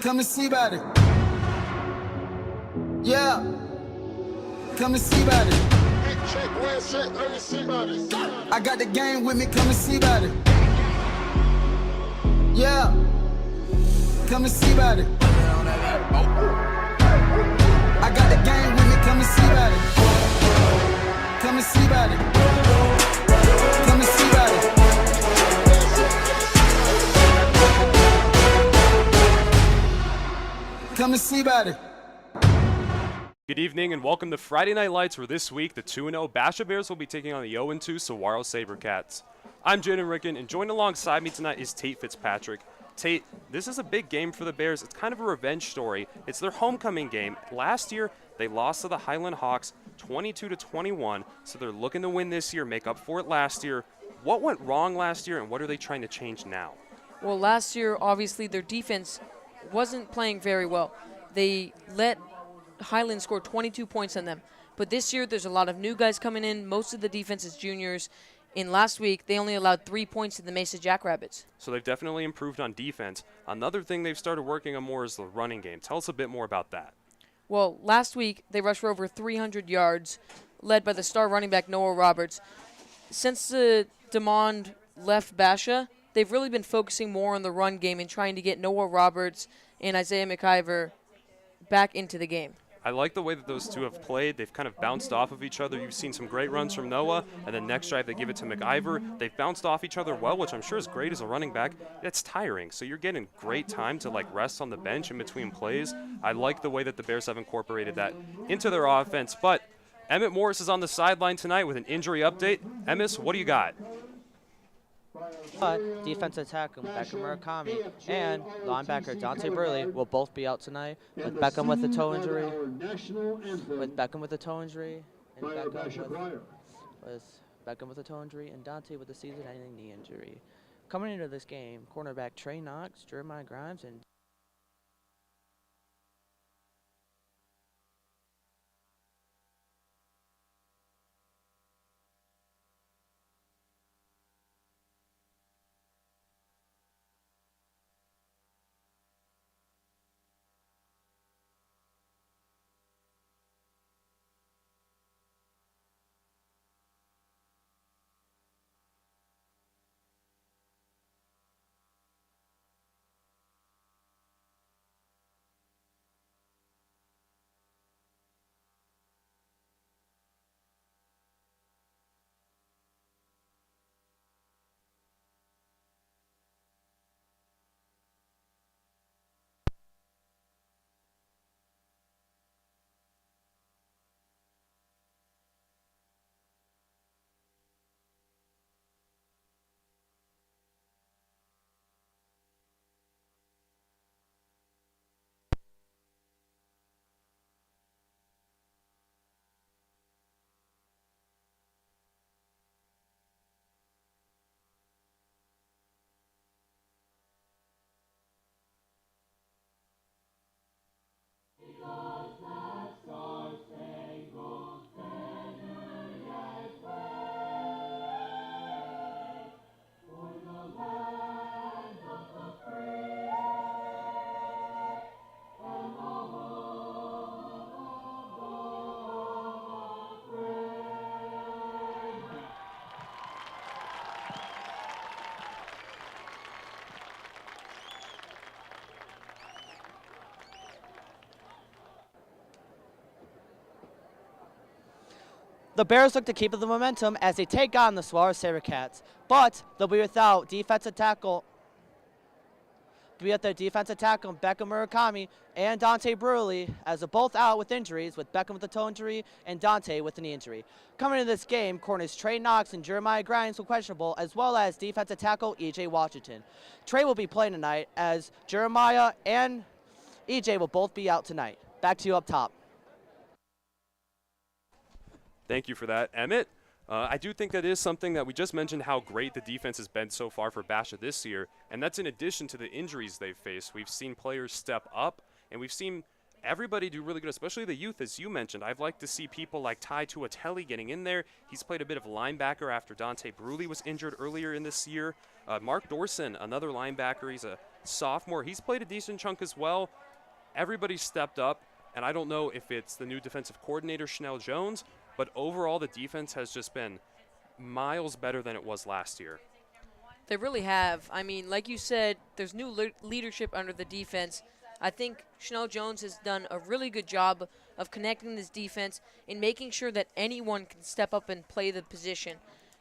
Come and see about it. Yeah. Come and see about it. I got the game with me, come and see about it. Yeah. Come and see about it. I got the game with me, come and see about it. Come and see about it. Come and see about it. Come and see about it. Good evening and welcome to Friday Night Lights, where this week the 2-0 Basha Bears will be taking on the 0-2 SAGUARO Sabercats. I'm Jaden Ricken, and joined alongside me tonight is Tate Fitzpatrick. Tate, this is a big game for the Bears. It's kind of a revenge story. It's their homecoming game. Last year, they lost to the Highland Hawks 22-21, so they're looking to win this year, make up for it last year. What went wrong last year, and what are they trying to change now? Well, last year, obviously, their defense wasn't playing very well. They let Highland score 22 points on them. But this year, there's a lot of new guys coming in. Most of the defense is juniors. In last week, they only allowed 3 points to the Mesa Jackrabbits. So they've definitely improved on defense. Another thing they've started working on more is the running game. Tell us a bit more about that. Well, last week, they rushed for over 300 yards, led by the star running back Noah Roberts. Since DeMond left Basha, they've really been focusing more on the run game and trying to get Noah Roberts and Isaiah McIver back into the game. I like the way that those two have played. They've kind of bounced off of each other. You've seen some great runs from Noah, and then next drive they give it to McIver. They've bounced off each other well, which I'm sure is great as a running back. It's tiring, so you're getting great time to rest on the bench in between plays. I like the way that the Bears have incorporated that into their offense. But Emmett Morris is on the sideline tonight with an injury update. Emmis, what do you got? But defensive tackle Beckham Murakami and linebacker Dante Burley will both be out tonight, with Beckham with a toe injury, and Beckham with a toe injury, and Dante with a season-ending knee injury. Coming into this game, cornerback Trey Knox, Jeremiah Grimes, and the Bears look to keep the momentum as they take on the SAGUARO Sabercats, but they'll be without defensive tackle. Beckham Murakami and Dante Burley, as they're both out with injuries, with Beckham with a toe injury and Dante with a knee injury. Coming into this game, corners Trey Knox and Jeremiah Grimes will questionable, as well as defensive tackle E.J. Washington. Trey will be playing tonight, as Jeremiah and E.J. will both be out tonight. Back to you up top. Thank you for that, Emmett. I do think that is something that we just mentioned, how great the defense has been so far for Basha this year, and that's in addition to the injuries they've faced. We've seen players step up, and we've seen everybody do really good, especially the youth, as you mentioned. I'd like to see people like Ty Tuateli getting in there. He's played a bit of linebacker after Dante Bruley was injured earlier in this year. Mark Dorson, another linebacker, he's a sophomore. He's played a decent chunk as well. Everybody stepped up, and I don't know if it's the new defensive coordinator, Chanel Jones, but overall the defense has just been miles better than it was last year. They really have. I mean, like you said, there's new leadership under the defense. I think Chanel Jones has done a really good job of connecting this defense and making sure that anyone can step up and play the position.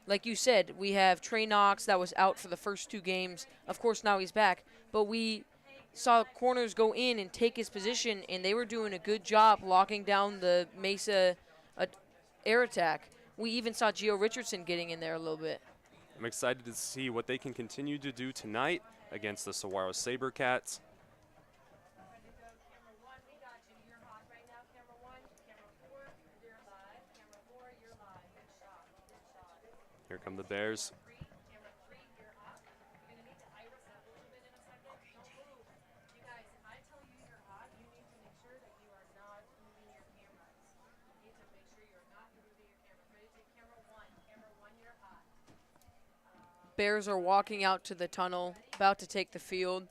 Like you said, we have Trey Knox that was out for the first 2 games. Of course, now he's back. But we saw corners go in and take his position, and they were doing a good job locking down the Mesa air attack. We even saw Gio Richardson getting in there a little bit. I'm excited to see what they can continue to do tonight against the Saguaro Sabercats. Here come the Bears. Bears are walking out to the tunnel, about to take the field.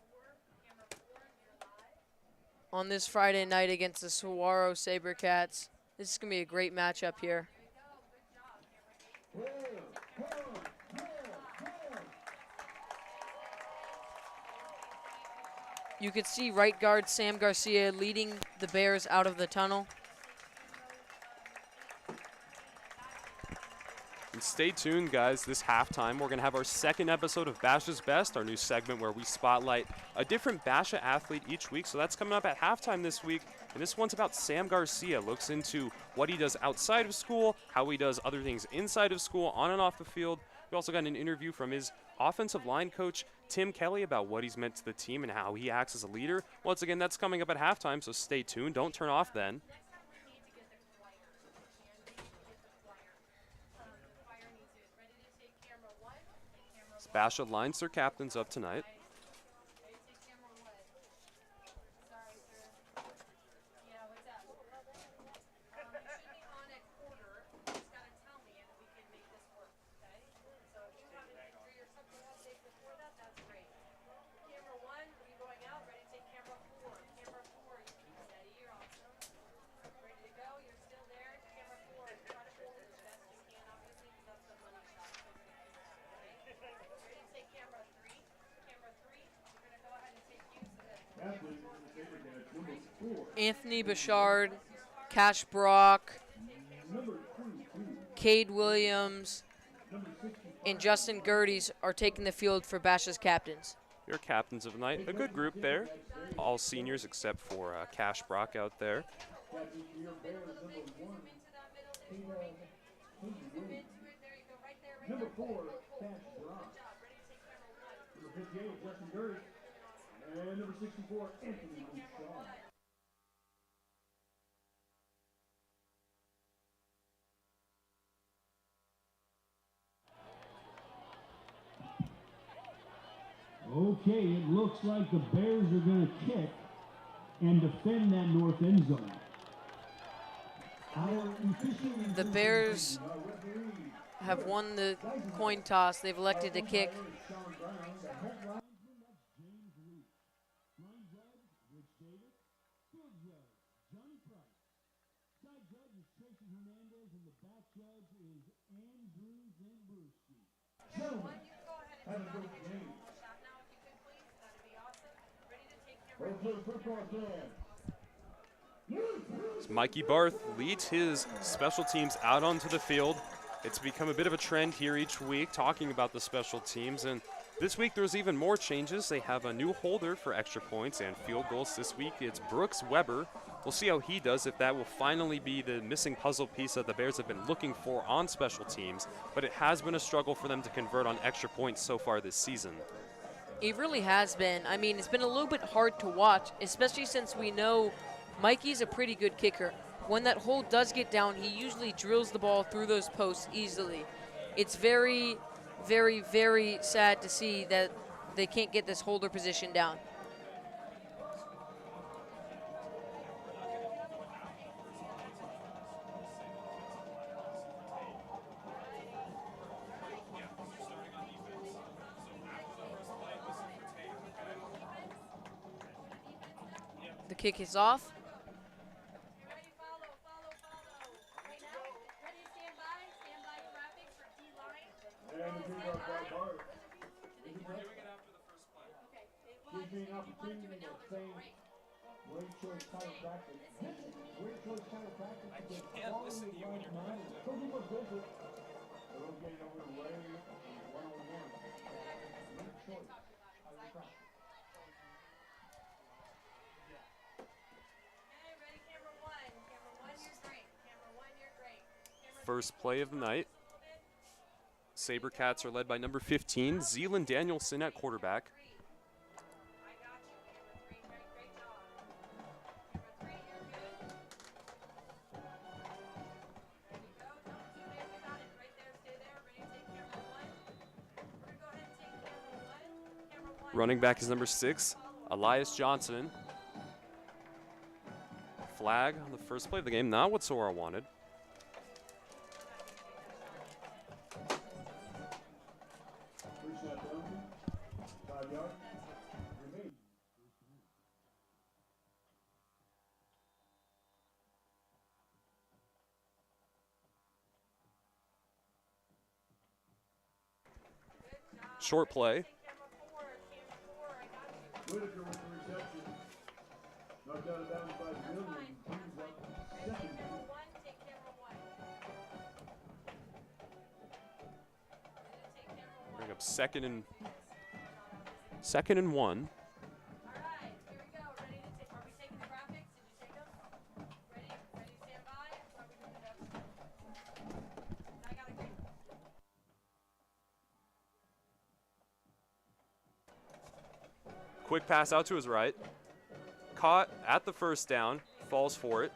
On this Friday night against the Saguaro Sabercats. This is going to be a great matchup here. You can see right guard Sam Garcia leading the Bears out of the tunnel. And stay tuned, guys. This halftime, we're going to have our second episode of Basha's Best, our new segment where we spotlight a different Basha athlete each week. So that's coming up at halftime this week. And this one's about Sam Garcia. Looks into what he does outside of school, how he does other things inside of school, on and off the field. We also got an interview from his offensive line coach, Tim Kelly, about what he's meant to the team and how he acts as a leader. Once again, that's coming up at halftime, so stay tuned. Don't turn off then. Basha lines their captains up tonight. Anthony Bouchard, Cash Brock, Cade Williams, and Justin Gerdes are taking the field for Basha's captains. Your captains of the night. A good group there. All seniors except for Cash Brock out there. Number 4, Cash Brock. Number 58, Justin Gerdes. And number 64, Anthony Bouchard. Okay, it looks like the Bears are going to kick and defend that north end zone. The Bears have won the coin toss. They've elected to kick. As Mikey Barth leads his special teams out onto the field. It's become a bit of a trend here each week talking about the special teams, and this week there's even more changes. They have a new holder for extra points and field goals this week. It's Brooks Weber. We'll see how he does, if that will finally be the missing puzzle piece that the Bears have been looking for on special teams, but it has been a struggle for them to convert on extra points so far this season. It really has been. I mean, it's been a little bit hard to watch, especially since we know Mikey's a pretty good kicker. When that hold does get down, he usually drills the ball through those posts easily. It's very, very, very sad to see that they can't get this holder position down. Kick is off. And the kickoff by Bart. Gives me an opportunity to thank Great Choice Chiropractic. Great Choice Chiropractic is the quality of life mind. So give a visit. They're getting over the way one-on-one. Great Choice Chiropractic. First play of the night. Sabercats are led by number 15, Zealand Danielson at quarterback. Running back is number 6, Elias Johnson. Flag on the first play of the game, not what Saguaro wanted. Short play. Whitaker with the reception. Knocked out of bounds by Williams. Brings up second. Bring up second and 1. Quick pass out to his right. Caught at the first down. Falls for it.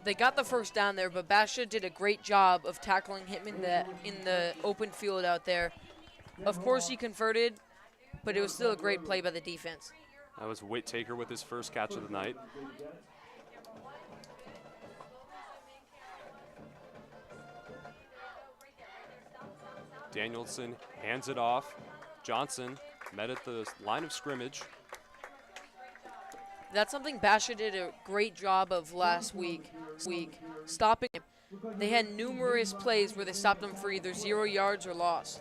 They got the first down there, but Basha did a great job of tackling him in the open field out there. Of course, he converted, but it was still a great play by the defense. That was Whittaker with his first catch of the night. Danielson hands it off. Johnson met at the line of scrimmage. That's something Basha did a great job of last week, stopping him. They had numerous plays where they stopped him for either 0 yards or loss.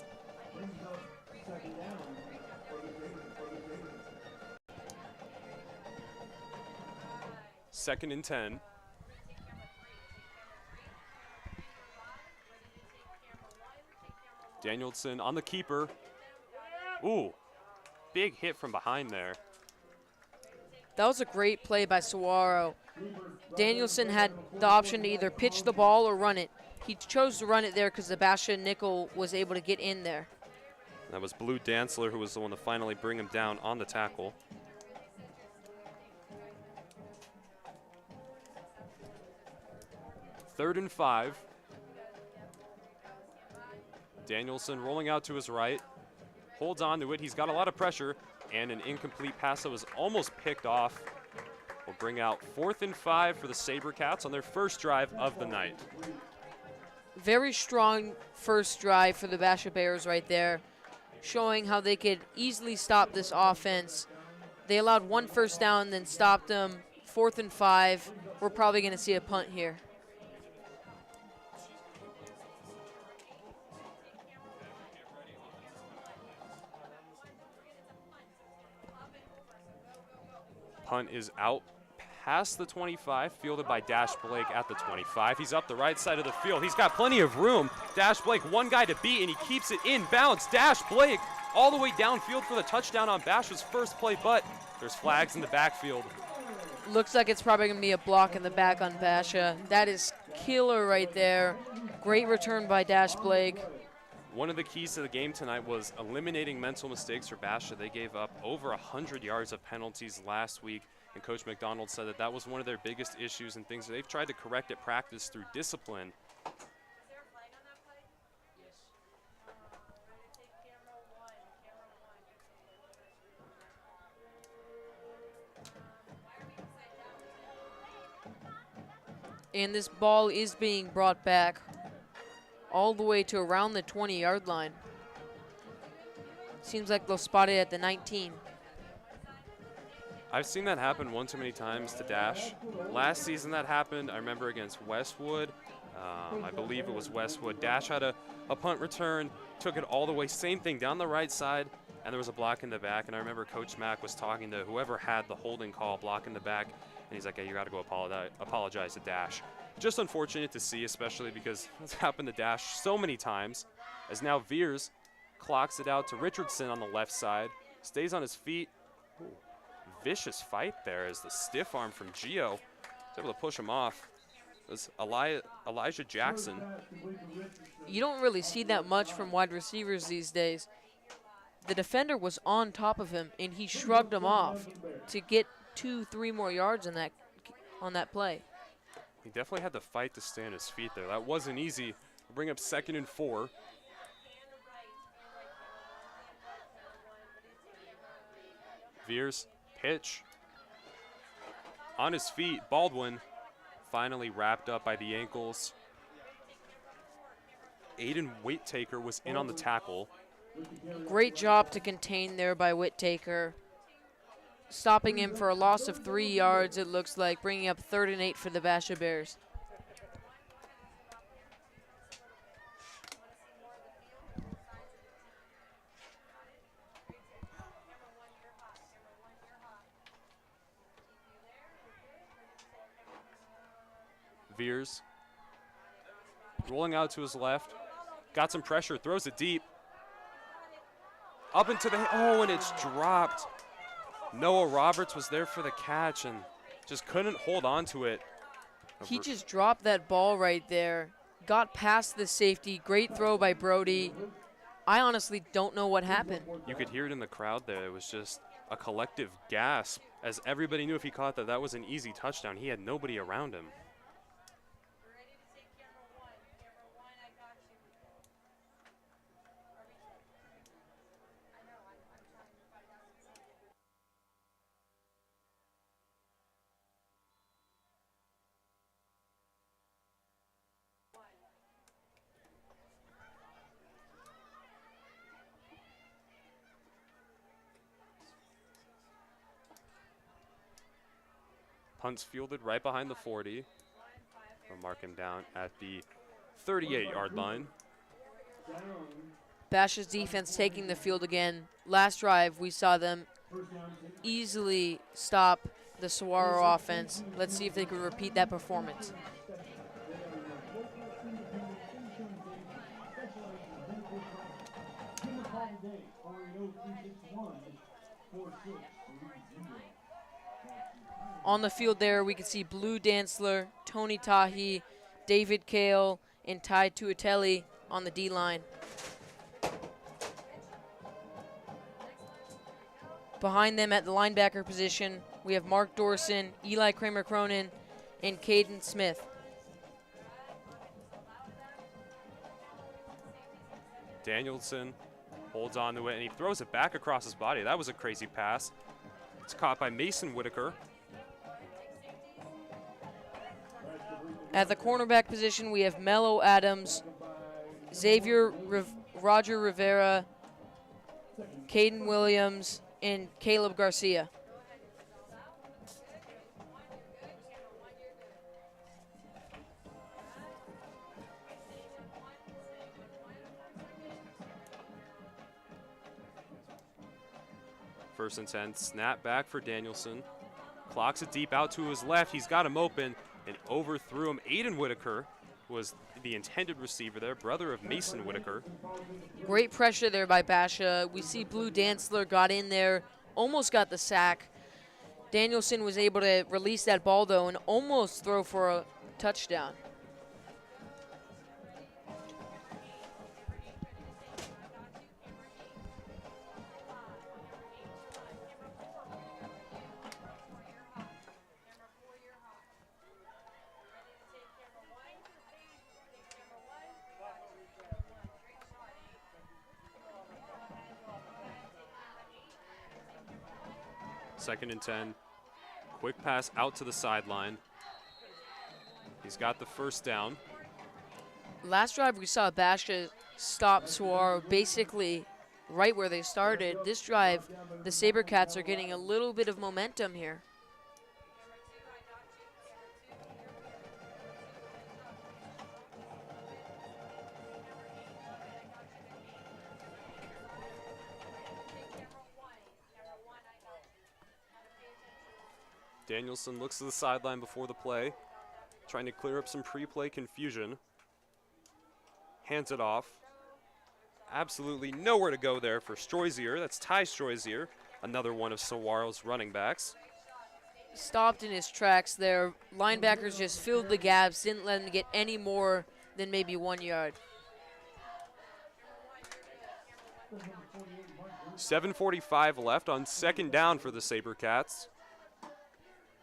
Second and 10. Danielson on the keeper. Ooh, big hit from behind there. That was a great play by Saguaro. Danielson had the option to either pitch the ball or run it. He chose to run it there because the Basha nickel was able to get in there. That was Blue Dantzler who was the one to finally bring him down on the tackle. Third and 5. Danielson rolling out to his right. Holds on to it. He's got a lot of pressure. And an incomplete pass that was almost picked off will bring out 4th and 5 for the Sabercats on their first drive of the night. Very strong first drive for the Basha Bears right there, showing how they could easily stop this offense. They allowed 1 first down, then stopped them. 4th and 5. We're probably going to see a punt here. Punt is out past the 25, fielded by Dash Blake at the 25. He's up the right side of the field. He's got plenty of room. Dash Blake, one guy to beat, and he keeps it in bounds. Dash Blake all the way downfield for the touchdown on Basha's first play, but there's flags in the backfield. Looks like it's probably going to be a block in the back on Basha. That is killer right there. Great return by Dash Blake. One of the keys to the game tonight was eliminating mental mistakes for Basha. They gave up over 100 yards of penalties last week, and Coach McDonald said that that was one of their biggest issues and things that they've tried to correct at practice through discipline. And this ball is being brought back all the way to around the 20-yard line. Seems like they'll spot it at the 19. I've seen that happen one too many times to Dash. Last season that happened, I remember against Westwood. I believe it was Westwood. Dash had a punt return, took it all the way, same thing, down the right side, and there was a block in the back. And I remember Coach Mack was talking to whoever had the holding call block in the back, and he's like, hey, you got to go apologize to Dash. Just unfortunate to see, especially because it's happened to Dash so many times, as now Veers clocks it out to Richardson on the left side, stays on his feet. Ooh, vicious fight there as the stiff arm from Gio is able to push him off. It was Elijah Jackson. You don't really see that much from wide receivers these days. The defender was on top of him, and he shrugged him off to get 2-3 more yards on that play. He definitely had to fight to stay on his feet there. That wasn't easy. We'll bring up 2nd and 4. Veers, pitch. On his feet, Baldwin finally wrapped up by the ankles. Aiden Whittaker was in on the tackle. Great job to contain there by Whittaker. Stopping him for a loss of 3 yards, it looks like, bringing up 3rd and 8 for the Basha Bears. Veers rolling out to his left, got some pressure, throws it deep. Up into the, oh, and it's dropped. Noah Roberts was there for the catch and just couldn't hold on to it. He just dropped that ball right there, got past the safety, great throw by Brody. I honestly don't know what happened. You could hear it in the crowd there. It was just a collective gasp as everybody knew if he caught that, that was an easy touchdown. He had nobody around him. Punt's fielded right behind the 40. We'll mark him down at the 38-yard line. Basha's defense taking the field again. Last drive, we saw them easily stop the Saguaro offense. Let's see if they could repeat that performance. On the field there, we can see Blue Dantzler, Tony Tahi, David Kale, and Ty Tuatelli on the D-line. Behind them at the linebacker position, we have Mark Dorson, Eli Kramer-Cronin, and Caden Smith. Danielson holds on to it, and he throws it back across his body. That was a crazy pass. It's caught by Mason Whitaker. At the cornerback position, we have Mello Adams, Roger Rivera, Caden Williams, and Caleb Garcia. First and 10, snap back for Danielson. Clocks it deep out to his left. He's got him open and overthrew him. Aiden Whitaker was the intended receiver there, brother of Mason Whitaker. Great pressure there by Basha. We see Blue Dantzler got in there, almost got the sack. Danielson was able to release that ball, though, and almost throw for a touchdown. Second and 10. Quick pass out to the sideline. He's got the first down. Last drive, we saw Basha stop Saguaro basically right where they started. This drive, the Sabercats are getting a little bit of momentum here. Danielson looks to the sideline before the play, trying to clear up some pre-play confusion. Hands it off. Absolutely nowhere to go there for Stroisier. That's Ty Stroisier, another one of Saguaro's running backs. Stopped in his tracks there. Linebackers just filled the gaps, didn't let him get any more than maybe 1 yard. 7:45 left on second down for the Sabercats.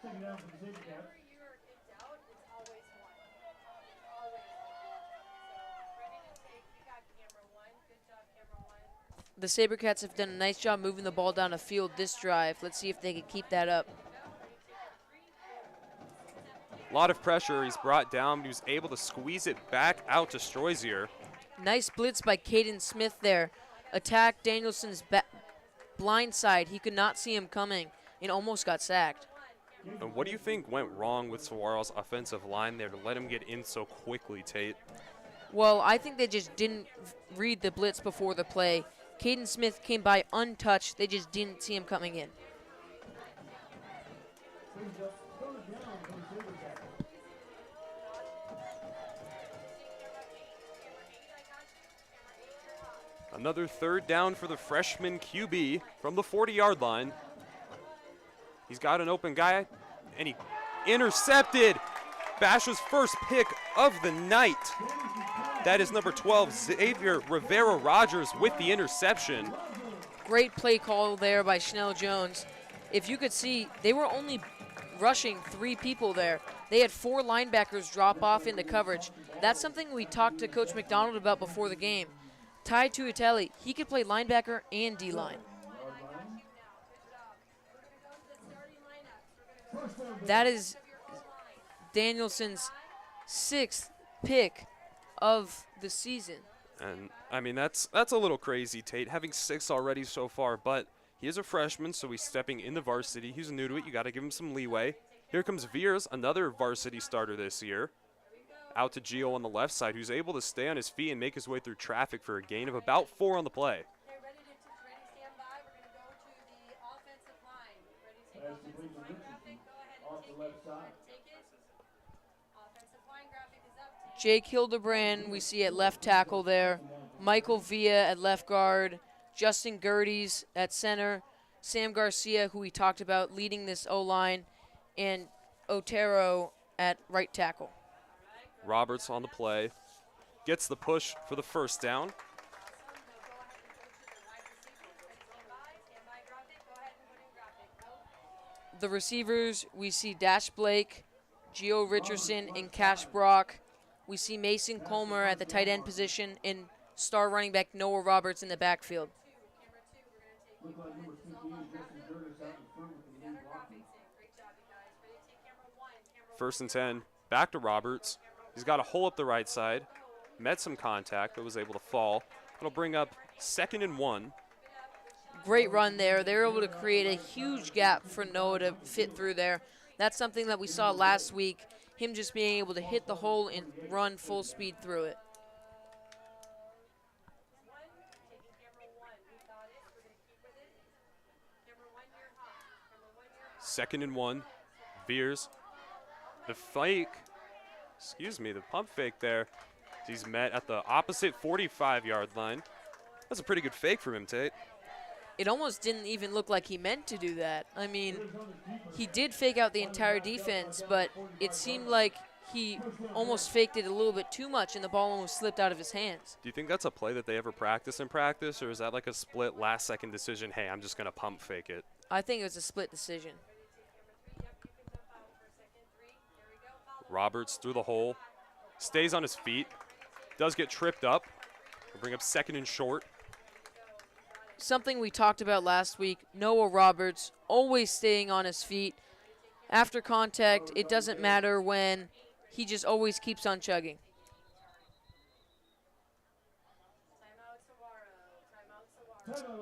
Second down for the Sabercats. The Sabercats have done a nice job moving the ball down the field this drive. Let's see if they can keep that up. A lot of pressure. He's brought down, but he was able to squeeze it back out to Stroisier. Nice blitz by Caden Smith there. Attacked Danielson's blind side. He could not see him coming and almost got sacked. And what do you think went wrong with Saguaro's offensive line there to let him get in so quickly, Tate? Well, I think they just didn't read the blitz before the play. Caden Smith came by untouched. They just didn't see him coming in. Another third down for the freshman QB from the 40-yard line. He's got an open guy, and he intercepted. Basha's first pick of the night. That is number 12, Xavier Rivera-Rogers with the interception. Great play call there by Schnell Jones. If you could see, they were only rushing 3 people there. They had 4 linebackers drop off into coverage. That's something we talked to Coach McDonald about before the game. Ty Tuatelli, he could play linebacker and D-line. That is Danielson's 6th pick of the season. And I mean, that's a little crazy, Tate, having 6 already so far, but he is a freshman, so he's stepping into varsity. He's new to it. You got to give him some leeway. Here comes Veers, another varsity starter this year. Out to Gio on the left side, who's able to stay on his feet and make his way through traffic for a gain of about 4 on the play. Jake Hildebrand, we see at left tackle there. Michael Villa at left guard. Justin Gerdes at center. Sam Garcia, who we talked about, leading this O-line. And Otero at right tackle. Roberts on the play. Gets the push for the first down. The receivers, we see Dash Blake, Gio Richardson, and Cash Brock. We see Mason Colmer at the tight end position and star running back Noah Roberts in the backfield. First and 10, back to Roberts. He's got a hole up the right side. Met some contact, but was able to fall. It'll bring up 2nd and 1. Great run there. They were able to create a huge gap for Noah to fit through there. That's something that we saw last week, him just being able to hit the hole and run full speed through it. Second and 1. Veers. The fake, the pump fake there. He's met at the opposite 45-yard line. That's a pretty good fake from him, Tate. It almost didn't even look like he meant to do that. I mean, he did fake out the entire defense, but it seemed like he almost faked it a little bit too much and the ball almost slipped out of his hands. Do you think that's a play that they ever practice in practice, or is that like a split last-second decision, hey, I'm just going to pump fake it? I think it was a split decision. Roberts through the hole, stays on his feet, does get tripped up. We'll bring up 2nd and short. Something we talked about last week, Noah Roberts always staying on his feet. After contact, it doesn't matter when, he just always keeps on chugging.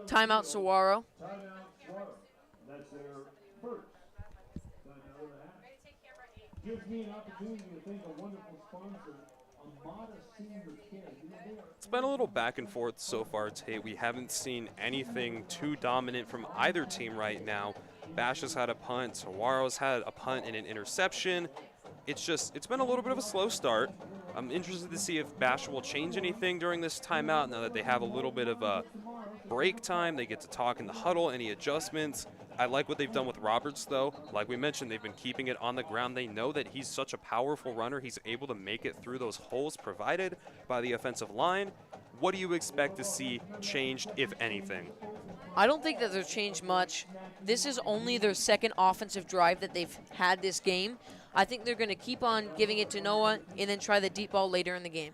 Timeout Saguaro. Timeout Suarez. That's their first timeout of the half. Gives me an opportunity to thank a wonderful sponsor, Amada Senior Care. You know, they are It's been a little back and forth so far, Tate. We haven't seen anything too dominant from either team right now. Basha's had a punt, Saguaro's had a punt and an interception. It's been a little bit of a slow start. I'm interested to see if Basha will change anything during this timeout now that they have a little bit of a break time. They get to talk in the huddle, any adjustments. I like what they've done with Roberts, though. Like we mentioned, they've been keeping it on the ground. They know that he's such a powerful runner. He's able to make it through those holes provided by the offensive line. What do you expect to see changed, if anything? I don't think that they've changed much. This is only their second offensive drive that they've had this game. I think they're going to keep on giving it to Noah and then try the deep ball later in the game.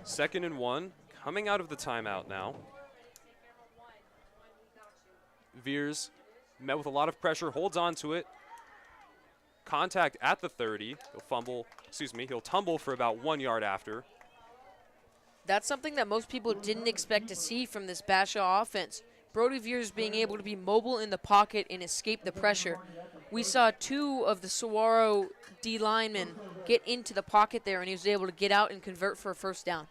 Second and 1, coming out of the timeout now. Veers met with a lot of pressure, holds on to it. Contact at the 30. He'll tumble for about 1 yard after. That's something that most people didn't expect to see from this Basha offense. Brody Veers being able to be mobile in the pocket and escape the pressure. We saw 2 of the Saguaro D linemen get into the pocket there, and he was able to get out and convert for a first down.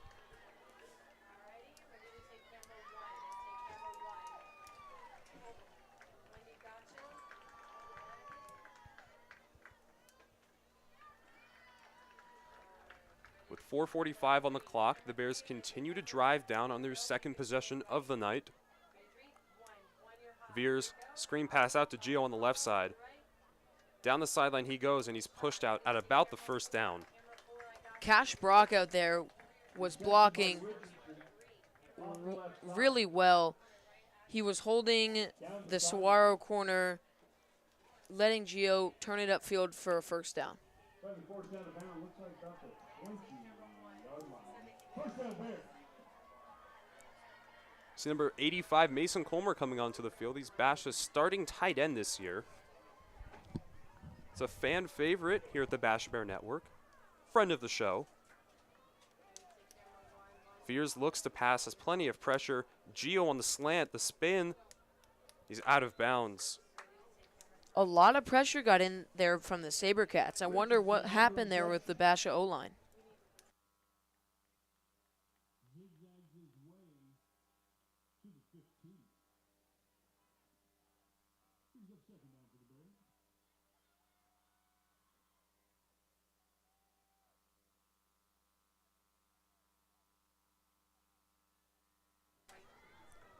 With 4:45 on the clock, the Bears continue to drive down on their second possession of the night. Veers, screen pass out to Gio on the left side. Down the sideline he goes, and he's pushed out at about the first down. Cash Brock out there was blocking really well. He was holding the Saguaro corner, letting Gio turn it upfield for a first down. See number 85, Mason Colmer, coming onto the field. He's Basha's starting tight end this year. It's a fan favorite here at the Basha Bear Network. Friend of the show. Veers looks to pass, has plenty of pressure. Gio on the slant, the spin. He's out of bounds. A lot of pressure got in there from the Sabercats. I wonder what happened there with the Basha O-line.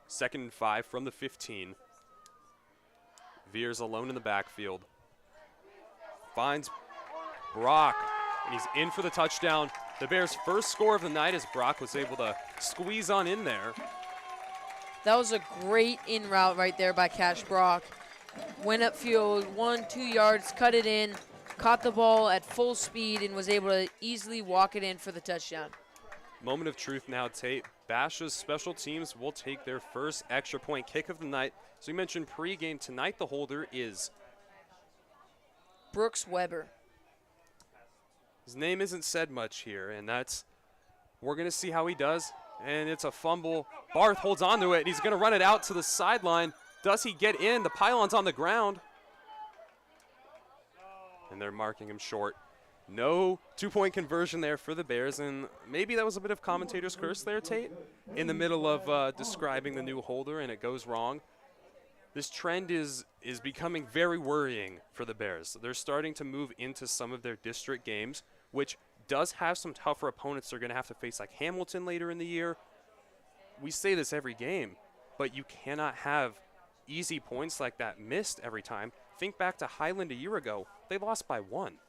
Second and 5 from the 15. Veers alone in the backfield. Finds Brock, and he's in for the touchdown. The Bears' first score of the night as Brock was able to squeeze on in there. That was a great in route right there by Cash Brock. Went upfield, 1-2 yards, cut it in, caught the ball at full speed, and was able to easily walk it in for the touchdown. Moment of truth now, Tate. Basha's special teams will take their first extra point kick of the night. So you mentioned pregame tonight. The holder is Brooks Weber. His name isn't said much here, and we're going to see how he does. And it's a fumble. Barth holds on to it, and he's going to run it out to the sideline. Does he get in? The pylon's on the ground. And they're marking him short. No two-point conversion there for the Bears, and maybe that was a bit of commentator's curse there, Tate, in the middle of describing the new holder, and it goes wrong. This trend is becoming very worrying for the Bears. They're starting to move into some of their district games, which does have some tougher opponents they're going to have to face, like Hamilton later in the year. We say this every game, but you cannot have easy points like that missed every time. Think back to Highland a year ago. They lost by 1.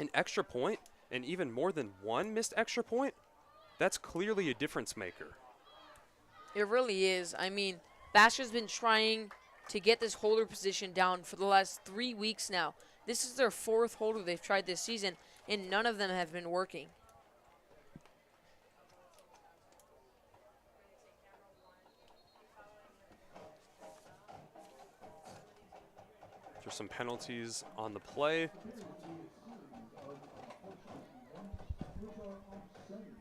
An extra point, and even more than 1 missed extra point, that's clearly a difference maker. It really is. I mean, Basha's been trying to get this holder position down for the last 3 weeks now. This is their 4th holder they've tried this season, and none of them have been working. There's some penalties on the play. offside.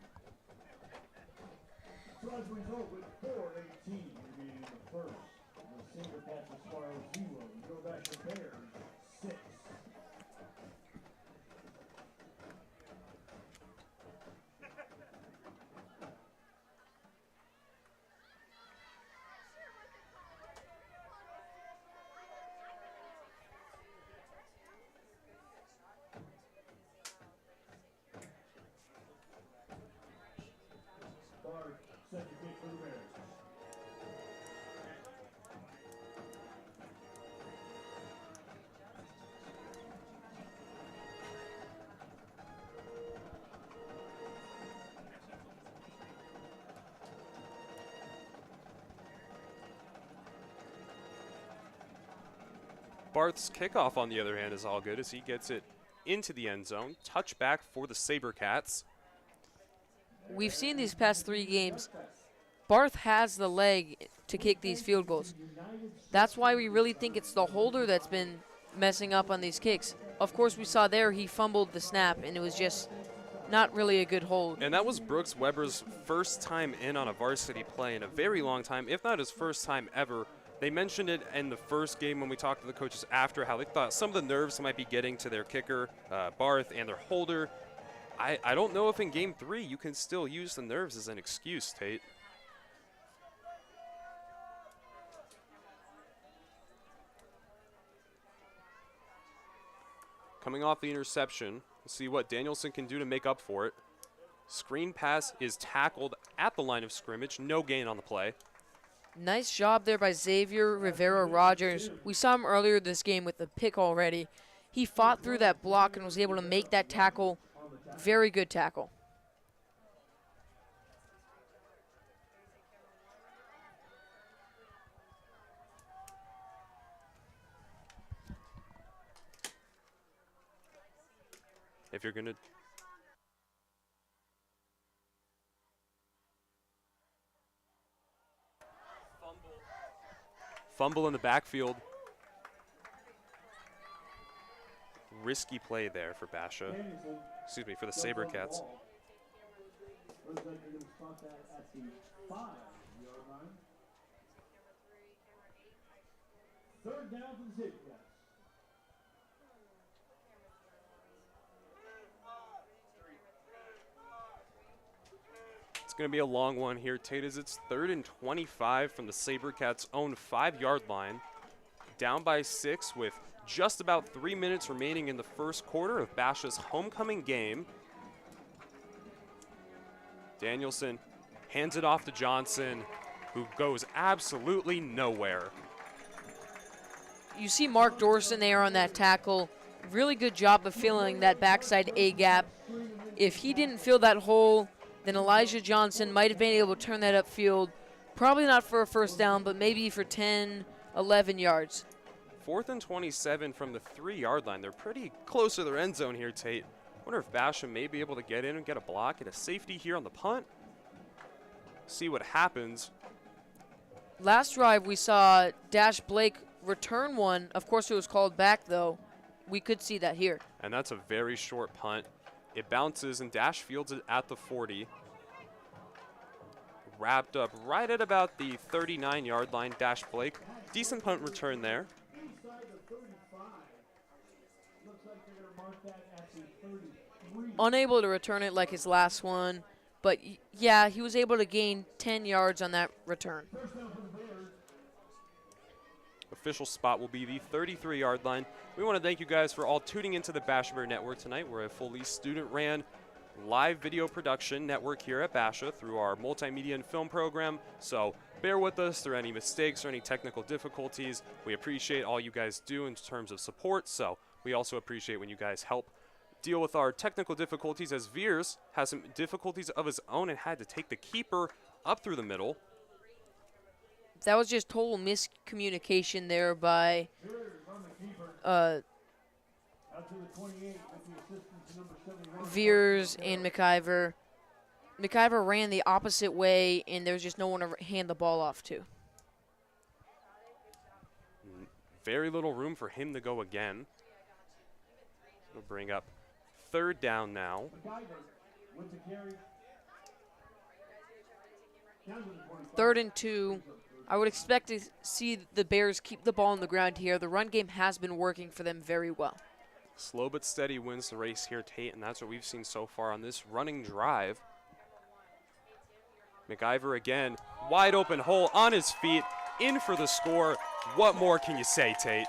So as a result, with 4:18 remaining in the first, the Sabercats of Saguaro 0, Your Basha Bears 6. Bard set to kick for the Bears. Barth's kickoff, on the other hand, is all good as he gets it into the end zone. Touchback for the Sabercats. We've seen these past 3 games. Barth has the leg to kick these field goals. That's why we really think it's the holder that's been messing up on these kicks. Of course, we saw there he fumbled the snap, and it was just not really a good hold. And that was Brooks Weber's first time in on a varsity play in a very long time, if not his first time ever. They mentioned it in the first game when we talked to the coaches after, how they thought some of the nerves might be getting to their kicker, Barth, and their holder. I don't know if in game 3 you can still use the nerves as an excuse, Tate. Coming off the interception, we'll see what Danielson can do to make up for it. Screen pass is tackled at the line of scrimmage, no gain on the play. Nice job there by Xavier Rivera-Rogers. We saw him earlier this game with the pick already. He fought through that block and was able to make that tackle. Very good tackle. If you're going to fumble in the backfield. Risky play there for Basha. Excuse me, for the Sabercats. Looks like they're going to spot that at the 5-yard line. Third down for the Sabercats. It's going to be a long one here, Tate, as it's 3rd and 25 from the Sabercats' own 5-yard line. Down by 6 with just about 3 minutes remaining in the first quarter of Basha's homecoming game. Danielson hands it off to Johnson, who goes absolutely nowhere. You see Mark Dorson there on that tackle. Really good job of filling that backside A gap. If he didn't fill that hole, then Elijah Johnson might have been able to turn that upfield. Probably not for a first down, but maybe for 10, 11 yards. 4th and 27 from the 3-yard line. They're pretty close to their end zone here, Tate. Wonder if Basha may be able to get in and get a block, get a safety here on the punt. See what happens. Last drive, we saw Dash Blake return one. Of course, it was called back, though. We could see that here. And that's a very short punt. It bounces, and Dash fields it at the 40. Wrapped up right at about the 39-yard line. Dash Blake, decent punt return there. Inside the 35. Looks like they're going to mark that at the 33. Unable to return it like his last one. But, yeah, he was able to gain 10 yards on that return. First down for the Bears. Official spot will be the 33-yard line. We want to thank you guys for all tuning into the Basha Bear Network tonight. We're a fully student-ran live video production network here at Basha through our multimedia and film program. So bear with us through any mistakes or any technical difficulties. We appreciate all you guys do in terms of support. So we also appreciate when you guys help deal with our technical difficulties, as Veers has some difficulties of his own and had to take the keeper up through the middle. That was just total miscommunication there by Out to the 28 with the assistance number 71. Veers and McIver. McIver ran the opposite way, and there was just no one to hand the ball off to. Very little room for him to go again. We'll bring up 3rd down now. McIver With the carry. Down to the 25. 3rd and 2. I would expect to see the Bears keep the ball on the ground here. The run game has been working for them very well. Slow but steady wins the race here, Tate, and that's what we've seen so far on this running drive. McIver again, wide open hole on his feet, in for the score. What more can you say, Tate?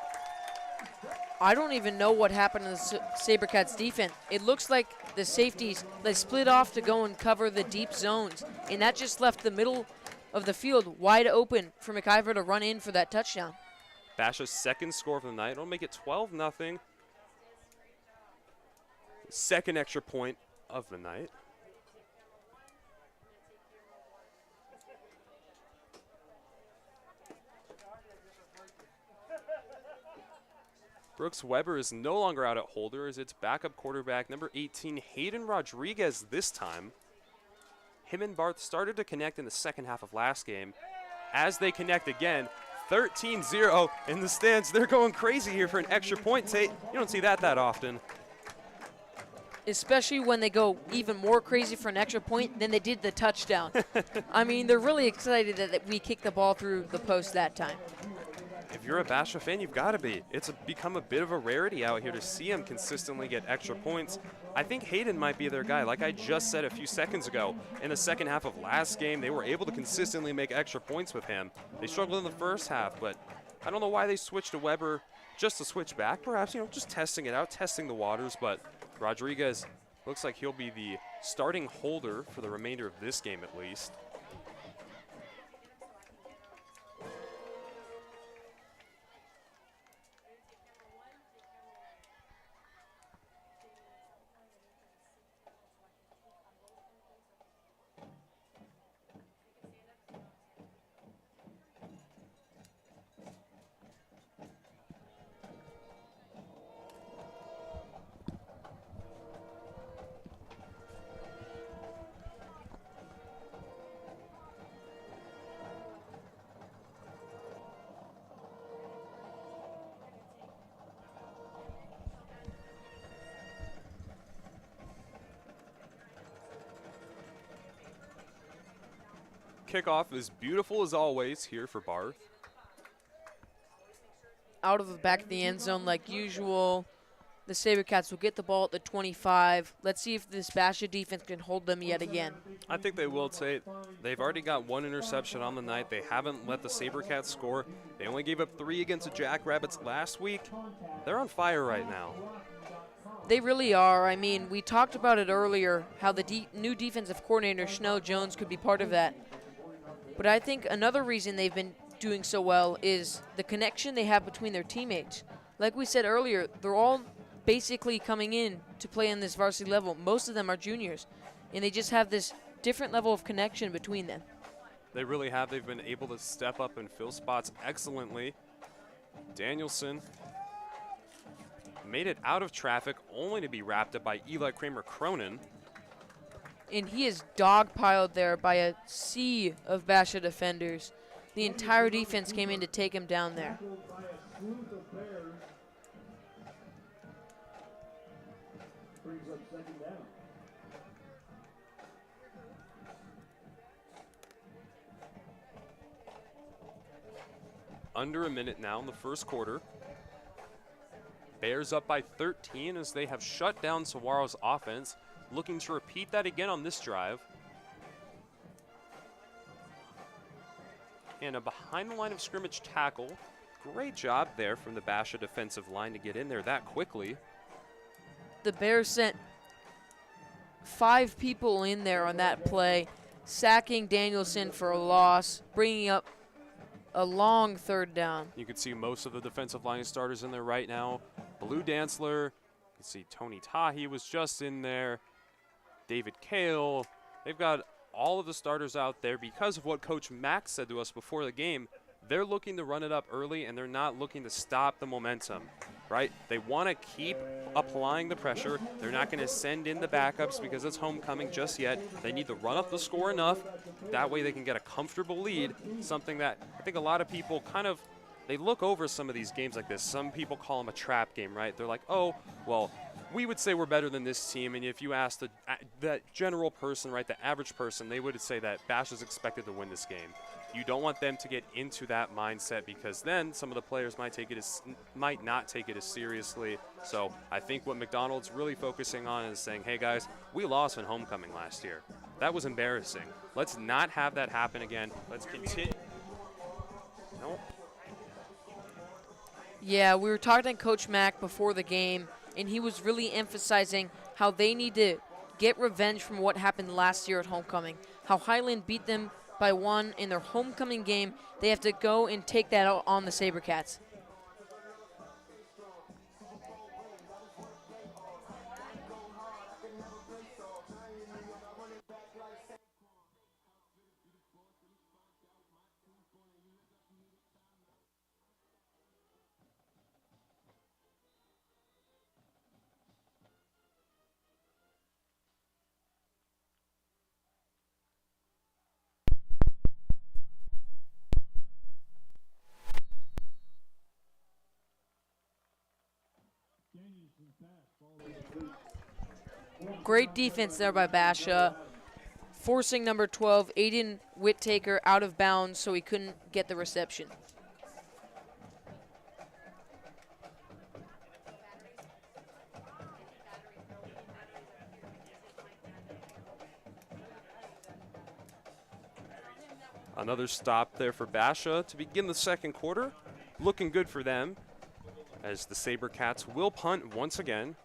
I don't even know what happened to the Sabercats defense. It looks like the safeties, they split off to go and cover the deep zones, and that just left the middle of the field wide open for McIver to run in for that touchdown. Basha's 2nd score of the night. It'll make it 12-0. 2nd extra point of the night. Brooks Weber is no longer out at holder as it's backup quarterback number 18, Hayden Rodriguez this time. Him and Barth started to connect in the 2nd half of last game. As they connect again, 13-0 in the stands. They're going crazy here for an extra point, Tate. You don't see that often. Especially when they go even more crazy for an extra point than they did the touchdown. I mean, they're really excited that we kicked the ball through the post that time. If you're a Basha fan, you've got to be. It's become a bit of a rarity out here to see him consistently get extra points. I think Hayden might be their guy. Like I just said a few seconds ago, in the 2nd half of last game, they were able to consistently make extra points with him. They struggled in the 1st half, but I don't know why they switched to Weber just to switch back. Perhaps, you know, just testing it out, testing the waters, but Rodriguez looks like he'll be the starting holder for the remainder of this game at least. Kickoff is beautiful as always here for Barth. Out of the back of the end zone like usual. The Sabercats will get the ball at the 25. Let's see if this Basha defense can hold them yet again. I think they will, Tate. They've already got 1 interception on the night. They haven't let the Sabercats score. They only gave up 3 against the Jackrabbits last week. They're on fire right now. They really are. I mean, we talked about it earlier, how the new defensive coordinator, Snow Jones, could be part of that. But I think another reason they've been doing so well is the connection they have between their teammates. Like we said earlier, they're all basically coming in to play on this varsity level. Most of them are juniors, and they just have this different level of connection between them. They really have. They've been able to step up and fill spots excellently. Danielson made it out of traffic only to be wrapped up by Eli Kramer-Cronin. And he is dogpiled there by a sea of Basha defenders. The entire defense came in to take him down there. By a group of Bears. Brings up 2nd down. Under a minute now in the 1st quarter. Bears up by 13 as they have shut down Saguaro's offense. Looking to repeat that again on this drive. And a behind the line of scrimmage tackle. Great job there from the Basha defensive line to get in there that quickly. The Bears sent 5 people in there on that play, sacking Danielson for a loss, bringing up a long 3rd down. You can see most of the defensive line starters in there right now. Blue Dantzler, you can see Tony Tahi was just in there. David Kale. They've got all of the starters out there because of what Coach Max said to us before the game. They're looking to run it up early, and they're not looking to stop the momentum, right? They want to keep applying the pressure. They're not going to send in the backups because it's homecoming just yet. They need to run up the score enough. That way they can get a comfortable lead, something that I think a lot of people kind of, they look over some of these games like this. Some people call them a trap game, right? They're like, oh, well, we would say we're better than this team, and if you ask that general person, right, the average person, they would say that Bash is expected to win this game. You don't want them to get into that mindset, because then some of the players might not take it as seriously. So I think what McDonald's really focusing on is saying, hey guys, we lost in homecoming last year. That was embarrassing. Let's not have that happen again. Let's continue. Nope. Yeah, we were talking to Coach Mack before the game, and he was really emphasizing how they need to get revenge from what happened last year at homecoming, how Highland beat them by 1 in their homecoming game. They have to go and take that out on the Sabercats. Great defense there by Basha, forcing number 12, Aiden Whittaker, out of bounds so he couldn't get the reception. Another stop there for Basha to begin the second quarter. Looking good for them, as the Sabercats will punt once again.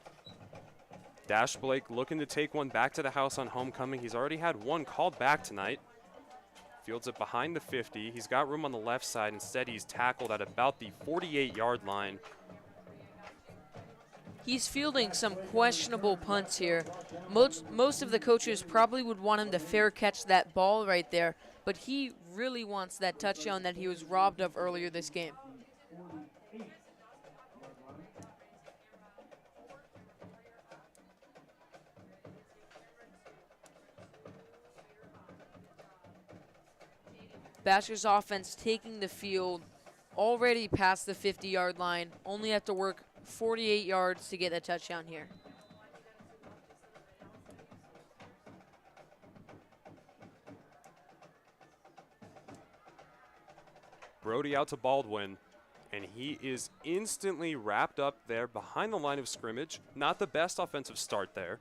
Dash Blake looking to take one back to the house on homecoming. He's already had one called back tonight. Fields it behind the 50. He's got room on the left side. Instead, he's tackled at about the 48-yard line. He's fielding some questionable punts here. Most of the coaches probably would want him to fair catch that ball right there, but he really wants that touchdown that he was robbed of earlier this game. Basher's offense taking the field already past the 50-yard line. Only have to work 48 yards to get a touchdown here. Brody out to Baldwin, and he is instantly wrapped up there behind the line of scrimmage. Not the best offensive start there.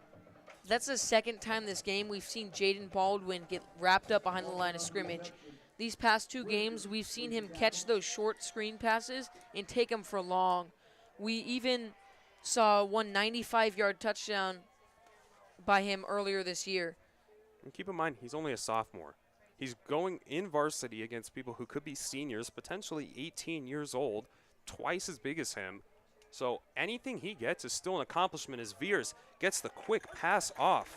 That's the second time this game we've seen Jaden Baldwin get wrapped up behind the line of scrimmage. These past 2 games, we've seen him catch those short screen passes and take them for long. We even saw one 95-yard touchdown by him earlier this year. And keep in mind, he's only a sophomore. He's going in varsity against people who could be seniors, potentially 18 years old, twice as big as him. So anything he gets is still an accomplishment, as Veers gets the quick pass off.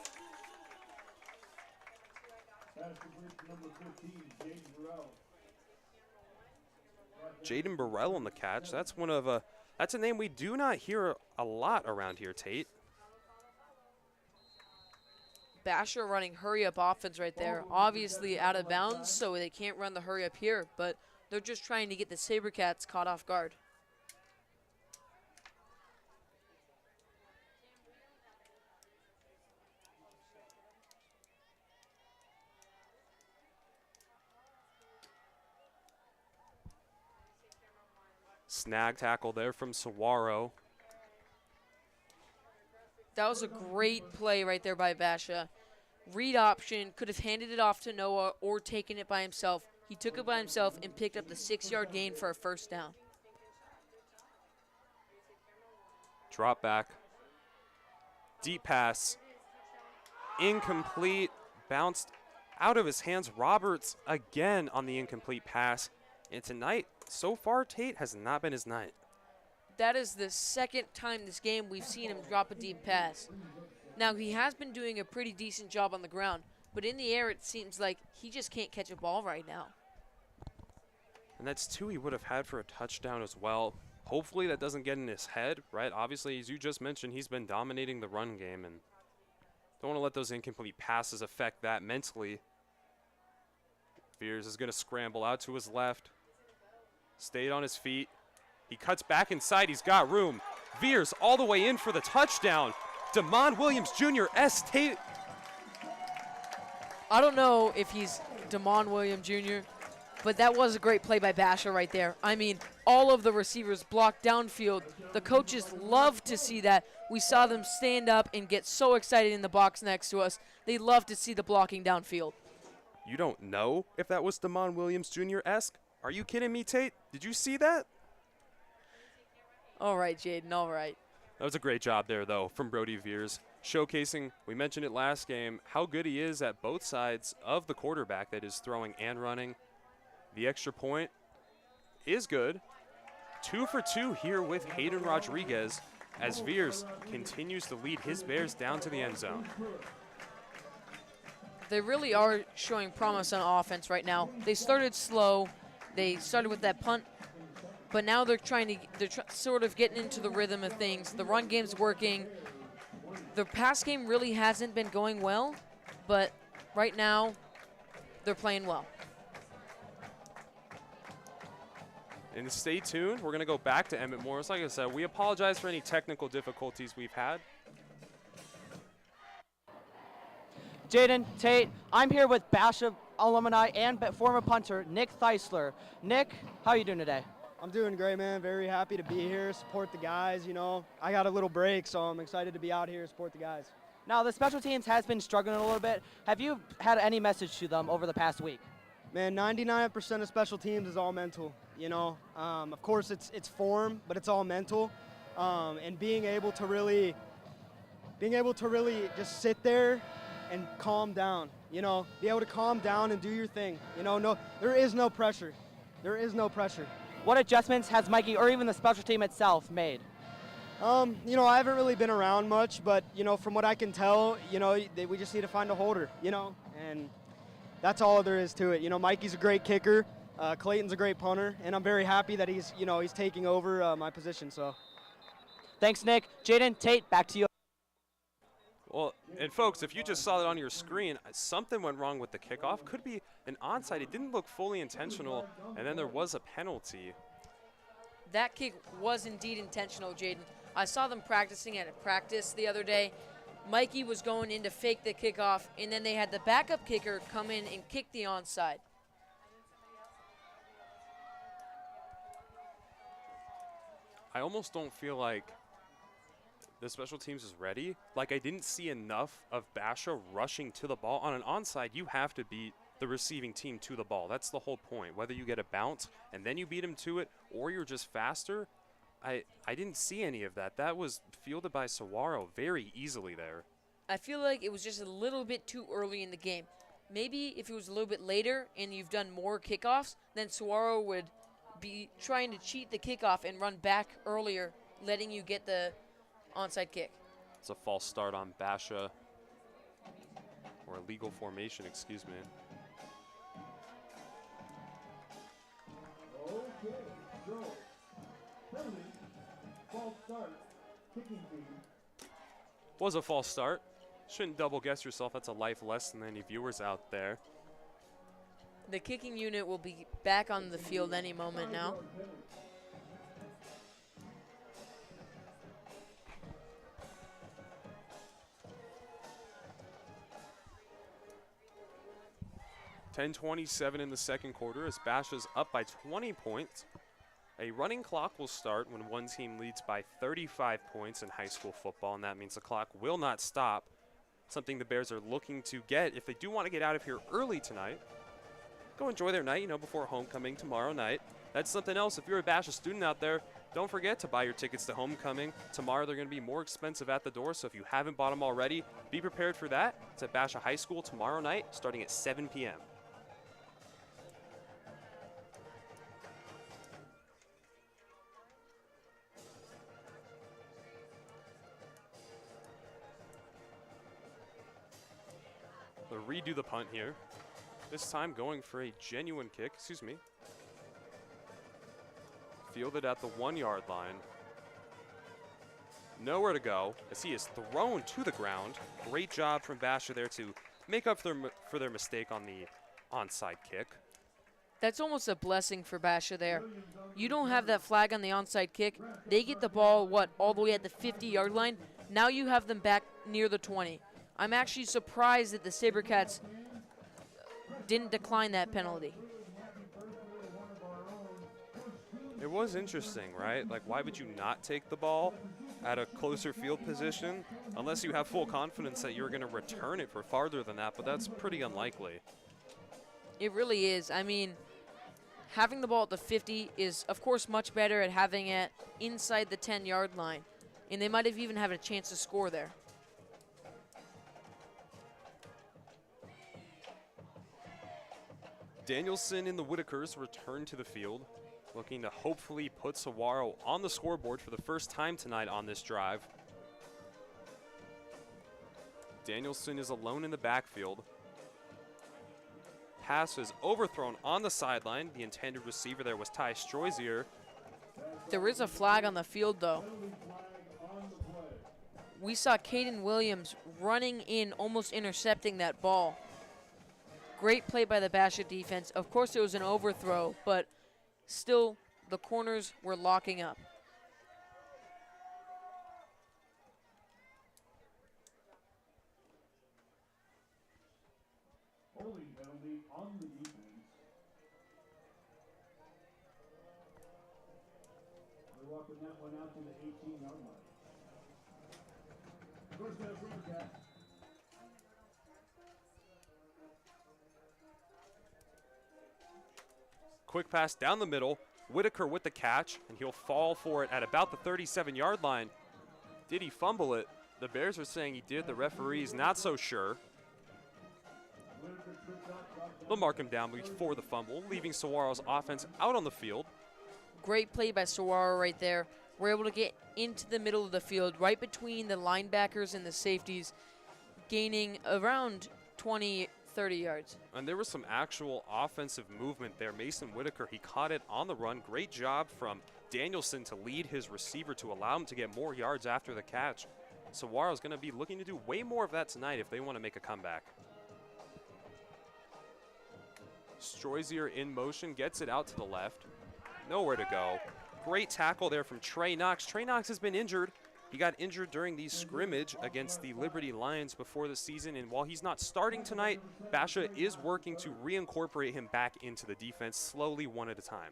Jaden Burrell on the catch. That's a name we do not hear a lot around here, Tate. Basher running hurry-up offense right there. Obviously out of bounds, so they can't run the hurry-up here, but they're just trying to get the Sabercats caught off guard. Snag tackle there from SAGUARO. That was a great play right there by Basha. Read option, could have handed it off to Noah or taken it by himself. He took it by himself and picked up the 6-yard gain for a first down. Drop back. Deep pass. Incomplete. Bounced out of his hands. Roberts again on the incomplete pass. And tonight, so far, Tate has not been his night. That is the second time this game we've seen him drop a deep pass. Now, he has been doing a pretty decent job on the ground, but in the air, it seems like he just can't catch a ball right now. And that's 2 he would have had for a touchdown as well. Hopefully that doesn't get in his head, right? Obviously, as you just mentioned, he's been dominating the run game, and don't want to let those incomplete passes affect that mentally. Veers is going to scramble out to his left. Stayed on his feet. He cuts back inside. He's got room. Veers all the way in for the touchdown. Damon Williams Jr. Tate. I don't know if he's Damon Williams Jr., but that was a great play by Basha right there. I mean, all of the receivers blocked downfield. The coaches love to see that. We saw them stand up and get so excited in the box next to us. They love to see the blocking downfield. You don't know if that was Damon Williams Jr.-esque? Are you kidding me, Tate? Did you see that? All right, Jaden, all right. That was a great job there, though, from Brody Veers, showcasing, we mentioned it last game, how good he is at both sides of the quarterback, that is throwing and running. The extra point is good. 2 for 2 here with Hayden Rodriguez as Veers continues to lead his Bears down to the end zone. They really are showing promise on offense right now. They started slow. They started with that punt, but now they're sort of getting into the rhythm of things. The run game's working. The pass game really hasn't been going well, but right now they're playing well. And stay tuned. We're going to go back to Emmett Morris. Like I said, we apologize for any technical difficulties we've had. Jaden, Tate, I'm here with Basha alumni and former punter Nick Theisler. Nick, how are you doing today? I'm doing great, man. Very happy to be here, support the guys. You know, I got a little break, so I'm excited to be out here, support the guys. Now, the special teams has been struggling a little bit. Have you had any message to them over the past week? Man, 99% of special teams is all mental. You know, of course it's form, but it's all mental. And being able to really just sit there and calm down. You know, be able to calm down and do your thing. You know, there is no pressure. There is no pressure. What adjustments has Mikey or even the special team itself made? You know, I haven't really been around much, but, you know, from what I can tell, you know, we just need to find a holder, you know, and that's all there is to it. You know, Mikey's a great kicker, Clayton's a great punter, and I'm very happy that he's taking over my position, so. Thanks, Nick. Jaden, Tate, back to you. Well, and folks, if you just saw it on your screen, something went wrong with the kickoff. Could be an onside. It didn't look fully intentional, and then there was a penalty. That kick was indeed intentional, Jaden. I saw them practicing at practice the other day. Mikey was going in to fake the kickoff, and then they had the backup kicker come in and kick the onside. I almost don't feel like the special teams is ready. Like, I didn't see enough of Basha rushing to the ball. On an onside, you have to beat the receiving team to the ball. That's the whole point. Whether you get a bounce and then you beat them to it, or you're just faster, I didn't see any of that. That was fielded by SAGUARO very easily there. I feel like it was just a little bit too early in the game. Maybe if it was a little bit later and you've done more kickoffs, then SAGUARO would be trying to cheat the kickoff and run back earlier, letting you get the onside kick. It's a false start on Basha, or illegal formation, excuse me. Okay, so penalty, false start, kicking team. Was a false start. Shouldn't double guess yourself. That's a life lesson to any viewers out there. The kicking unit will be back on the field any moment now. .10:27 in the second quarter as Basha's up by 20 points. A running clock will start when one team leads by 35 points in high school football, and that means the clock will not stop. Something the Bears are looking to get if they do want to get out of here early tonight. Go enjoy their night, before homecoming tomorrow night. That's something else. If you're a Basha student out there, don't forget to buy your tickets to homecoming. Tomorrow they're going to be more expensive at the door, so if you haven't bought them already, be prepared for that. It's at Basha High School tomorrow night, starting at 7 p.m. They'll redo the punt here. This time going for a genuine kick, Fielded at the 1-yard line. Nowhere to go as he is thrown to the ground. Great job from Basha there to make up for their mistake on the onside kick. That's almost a blessing for Basha there. You don't have that flag on the onside kick. They get the ball, all the way at the 50-yard line. Now you have them back near the 20. I'm actually surprised that the Sabercats didn't decline that penalty. It was interesting, right? Like, why would you not take the ball at a closer field position unless you have full confidence that you're going to return it for farther than that, but that's pretty unlikely. It really is. I mean, having the ball at the 50 is, of course, much better at having it inside the 10-yard line, and they might have even had a chance to score there. Danielson and the Whitakers return to the field, looking to hopefully put Saguaro on the scoreboard for the first time tonight on this drive. Danielson is alone in the backfield. Pass is overthrown on the sideline. The intended receiver there was Ty Stroisier. There is a flag on the field, though. We saw Caden Williams running in, almost intercepting that ball. Great play by the Basha defense. Of course, it was an overthrow, but still, the corners were locking up. Holding penalty on the defense. They're walking that one out to the 18-yard line. First down, Sabercats. Quick pass down the middle. Whitaker with the catch, and he'll fall for it at about the 37-yard line. Did he fumble it? The Bears are saying he did. The referee's not so sure. They'll mark him down before the fumble, leaving Saguaro's offense out on the field. Great play by Saguaro right there. We're able to get into the middle of the field, right between the linebackers and the safeties, gaining around 20, 30 yards. And there was some actual offensive movement there. Mason Whitaker, he caught it on the run. Great job from Danielson to lead his receiver to allow him to get more yards after the catch. Saguaro's going to be looking to do way more of that tonight if they want to make a comeback. Stroisier in motion, gets it out to the left. Nowhere to go. Great tackle there from Trey Knox. Trey Knox has been injured. He got injured during the scrimmage against the Liberty Lions before the season, and while he's not starting tonight, Basha is working to reincorporate him back into the defense slowly, one at a time.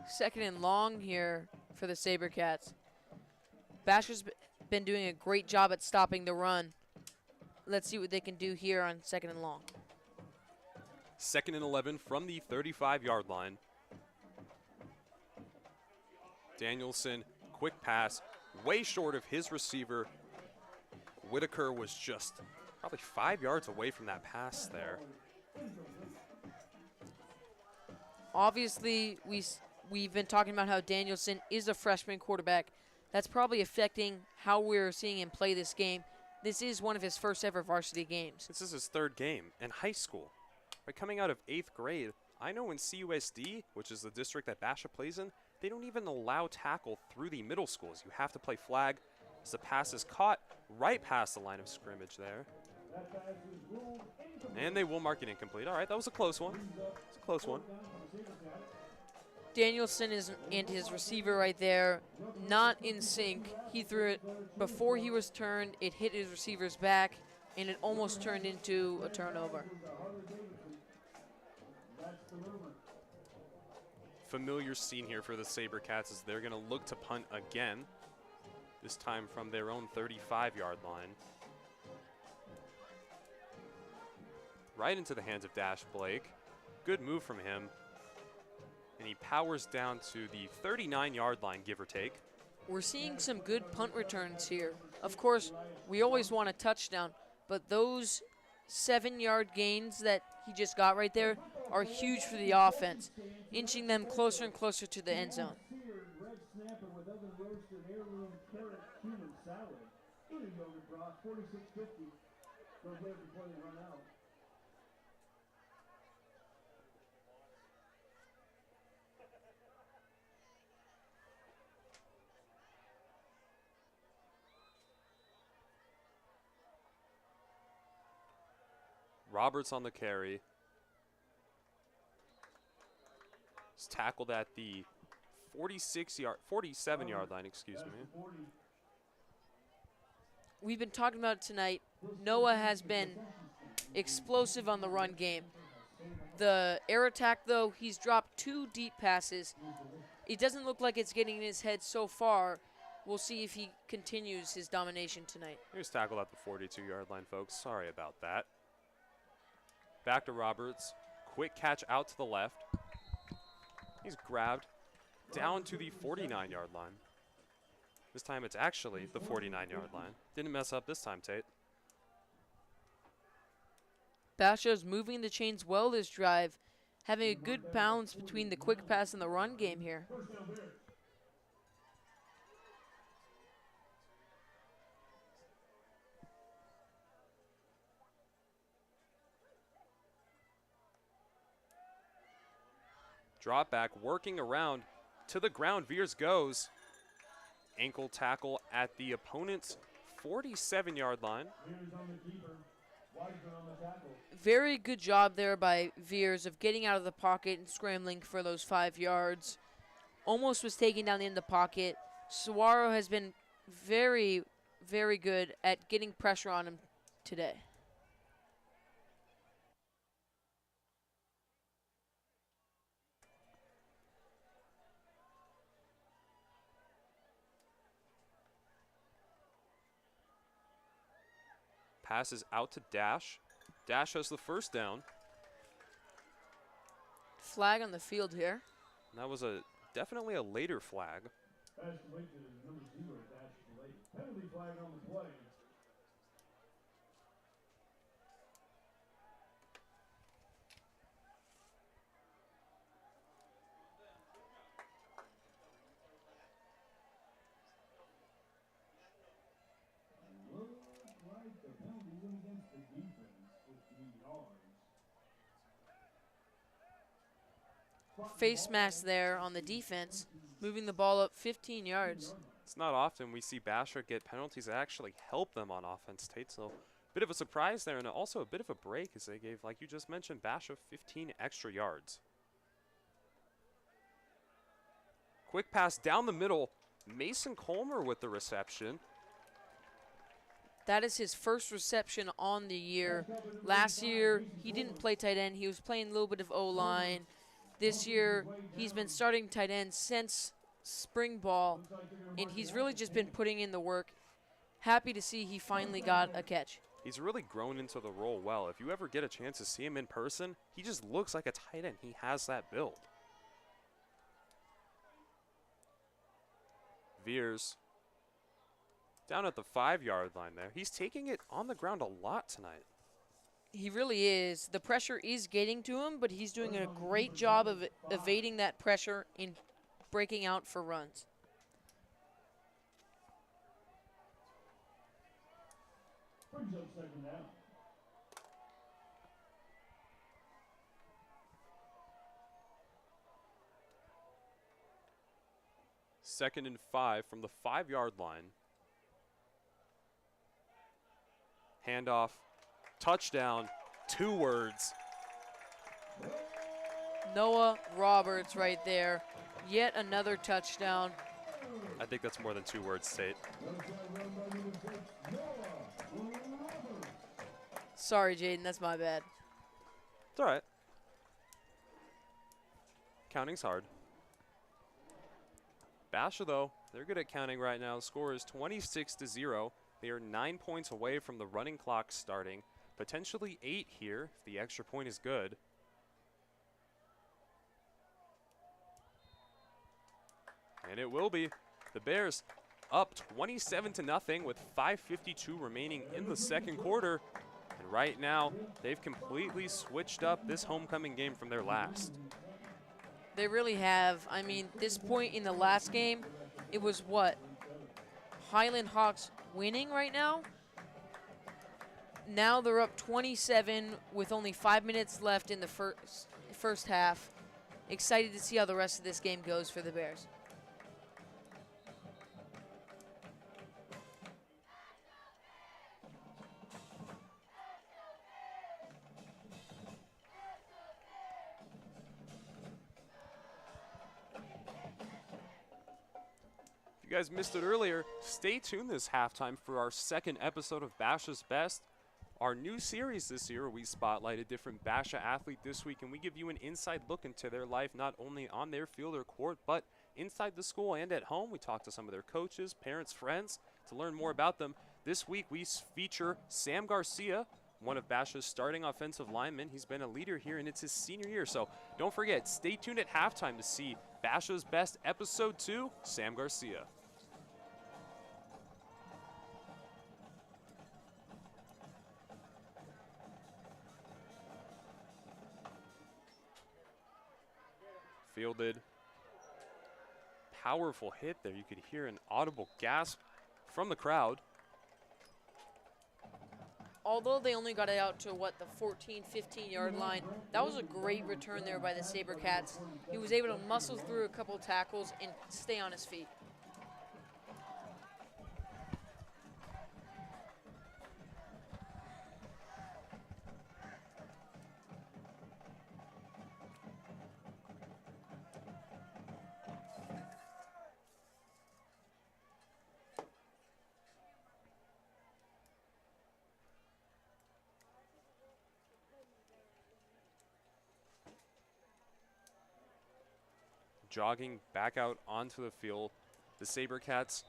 Second and long here for the Sabercats. Basha's been doing a great job at stopping the run. Let's see what they can do here on second and long. Second and 11 from the 35-yard line. Danielson, quick pass, way short of his receiver. Whitaker was just probably 5 yards away from that pass there. Obviously, we've been talking about how Danielson is a freshman quarterback. That's probably affecting how we're seeing him play this game. This is one of his first ever varsity games. This is his third game in high school. Right, coming out of 8th grade, I know in CUSD, which is the district that Basha plays in, they don't even allow tackle through the middle schools. You have to play flag as the pass is caught right past the line of scrimmage there. And they will mark it incomplete. All right, that was a close one. It's a close one. Danielson and his receiver right there, not in sync. He threw it before he was turned. It hit his receiver's back, and it almost turned into a turnover. Familiar scene here for the Sabercats as they're going to look to punt again, this time from their own 35-yard line. Right into the hands of Dash Blake. Good move from him. And he powers down to the 39-yard line, give or take. We're seeing some good punt returns here. Of course, we always want a touchdown, but those 7-yard gains that he just got right there are huge for the offense, inching them closer and closer to the end zone. Red snapper with oven roasted heirloom carrot cumin salad. In a yogurt broth, $46.50. Don't wait before they run out. Roberts on the carry. He's tackled at the 47-yard line, excuse me. We've been talking about it tonight. Noah has been explosive on the run game. The air attack, though, he's dropped 2 deep passes. It doesn't look like it's getting in his head so far. We'll see if he continues his domination tonight. He was tackled at the 42-yard line, folks. Sorry about that. Back to Roberts. Quick catch out to the left. He's grabbed down to the 49-yard line. This time it's actually the 49-yard line. Didn't mess up this time, Tate. Basha's moving the chains well this drive, having a good balance between the quick pass and the run game here. Drop back, working around to the ground. Veers goes. Ankle tackle at the opponent's 47-yard line. Very good job there by Veers of getting out of the pocket and scrambling for those 5 yards. Almost was taken down in the pocket. SAGUARO has been very, very good at getting pressure on him today. Passes out to Dash. Dash has the first down. Flag on the field here. And that was definitely a later flag. Penalty flag on the play. Face mask there on the defense, moving the ball up 15 yards. It's not often we see Basha get penalties that actually help them on offense, Tate. So a bit of a surprise there, and also a bit of a break as they gave, like you just mentioned, Basha 15 extra yards. Quick pass down the middle. Mason Colmer with the reception. That is his first reception on the year. Last year, he didn't play tight end. He was playing a little bit of O-line. This year, he's been starting tight end since spring ball, and he's really just been putting in the work. Happy to see he finally got a catch. He's really grown into the role well. If you ever get a chance to see him in person, he just looks like a tight end. He has that build. Veers down at the 5-yard line there. He's taking it on the ground a lot tonight. He really is. The pressure is getting to him, but he's doing a great job of evading that pressure and breaking out for runs. Brings up second down. Second and 5 from the 5-yard line. Handoff, touchdown, 2 words. Noah Roberts right there. Yet another touchdown. I think that's more than 2 words, Tate. Sorry, Jaden, that's my bad. It's all right. Counting's hard. Basha, though, they're good at counting right now. The score is 26-0. They are 9 points away from the running clock starting. Potentially 8 here if the extra point is good. And it will be. The Bears up 27-0 with 5:52 remaining in the second quarter. And right now, they've completely switched up this homecoming game from their last. They really have. I mean, this point in the last game, it was what? Highland Hawks winning right now? Now they're up 27 with only 5 minutes left in the first half. Excited to see how the rest of this game goes for the Bears. you guys missed it earlier, stay tuned this halftime for our second episode of Basha's Best. Our new series this year, we spotlight a different Basha athlete this week, and we give you an inside look into their life, not only on their field or court, but inside the school and at home. We talk to some of their coaches, parents, friends to learn more about them. This week, we feature Sam Garcia, one of Basha's starting offensive linemen. He's been a leader here, and it's his senior year. So don't forget, stay tuned at halftime to see Basha's Best Episode 2, Sam Garcia. Fielded. Powerful hit there. You could hear an audible gasp from the crowd. Although they only got it out to, the 14, 15-yard line, that was a great return there by the Sabercats. He was able to muscle through a couple tackles and stay on his feet. Jogging back out onto the field. The Sabercats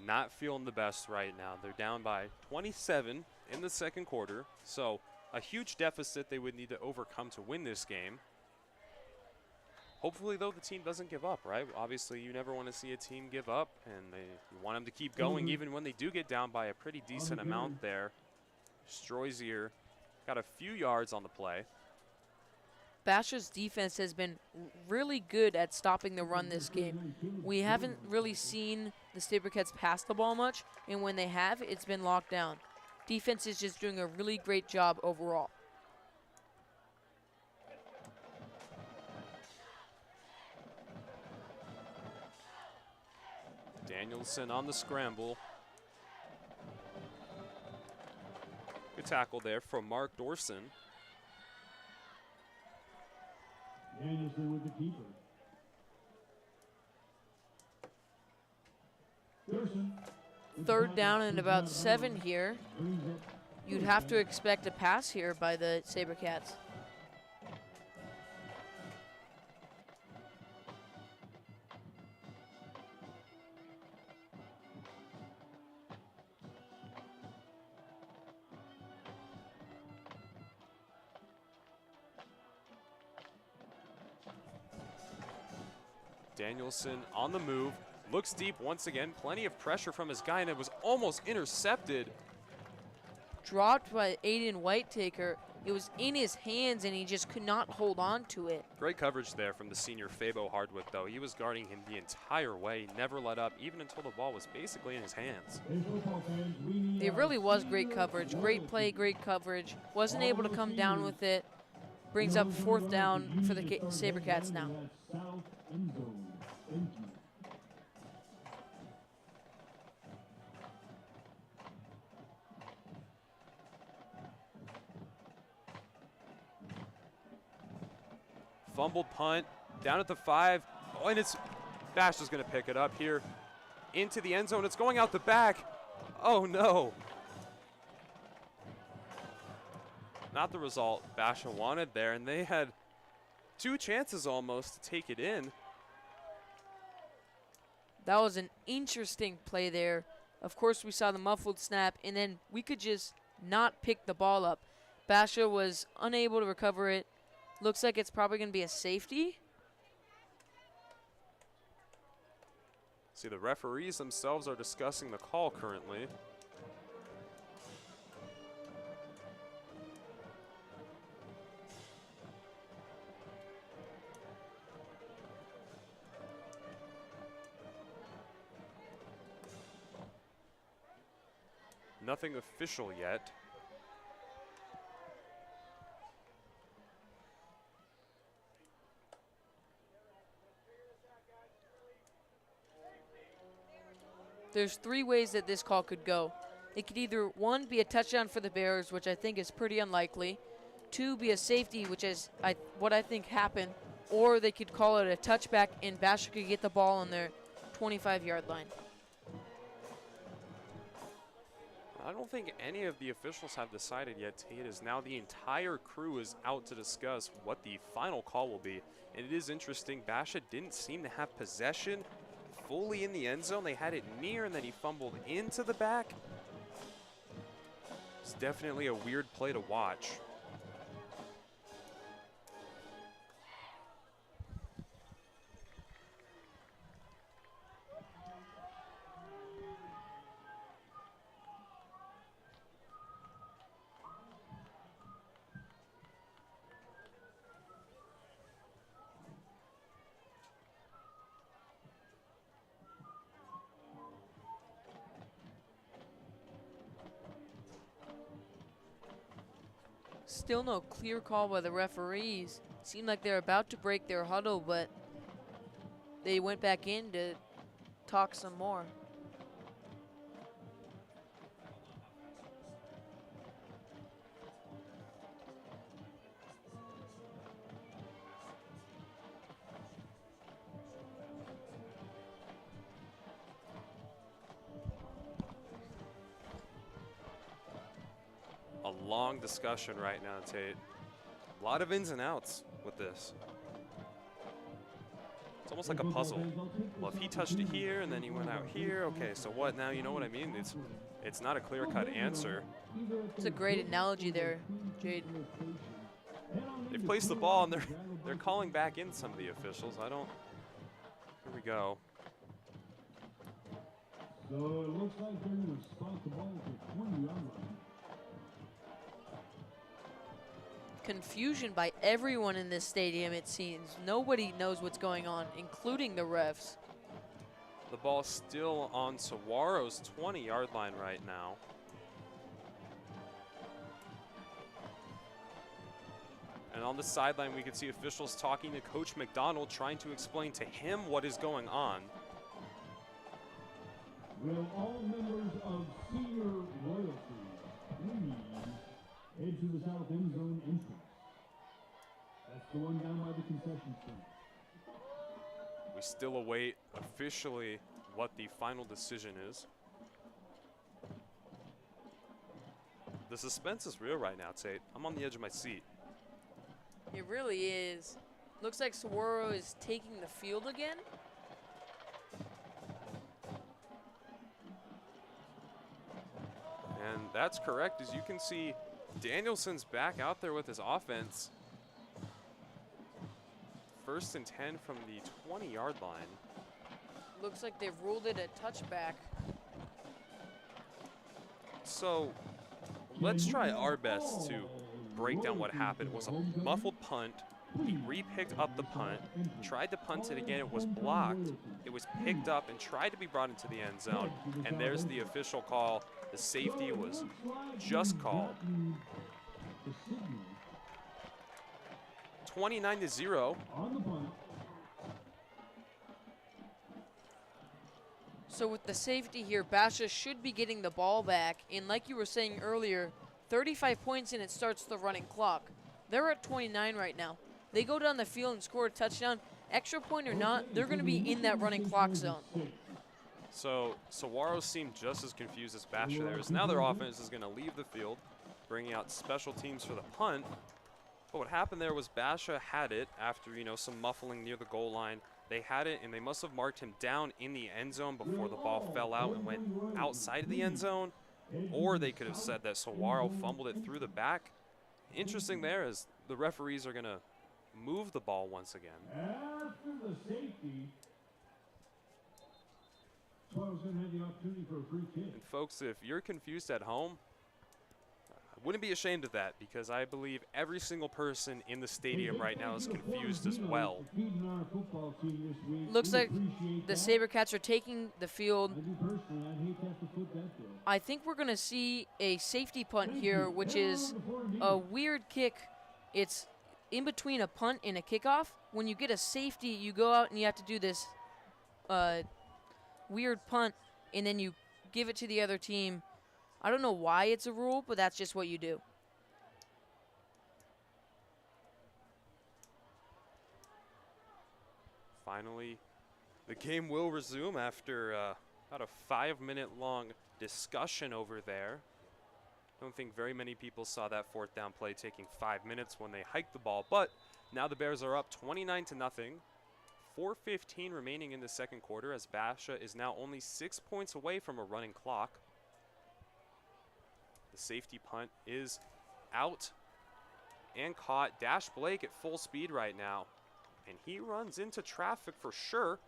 not feeling the best right now. They're down by 27 in the second quarter, so a huge deficit they would need to overcome to win this game. Hopefully, though, the team doesn't give up, right? Obviously, you never want to see a team give up, and you want them to keep going even when they do get down by a pretty decent amount there. Strozier got a few yards on the play. Basha's defense has been really good at stopping the run this game. We haven't really seen the Sabercats pass the ball much, and when they have, it's been locked down. Defense is just doing a really great job overall. Danielson on the scramble. Good tackle there from Mark Dorson. Danielson with the keeper. Dorson. Third down and about 7 here. You'd have to expect a pass here by the Sabercats. Danielson on the move, looks deep once again, plenty of pressure from his guy, and it was almost intercepted. Dropped by Aiden Whitetaker. It was in his hands, and he just could not hold on to it. Great coverage there from the senior Fabo Hardwick, though. He was guarding him the entire way, never let up, even until the ball was basically in his hands. It really was great coverage. Great play, great coverage. Wasn't able to come down with it. Brings up 4th down for the Sabercats now. Fumbled punt, down at the 5. Oh, and it's Basha's going to pick it up here into the end zone. It's going out the back. Oh, no. Not the result Basha wanted there, and they had 2 chances almost to take it in. That was an interesting play there. Of course, we saw the muffled snap, and then we could just not pick the ball up. Basha was unable to recover it. Looks like it's probably going to be a safety. See, the referees themselves are discussing the call currently. Nothing official yet. There's 3 ways that this call could go. It could either, 1, be a touchdown for the Bears, which I think is pretty unlikely. 2, be a safety, which is what I think happened. Or they could call it a touchback, and Basha could get the ball on their 25-yard line. I don't think any of the officials have decided yet. It is now the entire crew is out to discuss what the final call will be. And it is interesting, Basha didn't seem to have possession fully in the end zone. They had it near and then he fumbled into the back. It's definitely a weird play to watch. Still no clear call by the referees. Seemed like they're about to break their huddle, but they went back in to talk some more. A long discussion right now, Tate. A lot of ins and outs with this. It's almost like a puzzle. Well, if he touched it here and then he went out here, okay, so what now? You know what I mean? It's not a clear-cut answer. It's a great analogy there, Jade. They've placed the ball and they're calling back in some of the officials. I don't. Here we go. So it looks like they're going to spot the ball at the 20-yard line. Confusion by everyone in this stadium, it seems. Nobody knows what's going on, including the refs. The ball's still on Saguaro's 20-yard line right now. And on the sideline, we can see officials talking to Coach McDonald, trying to explain to him what is going on. Will all members of senior royalty please head to the south end zone entrance? That's the one down by the concession stand. We still await officially what the final decision is. The suspense is real right now, Tate. I'm on the edge of my seat. It really is. Looks like Saguaro is taking the field again. And that's correct. As you can see, Danielson's back out there with his offense. 1st and 10 from the 20-yard line. Looks like they've ruled it a touchback. So let's try our best to break down what happened. It was a muffled punt. He re-picked up the punt, tried to punt it again. It was blocked. It was picked up and tried to be brought into the end zone. And there's the official call. The safety was just called. 29-0. So with the safety here, Basha should be getting the ball back. And like you were saying earlier, 35 points and it starts the running clock. They're at 29 right now. They go down the field and score a touchdown. Extra point or not, they're going to be in that running clock zone. So Saguaro seemed just as confused as Basha there. Now their offense is going to leave the field, bringing out special teams for the punt. But what happened there was Basha had it after, you know, some muffling near the goal line. They had it, and they must have marked him down in the end zone before the ball fell out and went outside of the end zone. Or they could have said that Saguaro fumbled it through the back. Interesting there is the referees are going to move the ball once again. After the safety, Suarez going to have the opportunity for a free kick. And folks, if you're confused at home, I wouldn't be ashamed of that, because I believe every single person in the stadium right now is confused as well. Looks like the Sabercats are taking the field. I think we're going to see a safety punt here, which is a weird kick. It's in between a punt and a kickoff. When you get a safety, you go out and you have to do this weird punt, and then you give it to the other team. I don't know why it's a rule, but that's just what you do. Finally, the game will resume after about a 5-minute long discussion over there. Don't think very many people saw that fourth down play taking 5 minutes when they hiked the ball, but now the Bears are up 29-0. 4:15 remaining in the second quarter as Basha is now only 6 points away from a running clock. The safety punt is out and caught. Dash Blake at full speed right now, and he runs into traffic for sure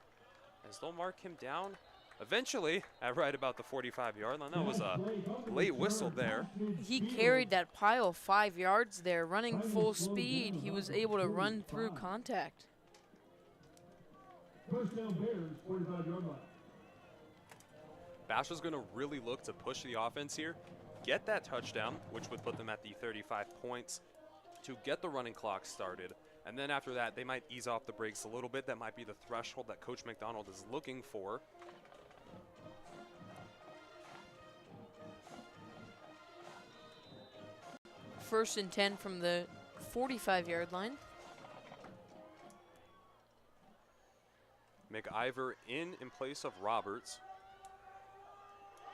as they'll mark him down eventually at right about the 45-yard line. That was a late whistle there. He carried that pile 5 yards there, running full speed. He was able to run through contact. First down Bears, 45-yard line. Basha's going to really look to push the offense here, get that touchdown, which would put them at the 35 points to get the running clock started. And then after that, they might ease off the brakes a little bit. That might be the threshold that Coach McDonald is looking for. First and 10 from the 45-yard line. McIver in place of Roberts.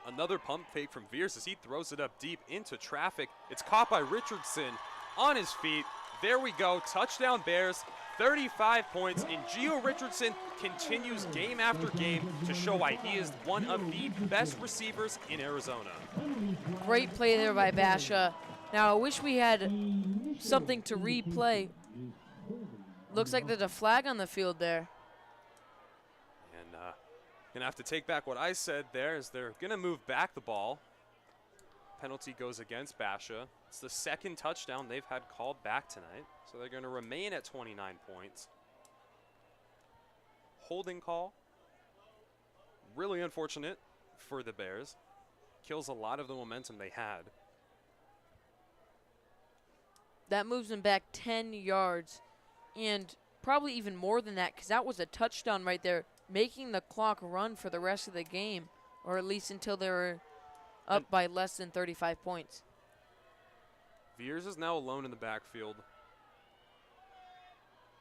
Another pump fake from Veers as he throws it up deep into traffic. It's caught by Richardson on his feet. There we go, touchdown Bears, 35 points, and Gio Richardson continues game after game to show why he is one of the best receivers in Arizona. Great play there by Basha. Now, I wish we had something to replay. Looks like there's a flag on the field there. And gonna have to take back what I said there as they're gonna move back the ball. Penalty goes against Basha. It's the second touchdown they've had called back tonight, so they're gonna remain at 29 points. Holding call. Really unfortunate for the Bears. Kills a lot of the momentum they had. That moves them back 10 yards, and probably even more than that, because that was a touchdown right there, making the clock run for the rest of the game, or at least until they were up by less than 35 points. Veers is now alone in the backfield.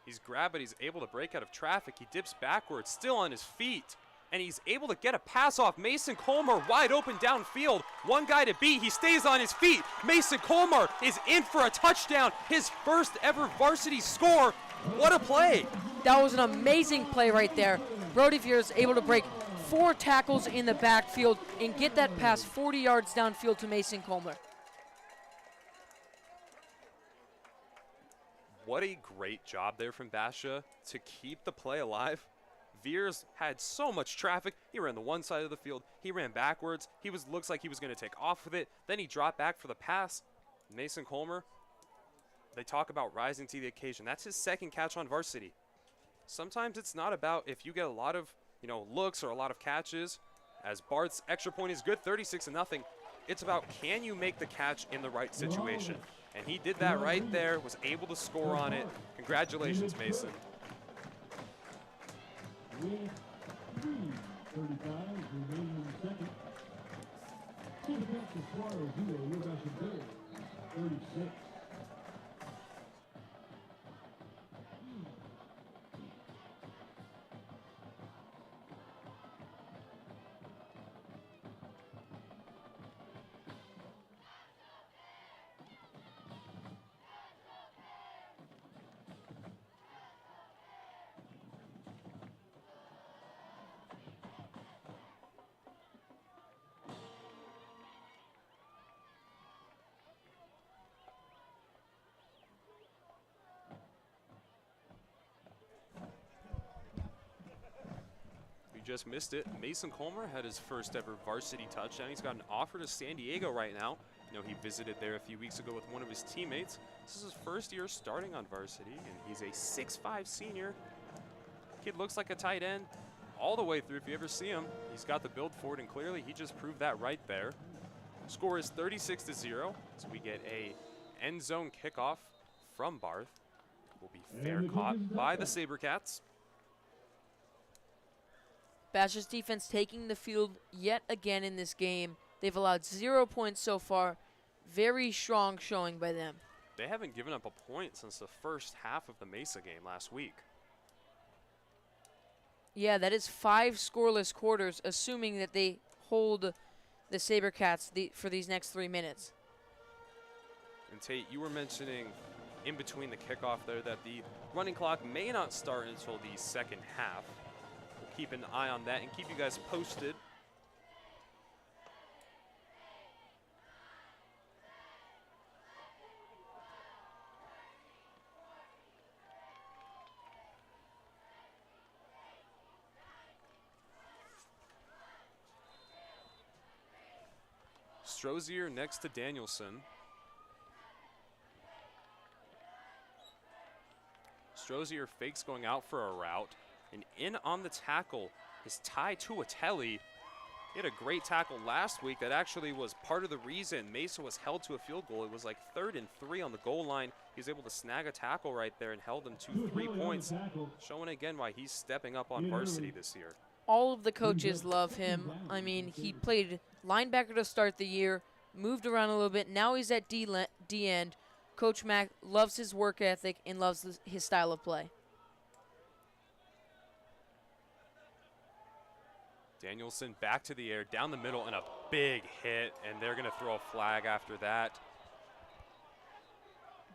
He's grabbed, but he's able to break out of traffic. He dips backwards, still on his feet, and he's able to get a pass off Mason Colmar wide open downfield. One guy to beat. He stays on his feet. Mason Colmar is in for a touchdown, his first ever varsity score. What a play. That was an amazing play right there. Brody Veers able to break 4 tackles in the backfield and get that pass 40 yards downfield to Mason Colmar. What a great job there from Basha to keep the play alive. Veers had so much traffic. He ran the one side of the field. He ran backwards. Looks like he was going to take off with it. Then he dropped back for the pass. Mason Colmar, they talk about rising to the occasion. That's his second catch on varsity. Sometimes it's not about if you get a lot of, looks or a lot of catches. As Bart's extra point is good, 36-0. It's about can you make the catch in the right situation. And he did that right there, was able to score on it. Congratulations, Mason. With 3:35 remaining in the second. Sabercats SAGUARO 0, your Basha Bears 36. Just missed it. Mason Colmar had his first ever varsity touchdown. He's got an offer to San Diego right now. He visited there a few weeks ago with one of his teammates. This is his first year starting on varsity, and he's a 6'5" senior. Kid looks like a tight end all the way through if you ever see him. He's got the build for it, and clearly he just proved that right there. Score is 36-0, so we get a end zone kickoff from Barth. Will be fair caught by the Sabercats. Basha's defense taking the field yet again in this game. They've allowed 0 points so far. Very strong showing by them. They haven't given up a point since the first half of the Mesa game last week. Yeah, that is 5 scoreless quarters, assuming that they hold the Sabercats for these next 3 minutes. And Tate, you were mentioning in between the kickoff there that the running clock may not start until the second half. We'll keep an eye on that and keep you guys posted. Strozier next to Danielson. Strozier fakes going out for a route. And in on the tackle is Ty Tuatelli. He had a great tackle last week that actually was part of the reason Mesa was held to a field goal. It was like 3rd and 3 on the goal line. He was able to snag a tackle right there and held them to 3 points, showing again why he's stepping up on varsity this year. All of the coaches love him. I mean, he played linebacker to start the year, moved around a little bit. Now he's at D end. Coach Mack loves his work ethic and loves his style of play. Danielson back to the air, down the middle, and a big hit, and they're going to throw a flag after that.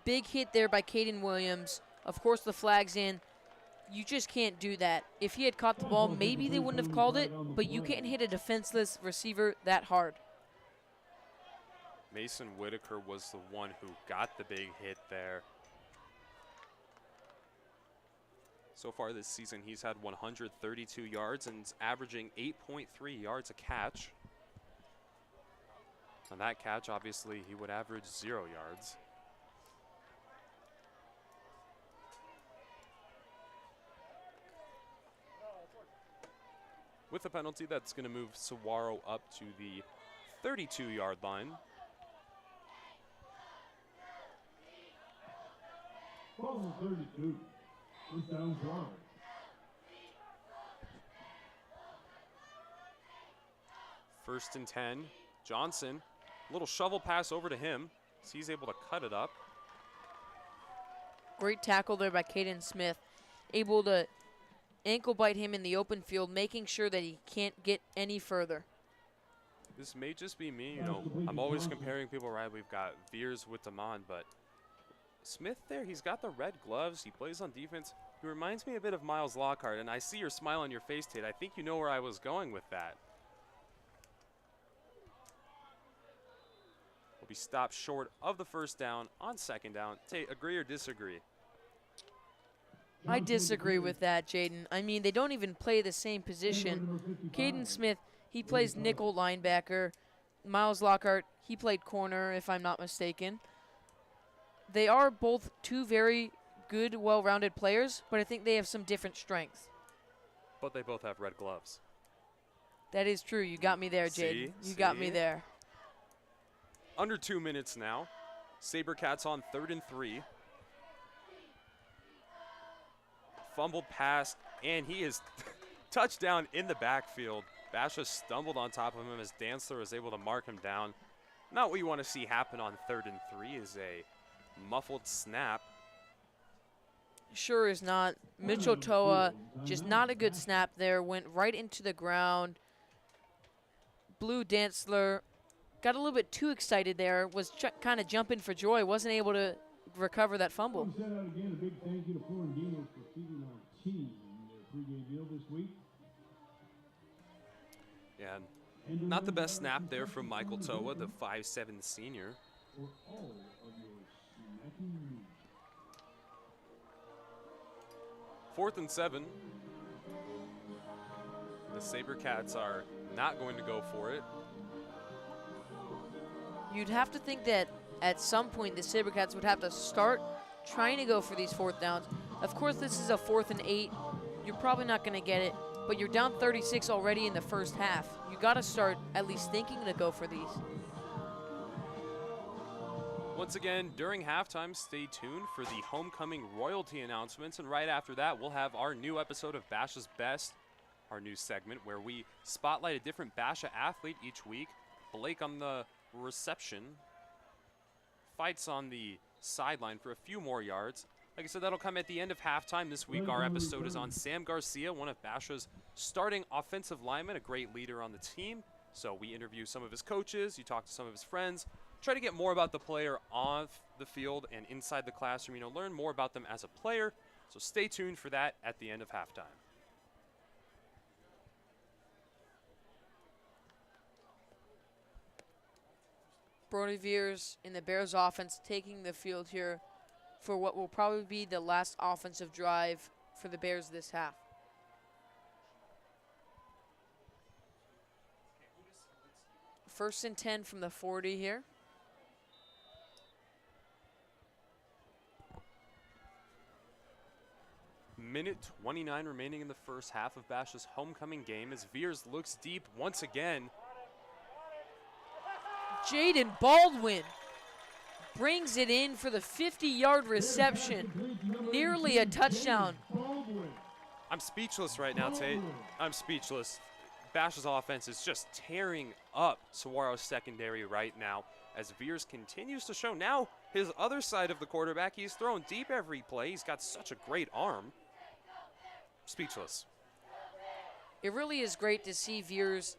Big hit there by Caden Williams. Of course, the flag's in. You just can't do that. If he had caught the ball, maybe they wouldn't have called it, but you can't hit a defenseless receiver that hard. Mason Whitaker was the one who got the big hit there. So far this season, he's had 132 yards and is averaging 8.3 yards a catch. On that catch, obviously, he would average 0 yards. With a penalty, that's going to move Saguaro up to the 32-yard line. Ball 32. First down, Florida. First and 10. Johnson, little shovel pass over to him. So he's able to cut it up. Great tackle there by Caden Smith. Able to ankle bite him in the open field, making sure that he can't get any further. This may just be me, you know. I'm always comparing people, right? We've got Veers with Damon, but Smith there, he's got the red gloves. He plays on defense. He reminds me a bit of Miles Lockhart, and I see your smile on your face, Tate. I think you know where I was going with that. Will be stopped short of the first down on second down. Tate, agree or disagree? I disagree with that, Jaden. I mean, they don't even play the same position. Caden Smith, he plays nickel linebacker. Miles Lockhart, he played corner, if I'm not mistaken. They are both two very good, well-rounded players, but I think they have some different strengths. But they both have red gloves. That is true. You got me there, Jaden. You got me there. Under 2 minutes now. Sabercats on 3rd and 3. Fumbled pass, and he is touchdown in the backfield. Basha stumbled on top of him as Dantzler was able to mark him down. Not what you want to see happen on 3rd and 3 is a muffled snap. Sure is not. Mitchell Toa, just not a good snap there. Went right into the ground. Blue Dantzler got a little bit too excited there. Was kind of jumping for joy. Wasn't able to recover that fumble. Send out again a big thank you to Florentino for feeding our team their pregame meal this week. Yeah, not the best snap there from Michael Toa, the 5'7" senior. For all of your snacking needs. 4th and 7. The Sabercats are not going to go for it. You'd have to think that at some point the Sabercats would have to start trying to go for these 4th downs. Of course, this is a 4th and 8. You're probably not going to get it, but you're down 36 already in the first half. You got to start at least thinking to go for these. Once again, during halftime, stay tuned for the homecoming royalty announcements, and right after that, we'll have our new episode of Basha's Best, our new segment where we spotlight a different Basha athlete each week. Blake on the reception, fights on the sideline for a few more yards. Like I said, that'll come at the end of halftime. This week, our episode is on Sam Garcia, one of Basha's starting offensive linemen, a great leader on the team. So we interview some of his coaches, you talk to some of his friends, try to get more about the player off the field and inside the classroom, learn more about them as a player. So stay tuned for that at the end of halftime. Brody Veers in the Bears offense taking the field here for what will probably be the last offensive drive for the Bears this half. First and 10 from the 40 here. Minute 29 remaining in the first half of Basha's homecoming game as Veers looks deep once again. Jaden Baldwin brings it in for the 50-yard reception. Nearly a touchdown. I'm speechless right now, Tate. I'm speechless. Basha's offense is just tearing up Saguaro's secondary right now as Veers continues to show now his other side of the quarterback. He's thrown deep every play. He's got such a great arm. Speechless. It really is great to see Veers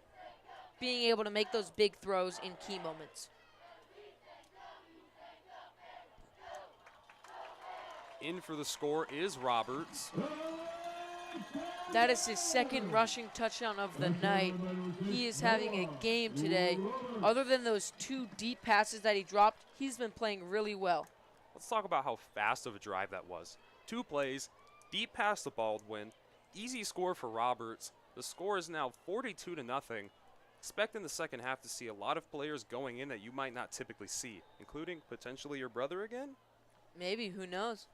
being able to make those big throws in key moments. In for the score is Roberts. That is his second rushing touchdown of the night. He is having a game today. Other than those 2 deep passes that he dropped, he's been playing really well. Let's talk about how fast of a drive that was. 2 plays, deep pass to Baldwin, easy score for Roberts. The score is now 42-0. Expect in the second half to see a lot of players going in that you might not typically see, including potentially your brother again? Maybe, who knows?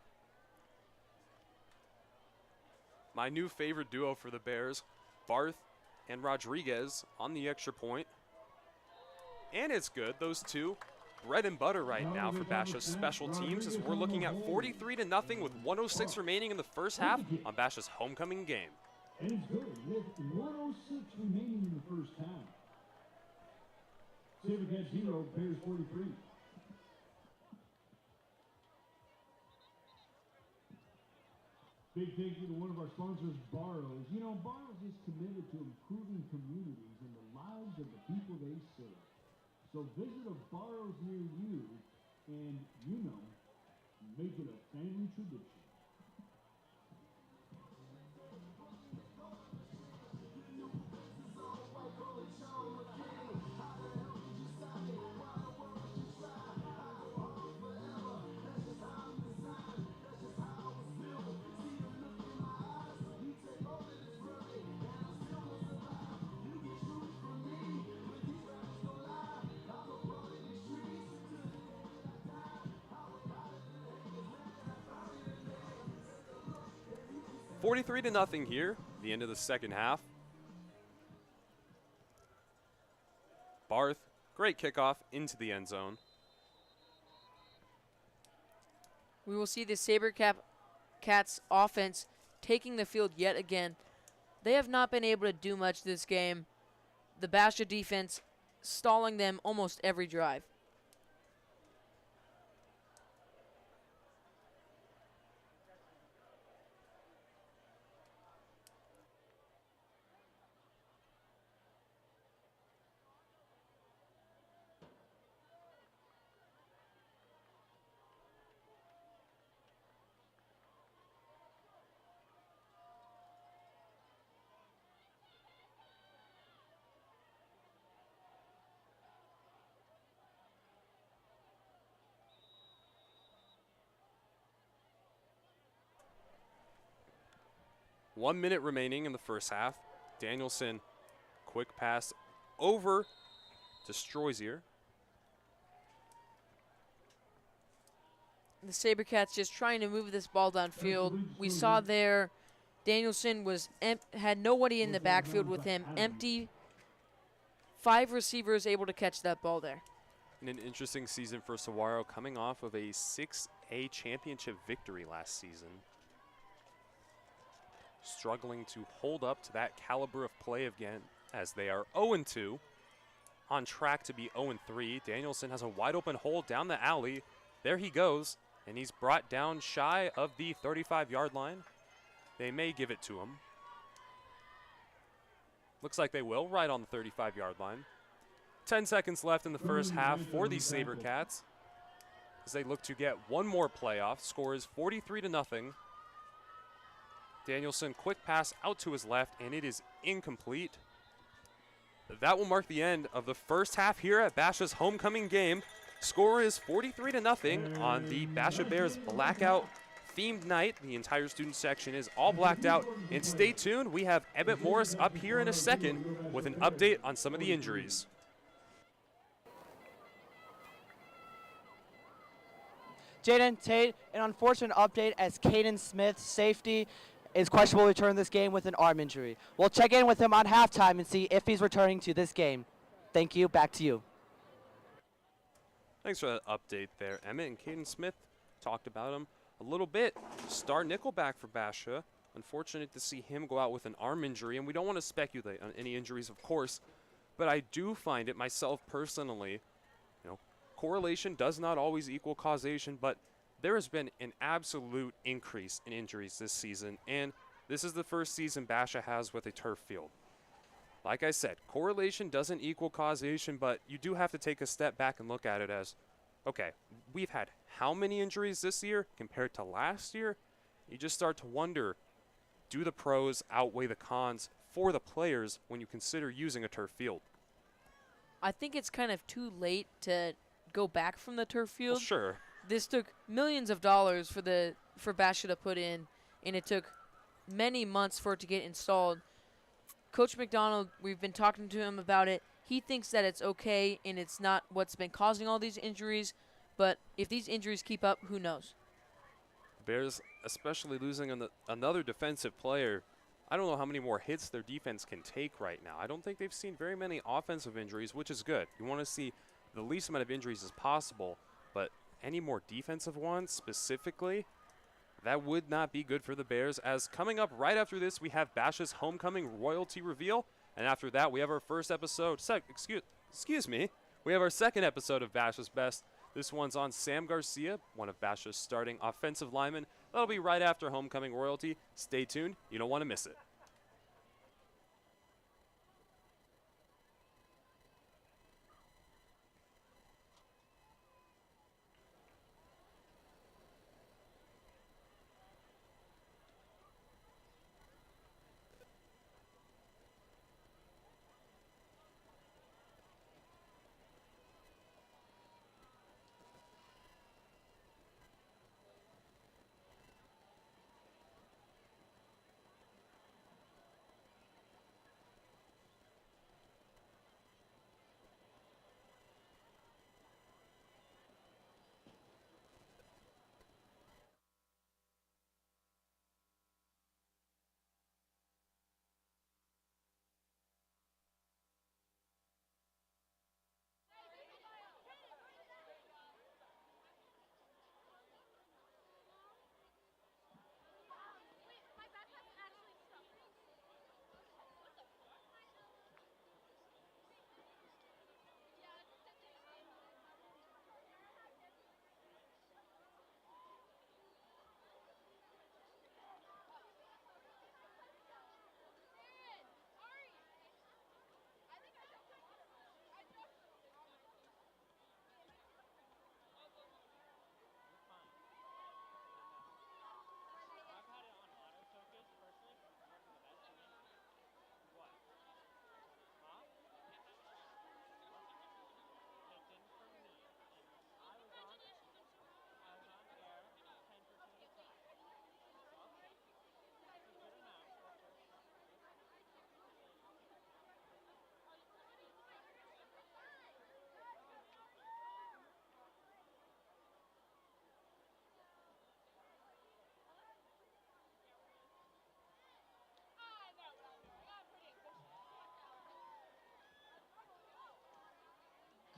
My new favorite duo for the Bears, Barth and Rodriguez on the extra point. And it's good, those two, bread and butter right now for Basha's special teams as we're looking at 43-0 with 106 remaining in the first half on Basha's homecoming game. And it's good with 106 remaining in the first half. Sabercats 0, Bears 43. Big thank you to one of our sponsors, Barrows. Barrows is committed to improving communities and the lives of the people they serve. So visit a Barrows near you and, make it a family tradition. $43-0 here, the end of the second half. Barth, great kickoff into the end zone. We will see the Sabercats offense taking the field yet again. They have not been able to do much this game. The Basha defense stalling them almost every drive. One minute remaining in the first half. Danielson, quick pass over to Strozier. The Sabercats just trying to move this ball downfield. We saw there Danielson had nobody in the backfield with him, empty. 5 receivers able to catch that ball there. In an interesting season for Saguaro, coming off of a 6A championship victory last season. Struggling to hold up to that caliber of play again as they are 0-2. On track to be 0-3. Danielson has a wide open hole down the alley. There he goes, and he's brought down shy of the 35-yard line. They may give it to him. Looks like they will, right on the 35-yard line. 10 seconds left in the first half for the Sabercats as they look to get one more playoff. Score is 43-0. Danielson, quick pass out to his left, and it is incomplete. That will mark the end of the first half here at Basha's homecoming game. Score is 43-0 on the Basha Bears blackout themed night. The entire student section is all blacked out. And stay tuned, we have Emmett Morris up here in a second with an update on some of the injuries. Jaden, Tate, an unfortunate update as Caden Smith, safety, is questionable to return this game with an arm injury. We'll check in with him on halftime and see if he's returning to this game. Thank you. Back to you. Thanks for that update there, Emmett. And Caden Smith talked about him a little bit. Star nickelback for Basha. Unfortunate to see him go out with an arm injury, and we don't want to speculate on any injuries, of course, but I do find it myself personally, correlation does not always equal causation, but there has been an absolute increase in injuries this season, and this is the first season Basha has with a turf field. Like I said, correlation doesn't equal causation, but you do have to take a step back and look at it as, okay, we've had how many injuries this year compared to last year? You just start to wonder, do the pros outweigh the cons for the players when you consider using a turf field? I think it's kind of too late to go back from the turf field. Well, sure. This took millions of dollars for Basha to put in, and it took many months for it to get installed. Coach McDonald, we've been talking to him about it. He thinks that it's okay and it's not what's been causing all these injuries, but if these injuries keep up, who knows? Bears, especially losing another defensive player, I don't know how many more hits their defense can take right now. I don't think they've seen very many offensive injuries, which is good. You want to see the least amount of injuries as possible, but any more defensive ones specifically, that would not be good for the Bears. As coming up right after this, we have Basha's homecoming royalty reveal, and after that, we have our first episode. Excuse me. We have our second episode of Basha's Best. This one's on Sam Garcia, one of Basha's starting offensive linemen. That'll be right after homecoming royalty. Stay tuned. You don't want to miss it.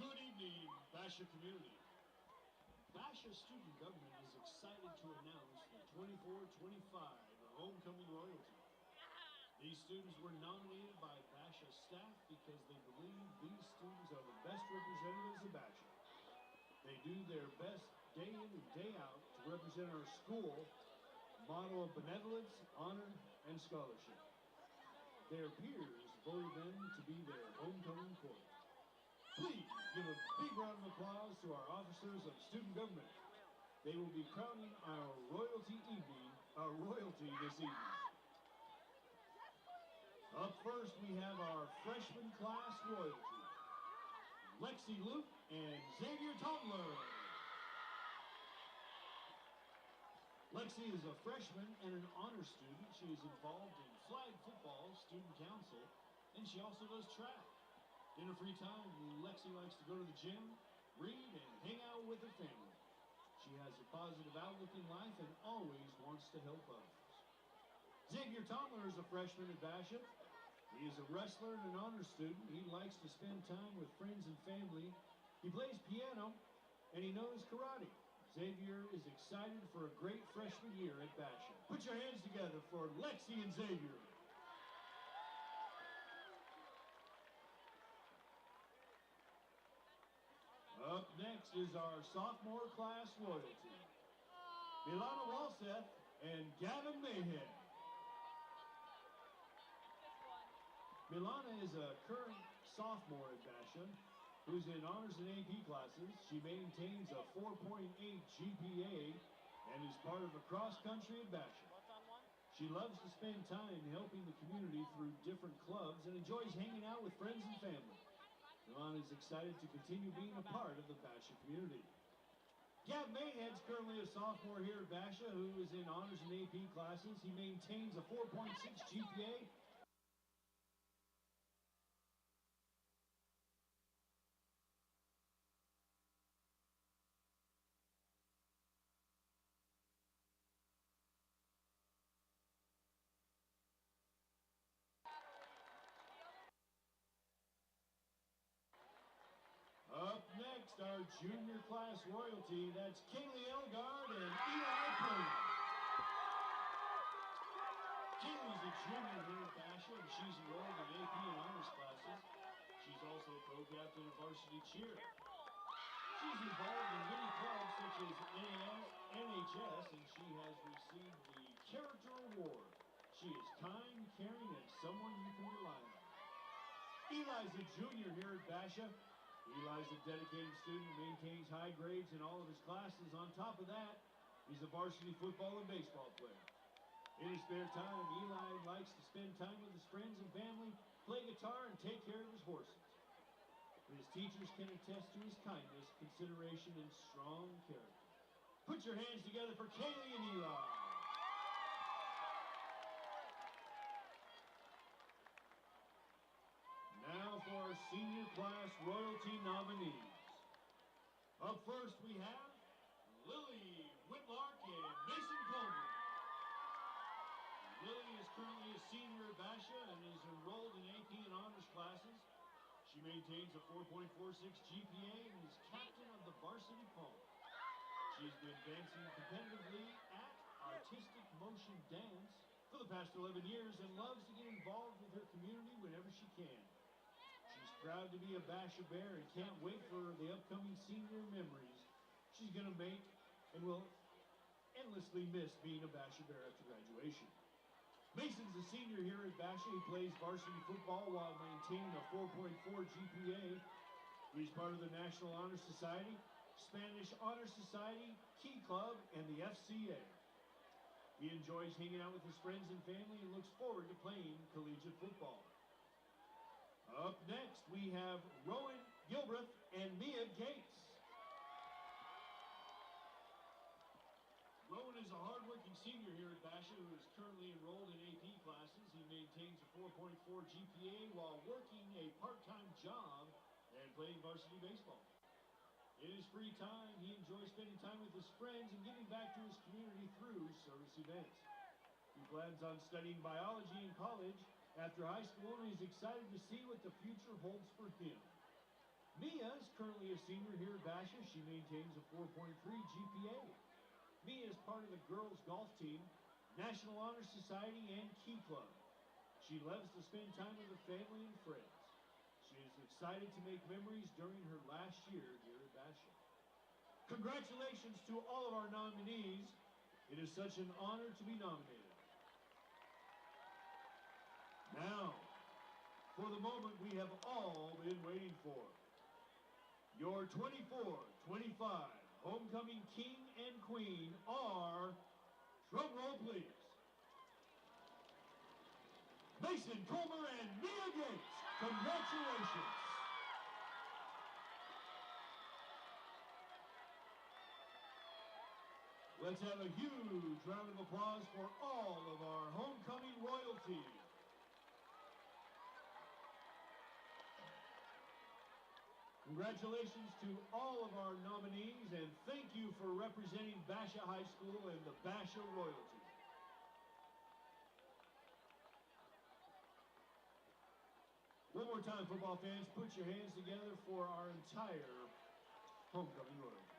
Good evening, Basha community. Basha student government is excited to announce the 24-25 homecoming royalty. These students were nominated by Basha staff because they believe these students are the best representatives of Basha. They do their best day in and day out to represent our school, motto of benevolence, honor, and scholarship. Their peers voted them to be their homecoming court. Please a big round of applause to our officers of student government. They will be crowning our royalty this evening. Up first, we have our freshman class royalty, Lexi Luke and Xavier Tomler. Lexi is a freshman and an honor student. She is involved in flag football, student council, and she also does track. In her free time, Lexi likes to go to the gym, read, and hang out with her family. She has a positive outlook in life and always wants to help others. Xavier Tomler is a freshman at Basha. He is a wrestler and an honor student. He likes to spend time with friends and family. He plays piano, and he knows karate. Xavier is excited for a great freshman year at Basha. Put your hands together for Lexi and Xavier. Up next is our sophomore class royalty, Milana Walseth and Gavin Mayhead. Milana is a current sophomore at Basha who's in honors and AP classes. She maintains a 4.8 GPA and is part of a cross country at Basha. She loves to spend time helping the community through different clubs and enjoys hanging out with friends and family. Milana is excited to continue being a part of the Basha community. Gab Mayhead's currently a sophomore here at Basha who is in honors and AP classes. He maintains a 4.6 GPA. Up next, our junior class royalty, that's Kaylee Elgard and Eli Payne. Kaylee's a junior here at Basha, and she's enrolled in AP and honors classes. She's also co-captain of varsity cheer. She's involved in many clubs such as NAS, NHS, and she has received the Character Award. She is kind, caring, and someone you can rely on. Eli's a junior here at Basha. Eli's a dedicated student who maintains high grades in all of his classes. On top of that, he's a varsity football and baseball player. In his spare time, Eli likes to spend time with his friends and family, play guitar, and take care of his horses. His teachers can attest to his kindness, consideration, and strong character. Put your hands together for Kaylee and Eli. Now for our senior class royalty nominees. Up first we have Lily Whitlark and Mason Coleman. Lily is currently a senior at Basha and is enrolled in AP and honors classes. She maintains a 4.46 GPA and is captain of the Varsity Football. She's been dancing competitively at Artistic Motion Dance for the past 11 years and loves to get involved with her community whenever she can. She's proud to be a Basha Bear and can't wait for the upcoming senior memories she's going to make and will endlessly miss being a Basha Bear after graduation. Mason's a senior here at Basha. He plays varsity football while maintaining a 4.4 GPA. He's part of the National Honor Society, Spanish Honor Society, Key Club, and the FCA. He enjoys hanging out with his friends and family and looks forward to playing collegiate football. Up next, we have Rowan Gilbreth and Mia Gates. Rowan is a hard-working senior here at Basha who is currently enrolled in AP classes. He maintains a 4.4 GPA while working a part-time job and playing varsity baseball. In his free time, he enjoys spending time with his friends and giving back to his community through service events. He plans on studying biology in college after high school, and he's excited to see what the future holds for him. Mia is currently a senior here at Basha. She maintains a 4.3 GPA. Mia is part of the girls' golf team, National Honor Society, and Key Club. She loves to spend time with her family and friends. She is excited to make memories during her last year here at Basha. Congratulations to all of our nominees. It is such an honor to be nominated. Now, for the moment we have all been waiting for. Your 24-25 homecoming king and queen are, drum roll please, Mason Comer and Mia Gates. Congratulations. Let's have a huge round of applause for all of our homecoming royalty. Congratulations to all of our nominees, and thank you for representing Basha High School and the Basha royalty. One more time, football fans, put your hands together for our entire homecoming royalty.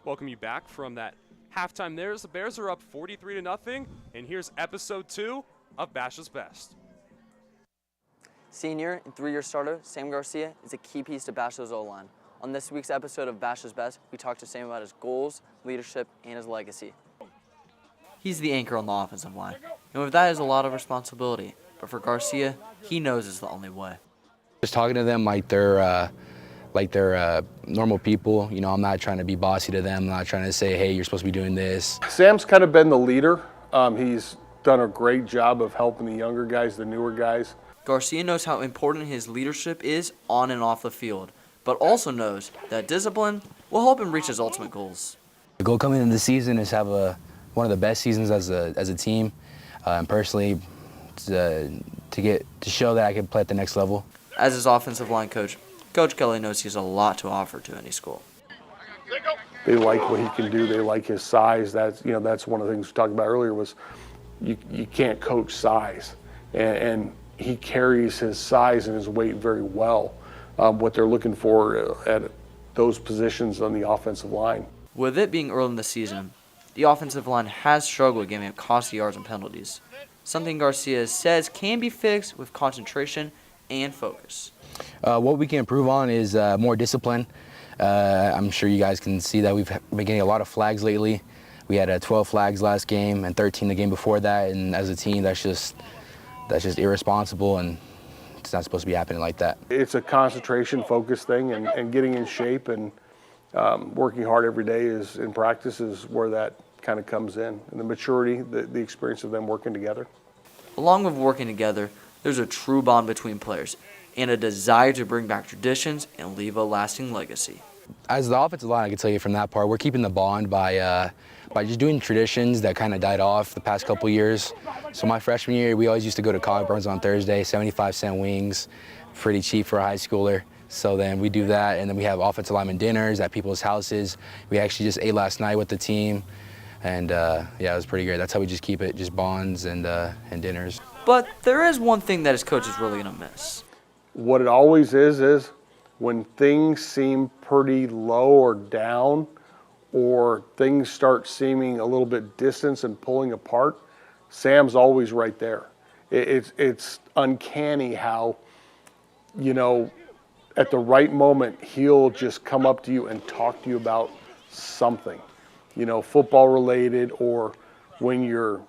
Welcome you back from that halftime there. The Bears are up 43-0, and here's episode 2 of Basha's Best. Senior and three-year starter Sam Garcia is a key piece to Basha's O-line. On this week's episode of Basha's Best, we talked to Sam about his goals, leadership, and his legacy. He's the anchor on the offensive line, and with that is a lot of responsibility. But for Garcia, he knows it's the only way. Just talking to them like they're normal people. You know, I'm not trying to be bossy to them. I'm not trying to say, hey, you're supposed to be doing this. Sam's kind of been the leader. He's done a great job of helping the younger guys, the newer guys. Garcia knows how important his leadership is on and off the field, but also knows that discipline will help him reach his ultimate goals. The goal coming into the season is have one of the best seasons as a team, and personally to show that I can play at the next level. As his offensive line coach, Coach Kelly knows he has a lot to offer to any school. They like what he can do. They like his size. That's one of the things we talked about earlier was you can't coach size, and he carries his size and his weight very well. What they're looking for at those positions on the offensive line. With it being early in the season, the offensive line has struggled giving up costly yards and penalties, something Garcia says can be fixed with concentration and focus. What we can improve on is more discipline. I'm sure you guys can see that we've been getting a lot of flags lately. We had 12 flags last game and 13 the game before that, and as a team, that's just irresponsible, and it's not supposed to be happening like that. It's a concentration, focus thing, and getting in shape and working hard every day in practice is where that kind of comes in, and the maturity, the experience of them working together. Along with working together, there's a true bond between players and a desire to bring back traditions and leave a lasting legacy. As the offensive line, I can tell you from that part, we're keeping the bond by just doing traditions that kind of died off the past couple years. So my freshman year, we always used to go to Cogburns on Thursday, 75-cent wings, pretty cheap for a high schooler. So then we do that, and then we have offensive lineman dinners at people's houses. We actually just ate last night with the team, and yeah, it was pretty great. That's how we just keep it, just bonds and dinners. But there is one thing that his coach is really going to miss. What it always is when things seem pretty low or down, or things start seeming a little bit distant and pulling apart, Sam's always right there. It's uncanny how, at the right moment, he'll just come up to you and talk to you about something, football related, or when you're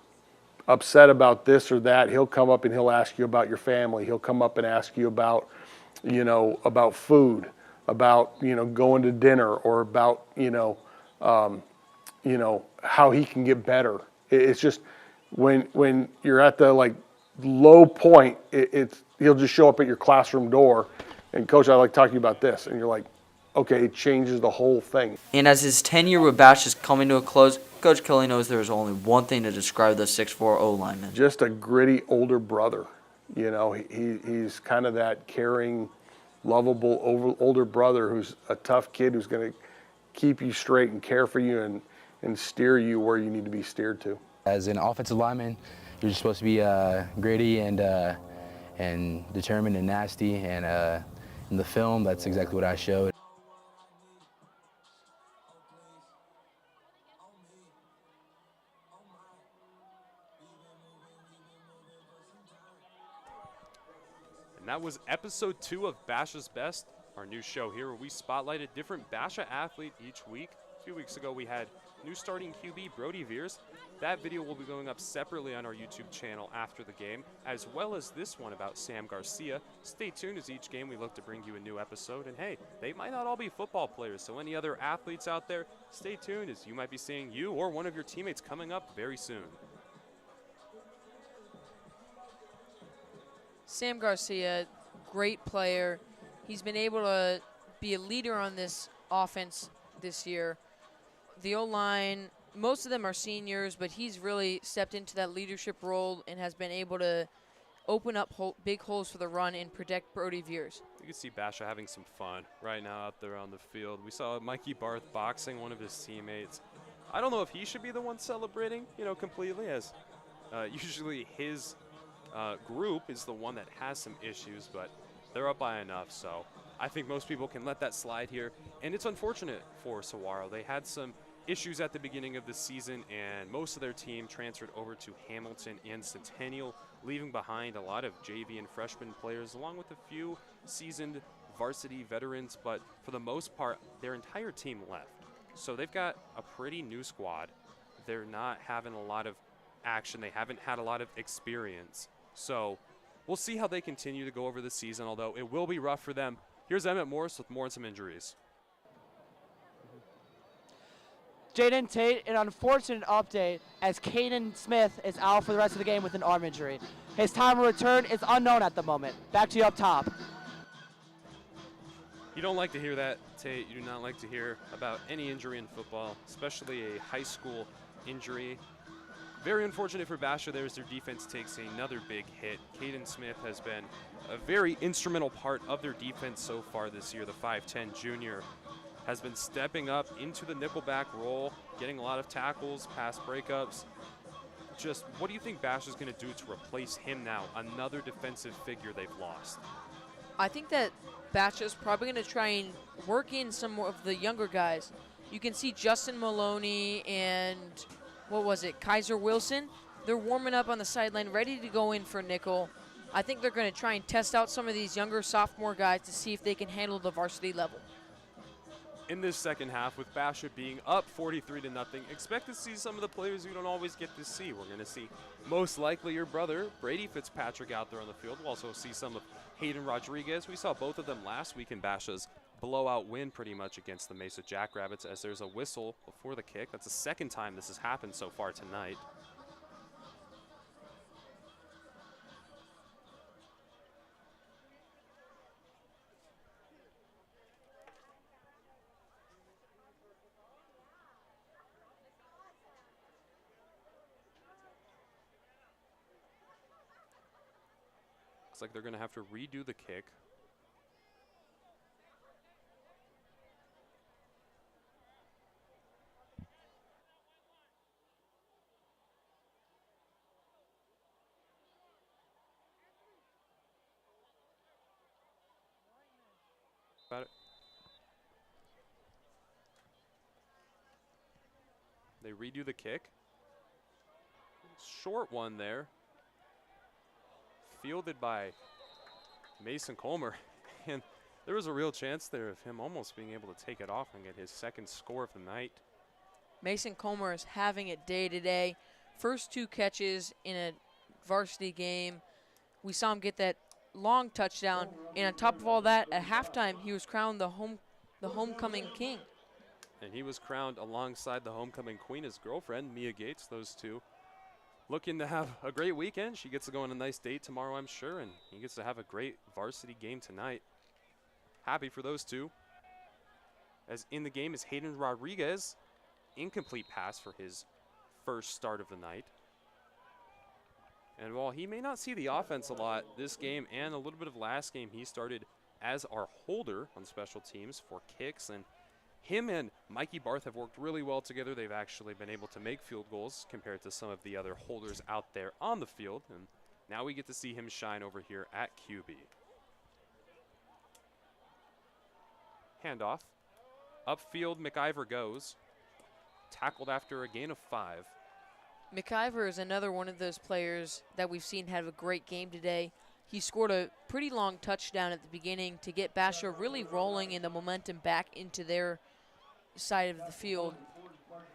upset about this or that, he'll come up and he'll ask you about your family. He'll come up and ask you about, about food, about, going to dinner, or about, how he can get better. It's just when you're at the low point, he'll just show up at your classroom door and, Coach, I'd like to talk to you about this. And you're like, okay, it changes the whole thing. And as his tenure with Bash is coming to a close, Coach Kelly knows there is only one thing to describe the 6'4" O-lineman. Just a gritty older brother. He's kind of that caring, lovable older brother who's a tough kid who's going to keep you straight and care for you and steer you where you need to be steered to. As an offensive lineman, you're just supposed to be gritty and determined and nasty, and in the film, that's exactly what I showed. And that was episode 2 of Basha's Best, our new show here where we spotlight a different Basha athlete each week. A few weeks ago we had new starting QB Brody Veers. That video will be going up separately on our YouTube channel after the game, as well as this one about Sam Garcia. Stay tuned, as each game we look to bring you a new episode. And hey, they might not all be football players, so any other athletes out there, stay tuned, as you might be seeing you or one of your teammates coming up very soon. Sam Garcia, great player. He's been able to be a leader on this offense this year. The O-line, most of them are seniors, but he's really stepped into that leadership role and has been able to open up big holes for the run and protect Brody Veers. You can see Basha having some fun right now out there on the field. We saw Mikey Barth boxing one of his teammates. I don't know if he should be the one celebrating, completely, as usually his group is the one that has some issues, but they're up by enough, so I think most people can let that slide here. And it's unfortunate for Saguaro. They had some issues at the beginning of the season, and most of their team transferred over to Hamilton and Centennial, leaving behind a lot of JV and freshman players, along with a few seasoned varsity veterans. But for the most part, their entire team left. So they've got a pretty new squad. They're not having a lot of action. They haven't had a lot of experience. So we'll see how they continue to go over the season, although it will be rough for them. Here's Emmett Morris with more on some injuries. Jaden Tate, an unfortunate update as Caden Smith is out for the rest of the game with an arm injury. His time of return is unknown at the moment. Back to you up top. You don't like to hear that, Tate. You do not like to hear about any injury in football, especially a high school injury. Very unfortunate for Basha there as their defense takes another big hit. Caden Smith has been a very instrumental part of their defense so far this year. The 5'10 junior has been stepping up into the nickelback role, getting a lot of tackles, pass breakups. Just what do you think Basha's going to do to replace him now, another defensive figure they've lost? I think that Basha's probably going to try and work in some more of the younger guys. You can see Justin Maloney and, Kaiser Wilson. They're warming up on the sideline, ready to go in for nickel. I think they're going to try and test out some of these younger sophomore guys to see if they can handle the varsity level. In this second half, with Basha being up 43-0, expect to see some of the players you don't always get to see. We're going to see most likely your brother, Brady Fitzpatrick, out there on the field. We'll also see some of Hayden Rodriguez. We saw both of them last week in Basha's blowout win pretty much against the Mesa Jackrabbits, as there's a whistle before the kick. That's the second time this has happened so far tonight. Looks like they're going to have to redo the kick. About it. They redo the kick. Short one there. Fielded by Mason Colmer. And there was a real chance there of him almost being able to take it off and get his second score of the night. Mason Colmer is having it day to day. First 2 catches in a varsity game. We saw him get that long touchdown, and on top of all that, at halftime, he was crowned the homecoming king. And he was crowned alongside the homecoming queen, his girlfriend, Mia Gates. Those two looking to have a great weekend. She gets to go on a nice date tomorrow, I'm sure, and he gets to have a great varsity game tonight. Happy for those two. As in the game is Hayden Rodriguez. Incomplete pass for his first start of the night. And while he may not see the offense a lot this game and a little bit of last game, he started as our holder on special teams for kicks. And him and Mikey Barth have worked really well together. They've actually been able to make field goals compared to some of the other holders out there on the field. And now we get to see him shine over here at QB. Handoff. Upfield, McIver goes. Tackled after a gain of 5. McIver is another one of those players that we've seen have a great game today. He scored a pretty long touchdown at the beginning to get Basha really rolling and the momentum back into their side of the field.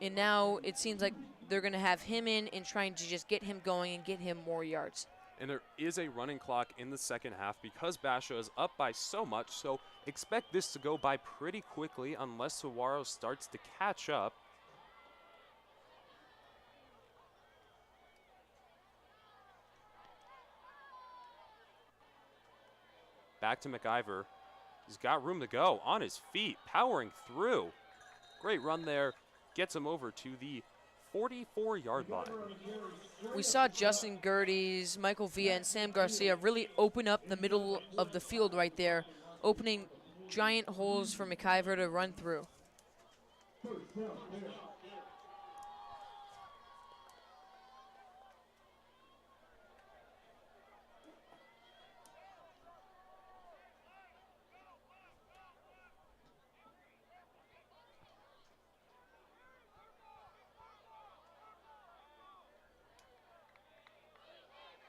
And now it seems like they're going to have him in and trying to just get him going and get him more yards. And there is a running clock in the second half because Basha is up by so much, so expect this to go by pretty quickly unless Saguaro starts to catch up. Back to McIver. He's got room to go on his feet, powering through. Great run there. Gets him over to the 44-yard line. We saw Justin Gerdes, Michael Villa, and Sam Garcia really open up the middle of the field right there, opening giant holes for McIver to run through.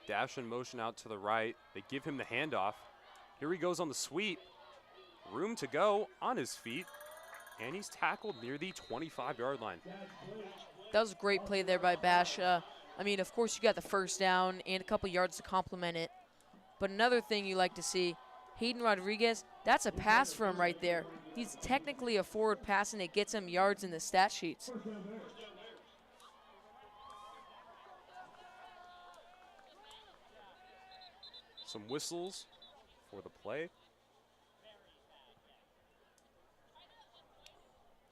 dash in motion out to the right. They give him the handoff. Here he goes on the sweep. Room to go on his feet. And he's tackled near the 25-yard line. That was a great play there by Basha. I mean, of course, you got the first down and a couple yards to complement it. But another thing you like to see, Hayden Rodriguez, that's a pass for him right there. He's technically a forward pass, and it gets him yards in the stat sheets. Some whistles for the play.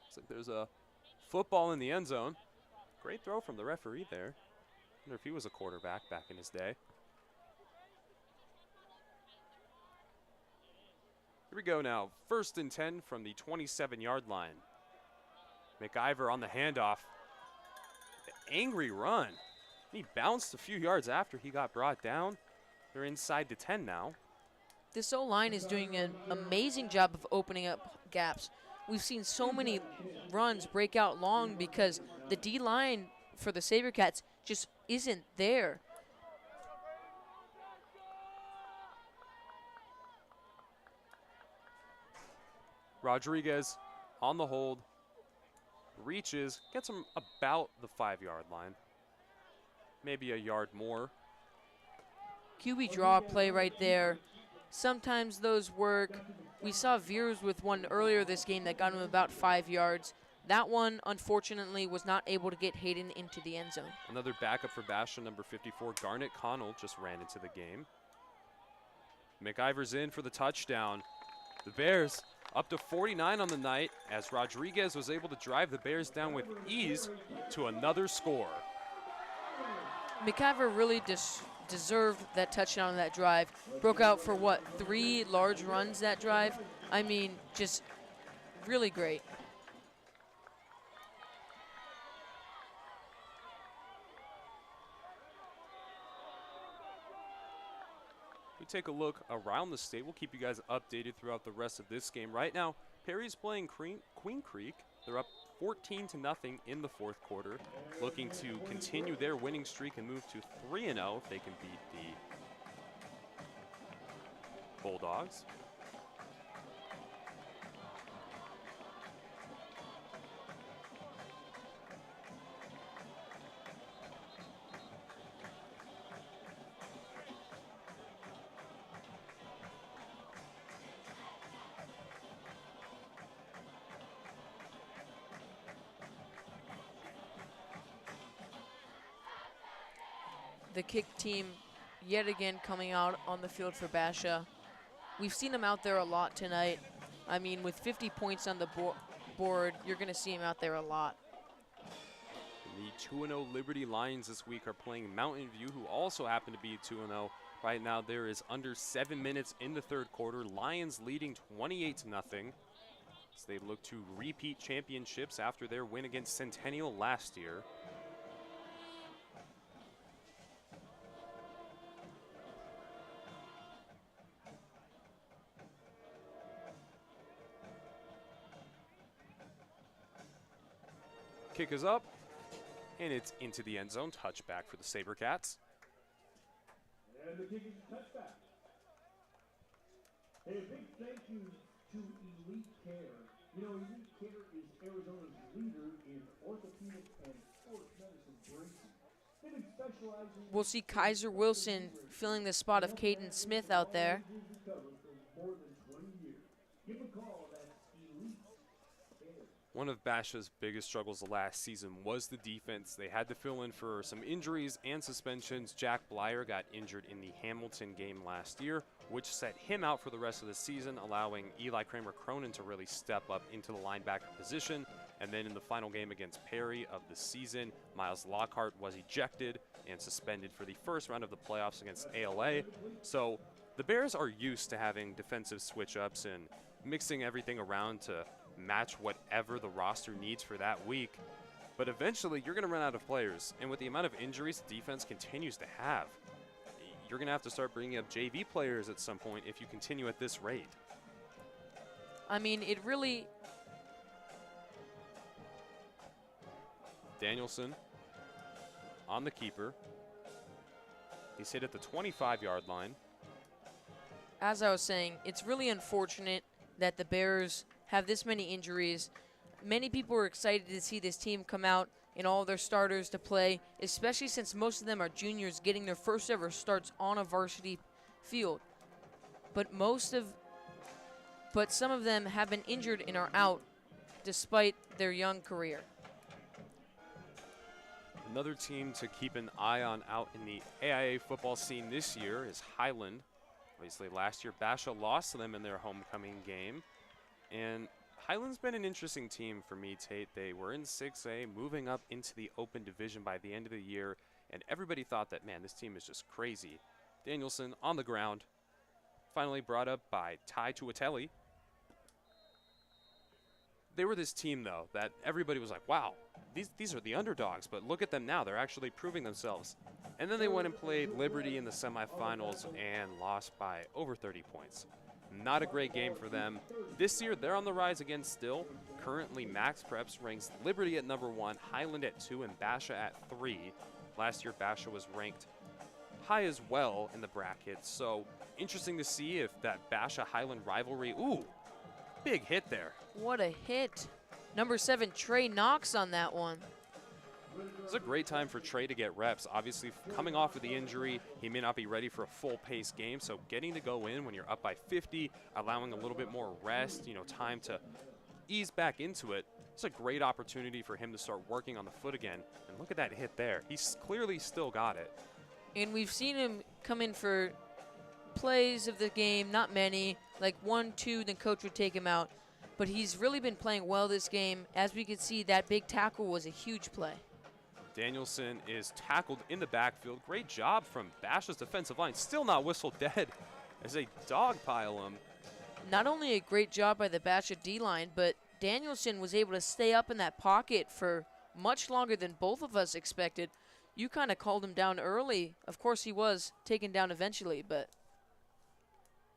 Looks like there's a football in the end zone. Great throw from the referee there. Wonder if he was a quarterback back in his day. Here we go now. 1st and 10 from the 27-yard line. McIver on the handoff. Angry run. He bounced a few yards after he got brought down. They're inside the 10 now. This O-line is doing an amazing job of opening up gaps. We've seen so many runs break out long because the D-line for the Sabercats just isn't there. Rodriguez on the hold, reaches, gets him about the 5-yard line. Maybe a yard more. QB draw play right there. Sometimes those work. We saw Veers with one earlier this game that got him about 5 yards. That one, unfortunately, was not able to get Hayden into the end zone. Another backup for Basha, number 54, Garnett Connell, just ran into the game. McIver's in for the touchdown. The Bears up to 49 on the night as Rodriguez was able to drive the Bears down with ease to another score. McIver really deserved that touchdown on that drive. Broke out for, what, 3 large runs that drive? I mean, just really great. We take a look around the state. We'll keep you guys updated throughout the rest of this game. Right now, Perry's playing Queen Creek. They're up 14-0 in the 4th quarter, looking to continue their winning streak and move to 3-0 if they can beat the Bulldogs. The kick team yet again coming out on the field for Basha. We've seen him out there a lot tonight. I mean, with 50 points on the board, you're going to see him out there a lot. The 2-0 Liberty Lions this week are playing Mountain View, who also happen to be 2-0. Right now, there is under 7 minutes in the 3rd quarter. Lions leading 28-0 as they look to repeat championships after their win against Centennial last year. Kick is up, and it's into the end zone. Touchback for the Sabercats. And the kick is touchback. Hey, a big thank you to Elite Care. You know, Elite Care is Arizona's leader in orthopedic and sports medicine bracing. They've been specializing. We'll see Kaiser Wilson filling the spot of Caden Smith out there. For more than 20 years. Give a call. That's Elite Care. One of Basha's biggest struggles last season was the defense. They had to fill in for some injuries and suspensions. Jack Blyer got injured in the Hamilton game last year, which set him out for the rest of the season, allowing Eli Kramer-Cronin to really step up into the linebacker position. And then in the final game against Perry of the season, Miles Lockhart was ejected and suspended for the first round of the playoffs against ALA. So the Bears are used to having defensive switch-ups and mixing everything around to match whatever the roster needs for that week. But eventually, you're going to run out of players. And with the amount of injuries the defense continues to have, you're going to have to start bringing up JV players at some point if you continue at this rate. I mean, it really... Danielson on the keeper. He's hit at the 25-yard line. As I was saying, it's really unfortunate that the Bears have this many injuries. Many people are excited to see this team come out and all their starters to play, especially since most of them are juniors getting their first ever starts on a varsity field. But some of them have been injured and are out despite their young career. Another team to keep an eye on out in the AIA football scene this year is Highland. Obviously, last year, Basha lost to them in their homecoming game. And Highland's been an interesting team for me, Tate. They were in 6A, moving up into the open division by the end of the year. And everybody thought that, man, this team is just crazy. Danielson on the ground. Finally brought up by Ty Tuatelli. They were this team, though, that everybody was like, wow, these are the underdogs, but look at them now. They're actually proving themselves. And then they went and played Liberty in the semifinals and lost by over 30 points. Not a great game for them. This year, they're on the rise again still. Currently, Max Preps ranks Liberty at number 1, Highland at 2, and Basha at 3. Last year, Basha was ranked high as well in the bracket, so interesting to see if that Basha-Highland rivalry, ooh, big hit there. What a hit. Number 7, Trey Knox on that one. It's a great time for Trey to get reps. Obviously, coming off of the injury, he may not be ready for a full-pace game, so getting to go in when you're up by 50, allowing a little bit more rest, time to ease back into it, it's a great opportunity for him to start working on the foot again. And look at that hit there. He's clearly still got it. And we've seen him come in for plays of the game, not many, like 1, 2, then coach would take him out. But he's really been playing well this game. As we could see, that big tackle was a huge play. Danielson is tackled in the backfield. Great job from Basha's defensive line. Still not whistled dead as they dogpile him. Not only a great job by the Basha D-line, but Danielson was able to stay up in that pocket for much longer than both of us expected. You kind of called him down early. Of course, he was taken down eventually, but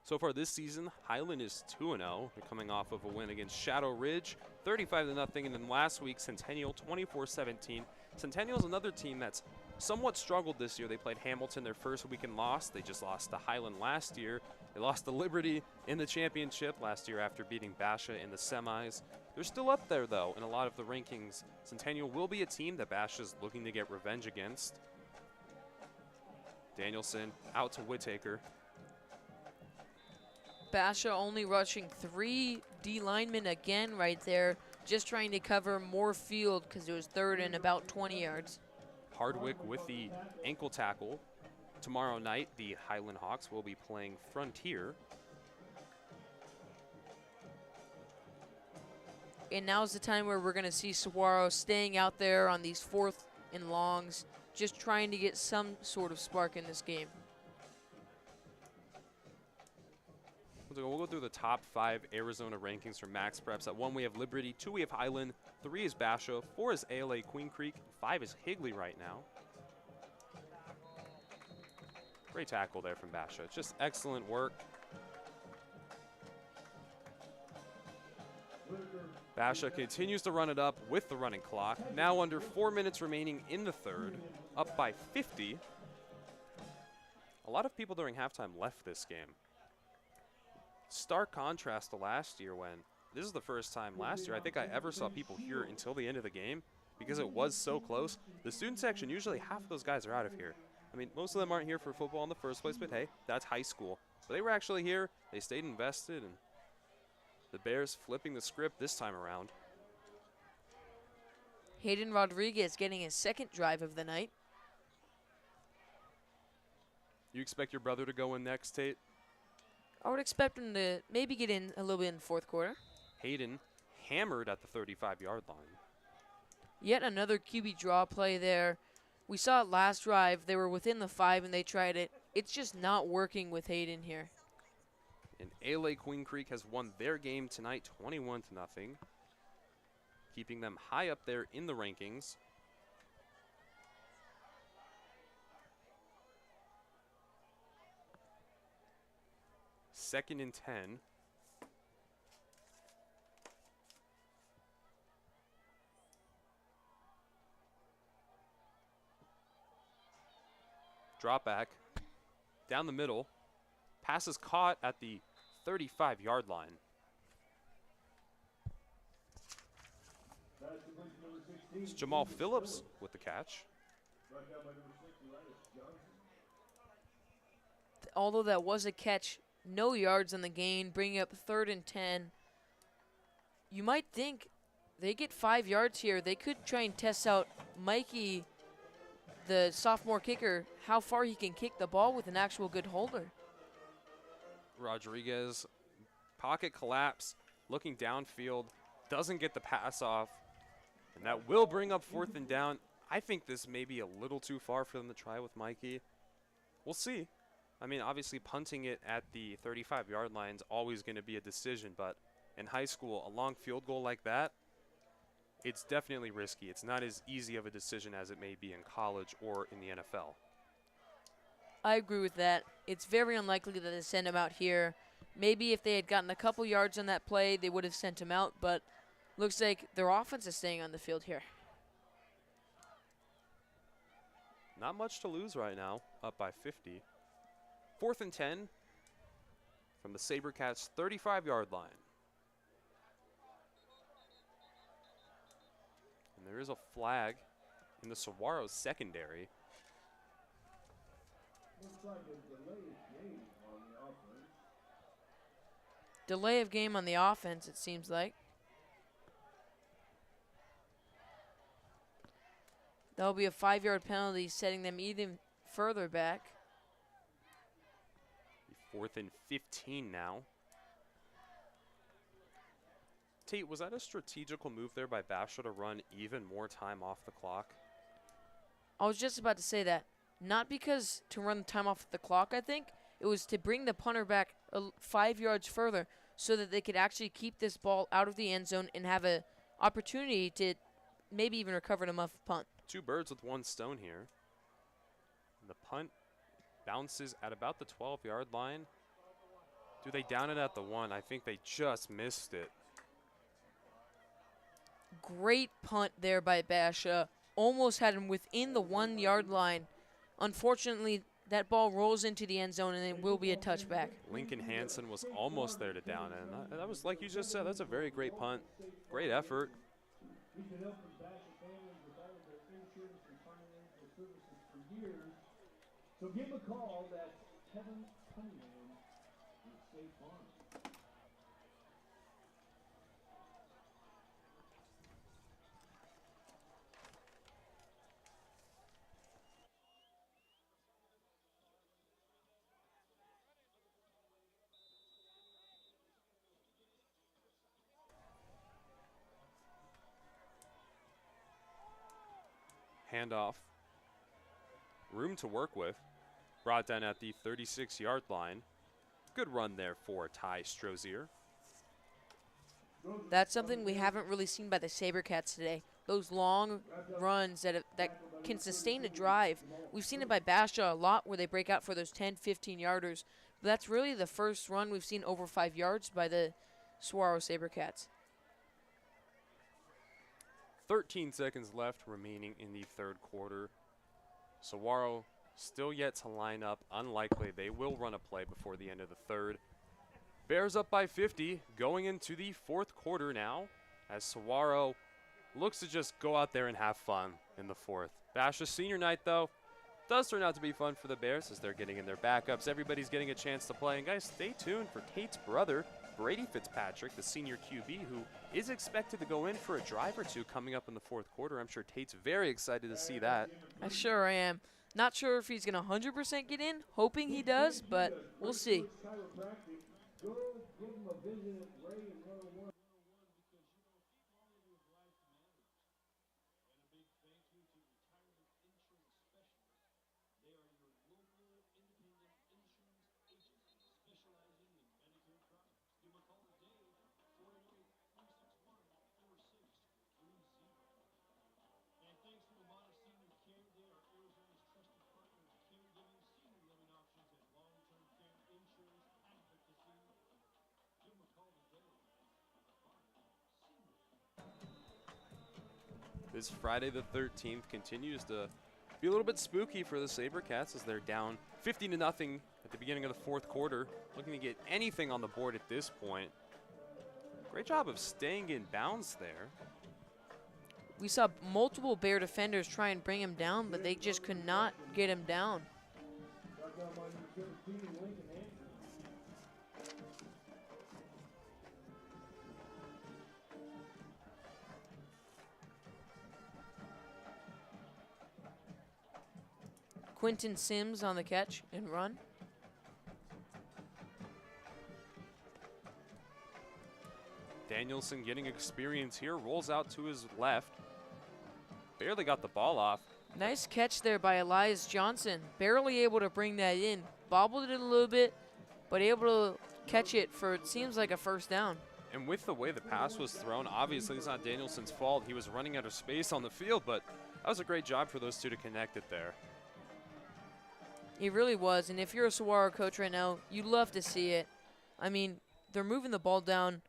so far this season, Highland is 2-0. They're coming off of a win against Shadow Ridge, 35-0, and then last week, Centennial 24-17. Centennial's another team that's somewhat struggled this year. They played Hamilton their first week and lost. They just lost to Highland last year. They lost to Liberty in the championship last year after beating Basha in the semis. They're still up there, though, in a lot of the rankings. Centennial will be a team that Basha's looking to get revenge against. Danielson out to Whittaker. Basha only rushing 3 D linemen again right there, just trying to cover more field because it was third and about 20 yards. Hardwick with the ankle tackle. Tomorrow night, the Highland Hawks will be playing Frontier. And now's the time where we're going to see Saguaro staying out there on these 4th and longs, just trying to get some sort of spark in this game. We'll go through the top 5 Arizona rankings for Max Preps. At 1, we have Liberty. 2, we have Highland. 3 is Basha. 4 is ALA Queen Creek. 5 is Higley right now. Great tackle there from Basha. It's just excellent work. Basha continues to run it up with the running clock. Now under 4 minutes remaining in the third. Up by 50. A lot of people during halftime left this game. Stark contrast to last year when this is the first time last year I think I ever saw people here until the end of the game because it was so close. The student section, usually half of those guys are out of here. I mean, most of them aren't here for football in the first place, but hey, that's high school. But they were actually here. They stayed invested, and the Bears flipping the script this time around. Hayden Rodriguez getting his 2nd drive of the night. You expect your brother to go in next, Tate? I would expect him to maybe get in a little bit in the 4th quarter. Hayden hammered at the 35-yard line. Yet another QB draw play there. We saw it last drive. They were within the 5 and they tried it. It's just not working with Hayden here. And ALA Queen Creek has won their game tonight 21-0, keeping them high up there in the rankings. Second and 10. Drop back. down the middle. Pass is caught at the 35-yard line. It's Jamal Phillips with the catch. Although that was a catch, no yards on the gain, bringing up 3rd and 10. You might think they get 5 yards here. They could try and test out Mikey, the sophomore kicker, how far he can kick the ball with an actual good holder. Rodriguez, pocket collapse, looking downfield, doesn't get the pass off, and that will bring up 4th and down. I think this may be a little too far for them to try with Mikey. We'll see. I mean, obviously punting it at the 35-yard line is always going to be a decision, but in high school, a long field goal like that, it's definitely risky. It's not as easy of a decision as it may be in college or in the NFL. I agree with that. It's very unlikely that they send him out here. Maybe if they had gotten a couple yards on that play, they would have sent him out, but looks like their offense is staying on the field here. Not much to lose right now, up by 50. 4th and 10 from the Sabercats' 35-yard line. And there is a flag in the Saguaro secondary. Delay of game on the offense, it seems like. That'll be a 5-yard penalty, setting them even further back. 4th and 15 now. Tate, was that a strategical move there by Basha to run even more time off the clock? I was just about to say that. Not because to run the time off the clock, I think. It was to bring the punter back 5 yards further so that they could actually keep this ball out of the end zone and have an opportunity to maybe even recover a muff punt. 2 birds with 1 stone here. The punt bounces at about the 12-yard line. Do they down it at the 1? I think they just missed it. Great punt there by Basha. Almost had him within the 1-yard line. Unfortunately, that ball rolls into the end zone and it will be a touchback. Lincoln Hansen was almost there to down it. And that was, like you just said, that's a very great punt. Great effort. We can help the Basha families with all of their insurance and financial services for years. So give them a call. That's Kevin Cunningham with State Farm. Handoff. Room to work with. Brought down at the 36-yard line. Good run there for Ty Strozier. That's something we haven't really seen by the Sabercats today. Those long runs that can sustain a drive. We've seen it by Basha a lot where they break out for those 10, 15-yarders. But that's really the first run we've seen over 5 yards by the Saguaro Sabercats. 13 seconds left remaining in the 3rd quarter. Saguaro still yet to line up. Unlikely they will run a play before the end of the 3rd. Bears up by 50 going into the 4th quarter now as Saguaro looks to just go out there and have fun in the 4th. Basha's senior night, though, does turn out to be fun for the Bears as they're getting in their backups. Everybody's getting a chance to play. And, guys, stay tuned for Tate's brother, Brady Fitzpatrick, the senior QB, who is expected to go in for a drive or two coming up in the 4th quarter. I'm sure Tate's very excited to see that. I sure am. Not sure if he's going to 100% get in, hoping he does, but we'll see. Go give them a visit at Ray and 101 because, quality of life matters. And a big thank you to Retirement Insurance Specialists. They are your local independent insurance agency specializing in Medicare products. Give them a call today, 408-361-4630. And thanks to Amana Senior Care, they are Arizona's trusted partner in caregiving, senior living options, and long-term care insurance advocacy. Give them a call today. This Friday the 13th continues to be a little bit spooky for the Sabercats as they're down 50-0 at at the beginning of the fourth quarter, looking to get anything on the board at this point. Great job of staying in bounds there. We saw multiple Bear defenders try and bring him down, but they just could not get him down. Quentin Sims on the catch and run. Danielson getting experience here, rolls out to his left. Barely got the ball off. Nice catch there by Elias Johnson. Barely able to bring that in. Bobbled it a little bit, but able to catch it for, it seems like, a first down. And with the way the pass was thrown, obviously it's not Danielson's fault. He was running out of space on the field, but that was a great job for those two to connect it there. It really was, and if you're a Saguaro coach right now, you'd love to see it. I mean, they're moving the ball down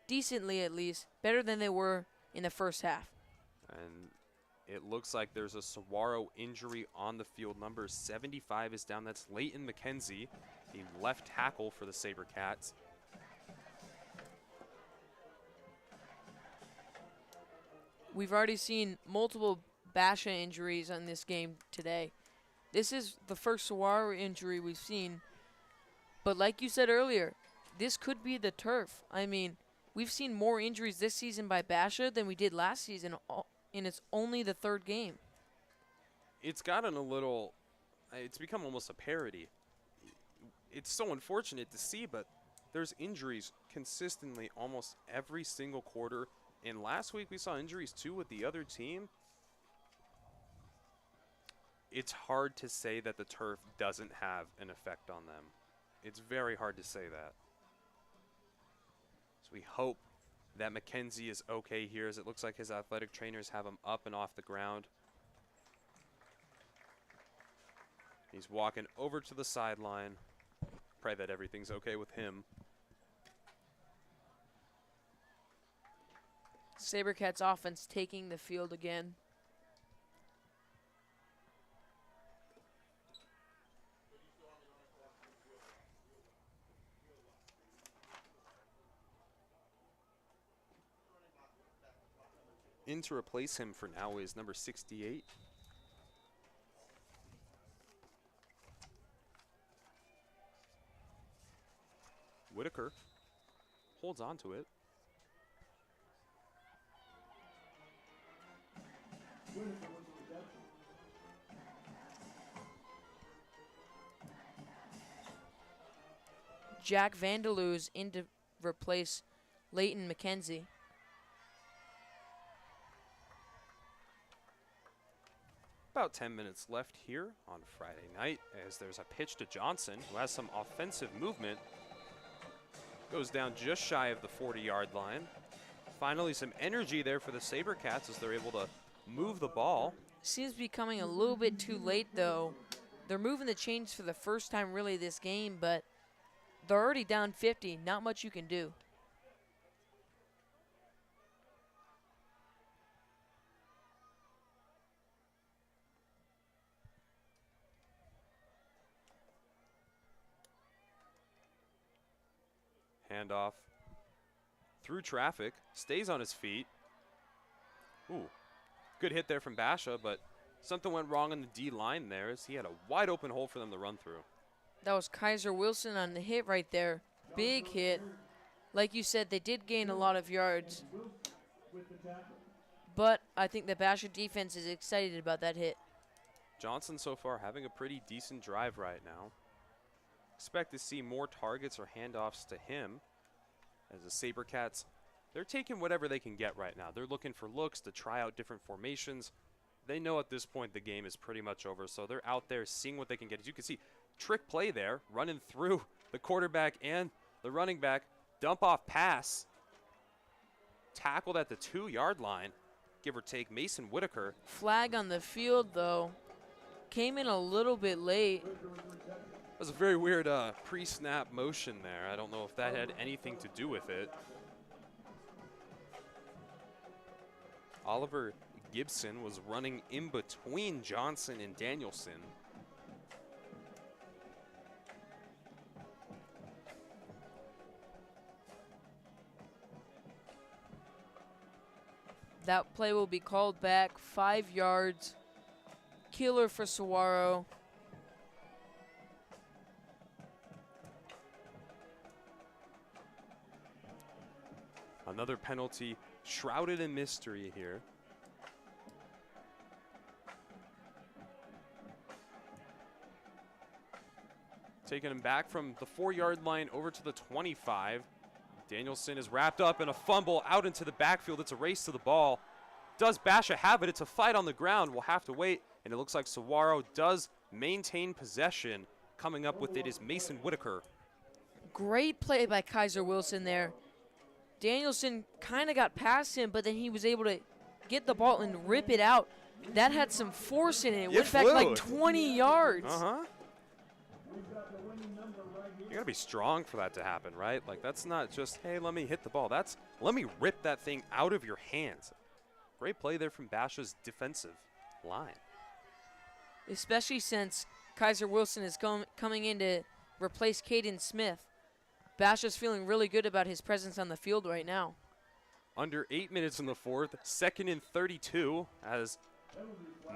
decently, at least, better than they were in the first half. And it looks like there's a Saguaro injury on the field. Number 75 is down. That's Leighton McKenzie, the left tackle for the Sabercats. We've already seen multiple Basha injuries on this game today. This is the first Saguaro injury we've seen. But like you said earlier, this could be the turf. I mean, we've seen more injuries this season by Basha than we did last season, and it's only the third game. It's gotten a little, it's become almost a parody. It's so unfortunate to see, but there's injuries consistently almost every single quarter. And last week we saw injuries too with the other team. It's hard to say that the turf doesn't have an effect on them. It's very hard to say that. So we hope that McKenzie is okay here, as it looks like his athletic trainers have him up and off the ground. He's walking over to the sideline. Pray that everything's okay with him. Sabercats offense taking the field again. In to replace him for now is number 68. Whitaker holds on to it. Jack Vandeloo's in to replace Leighton McKenzie. About 10 minutes left here on Friday night, as there's a pitch to Johnson, who has some offensive movement. Goes down just shy of the 40-yard line. Finally, some energy there for the Sabercats as they're able to move the ball. Seems to be coming a little bit too late, though. They're moving the chains for the first time really this game, but they're already down 50. Not much you can do. Handoff through traffic, stays on his feet. Ooh, good hit there from Basha, but something went wrong on the D line there as he had a wide open hole for them to run through. That was Kaiser Wilson on the hit right there. Big hit. Like you said, they did gain a lot of yards. But I think the Basha defense is excited about that hit. Johnson so far having a pretty decent drive right now. Expect to see more targets or handoffs to him as the Sabercats, they're taking whatever they can get right now. They're looking for looks to try out different formations. They know at this point the game is pretty much over, so they're out there seeing what they can get. As you can see, trick play there, running through the quarterback and the running back. Dump off pass. Tackled at the 2-yard line, give or take. Mason Whitaker. Flag on the field, though. Came in a little bit late. That was a very weird pre-snap motion there. I don't know if that had anything to do with it. Oliver Gibson was running in between Johnson and Danielson. That play will be called back, 5 yards. Killer for Saguaro. Another penalty shrouded in mystery here. Taking him back from the 4-yard line over to the 25. Danielson is wrapped up in a fumble out into the backfield. It's a race to the ball. Does Basha have it? It's a fight on the ground. We'll have to wait. And it looks like Saguaro does maintain possession. Coming up with it is Mason Whitaker. Great play by Kaiser Wilson there. Danielson kind of got past him, but then he was able to get the ball and rip it out. That had some force in it. It went back like 20 yards. You gotta be strong for that to happen, right? Like, that's not just, hey, let me hit the ball. That's, let me rip that thing out of your hands. Great play there from Basha's defensive line. Especially since Kaiser Wilson is coming in to replace Caden Smith. Basha's feeling really good about his presence on the field right now. Under 8 minutes in the fourth, 2nd and 32, as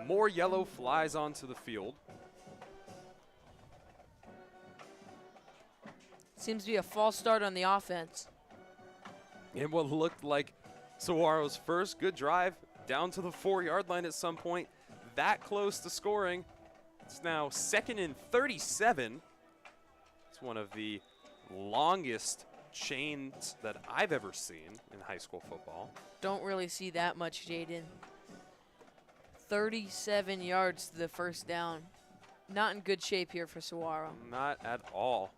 more yellow flies onto the field. Seems to be a false start on the offense. And what looked like Saguaro's first good drive down to the 4-yard line at some point, that close to scoring. It's now 2nd and 37. It's one of the longest chains that I've ever seen in high school football. Don't really see that much, Jaden. 37 yards to the first down. Not in good shape here for Saguaro. Not at all.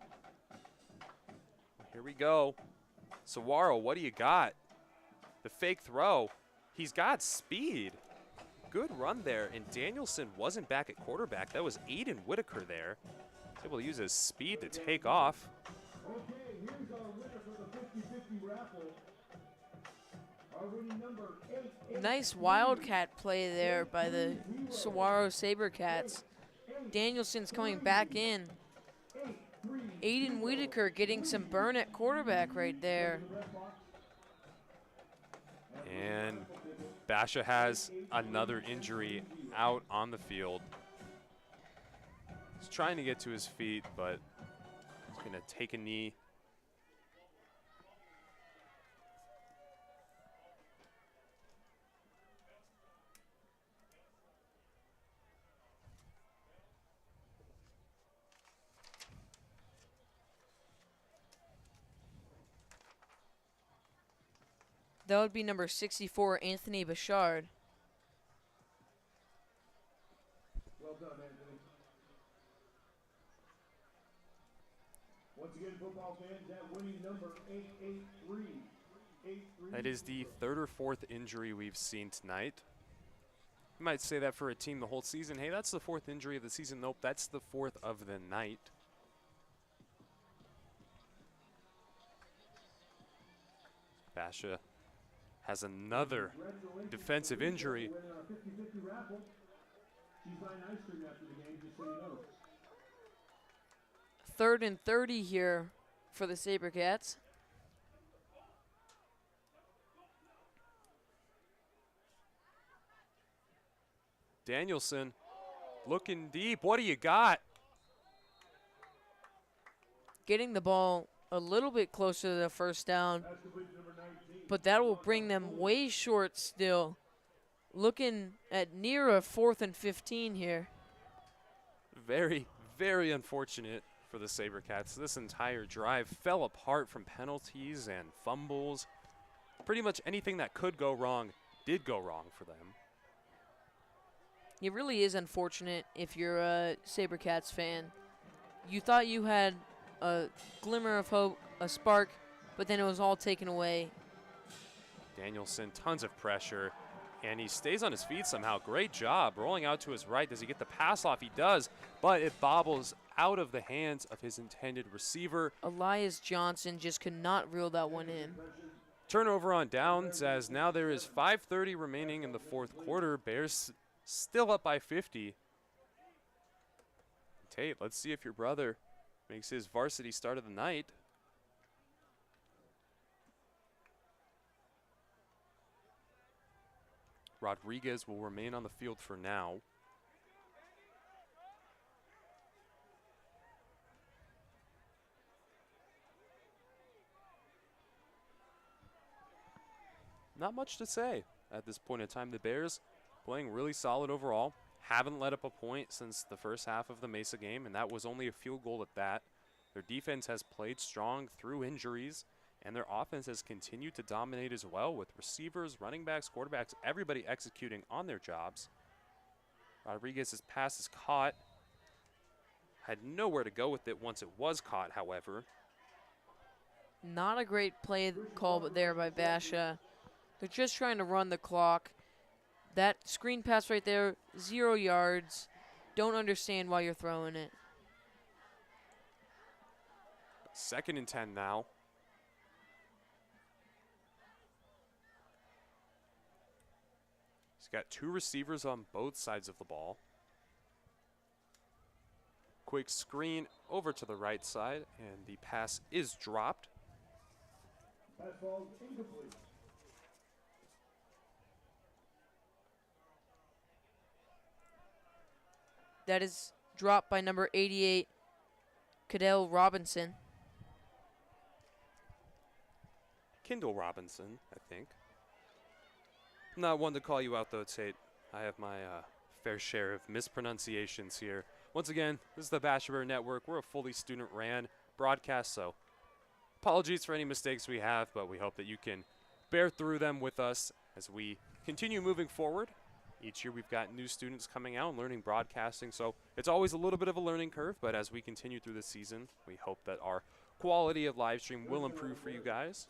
Here we go. Saguaro, what do you got? The fake throw. He's got speed. Good run there, and Danielson wasn't back at quarterback. That was Aiden Whitaker there. He's able to use his speed to take off. Okay, here's our winner for the 50-50 raffle. Our winning number 8. Nice wildcat play there by the Saguaro Sabercats. Danielson's coming back in. Aiden Whitaker getting some burn at quarterback right there. And Basha has another injury out on the field. He's trying to get to his feet, but he's going to take a knee. That would be number 64, Anthony Bouchard. Well done, Anthony. Once again, football fans, that winning number 883. That is the 3rd or 4th injury we've seen tonight. You might say that for a team the whole season. Hey, that's the 4th injury of the season. Nope, that's the 4th of the night. Basha has another defensive injury. Third and 30 here for the Sabercats. Danielson looking deep. What do you got? Getting the ball a little bit closer to the first down, but that will bring them way short still. Looking at near a 4th and 15 here. Very, very unfortunate for the Sabercats. This entire drive fell apart from penalties and fumbles. Pretty much anything that could go wrong did go wrong for them. It really is unfortunate if you're a Sabercats fan. You thought you had a glimmer of hope, a spark, but then it was all taken away. Danielson, tons of pressure, and he stays on his feet somehow. Great job rolling out to his right. Does he get the pass off? He does, but it bobbles out of the hands of his intended receiver. Elias Johnson just could not reel that one in. Turnover on downs, as now there is 5:30 remaining in the 4th quarter. Bears still up by 50. Tate, let's see if your brother makes his varsity start of the night. Rodriguez will remain on the field for now. Not much to say at this point in time. The Bears playing really solid overall. Haven't let up a point since the first half of the Mesa game, and that was only a field goal at that. Their defense has played strong through injuries, and their offense has continued to dominate as well, with receivers, running backs, quarterbacks, everybody executing on their jobs. Rodriguez's pass is caught. Had nowhere to go with it once it was caught, however. Not a great play call there by Basha. They're just trying to run the clock. That screen pass right there, 0 yards. Don't understand why you're throwing it. 2nd and 10 now. He's got 2 receivers on both sides of the ball. Quick screen over to the right side, and the pass is dropped. Pass ball incomplete. That is dropped by number 88, Cadell Robinson. Kendall Robinson, I think. I'm not one to call you out, though, Tate. I have my fair share of mispronunciations here. Once again, this is the Basha Bear Network. We're a fully student-ran broadcast, so apologies for any mistakes we have, but we hope that you can bear through them with us as we continue moving forward. Each year we've got new students coming out and learning broadcasting, so it's always a little bit of a learning curve, but as we continue through the season, we hope that our quality of live stream will improve for you guys.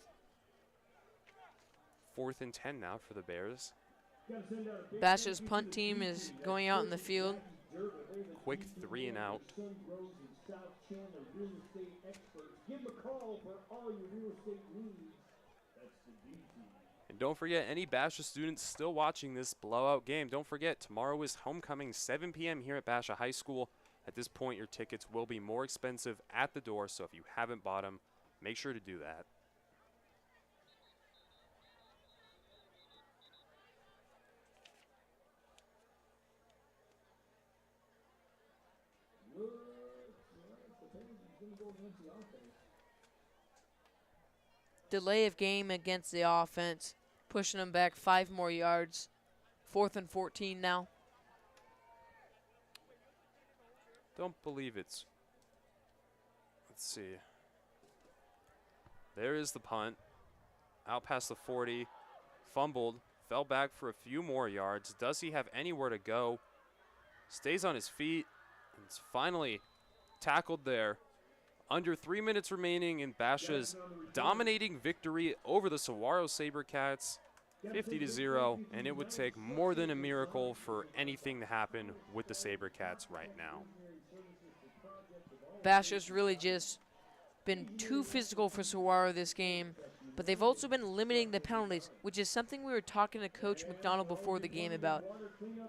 4th and 10 now for the Bears. Basha's punt team is going out in the field. Quick 3 and out. And don't forget, any Basha students still watching this blowout game, don't forget, tomorrow is homecoming, 7 p.m. here at Basha High School. At this point, your tickets will be more expensive at the door, so if you haven't bought them, make sure to do that. Delay of game against the offense, pushing them back 5 more yards. 4th and 14 now. Don't believe it's. Let's see. There is the punt. Out past the 40. Fumbled. Fell back for a few more yards. Does he have anywhere to go? Stays on his feet. And it's finally tackled there. Under 3 minutes remaining in Basha's dominating victory over the Saguaro Sabercats, 50-0, and it would take more than a miracle for anything to happen with the Sabercats right now. Basha's really just been too physical for Saguaro this game, but they've also been limiting the penalties, which is something we were talking to Coach McDonald before the game about.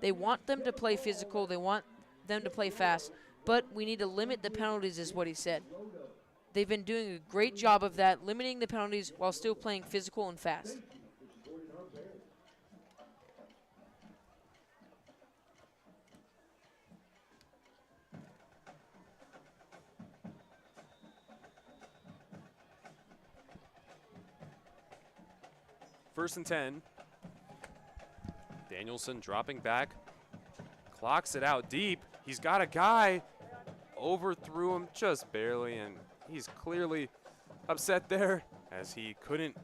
They want them to play physical, they want them to play fast, but we need to limit the penalties is what he said. They've been doing a great job of that, limiting the penalties while still playing physical and fast. First and 10. Danielson dropping back. Clocks it out deep. He's got a guy. Overthrew him just barely, and he's clearly upset there as he couldn't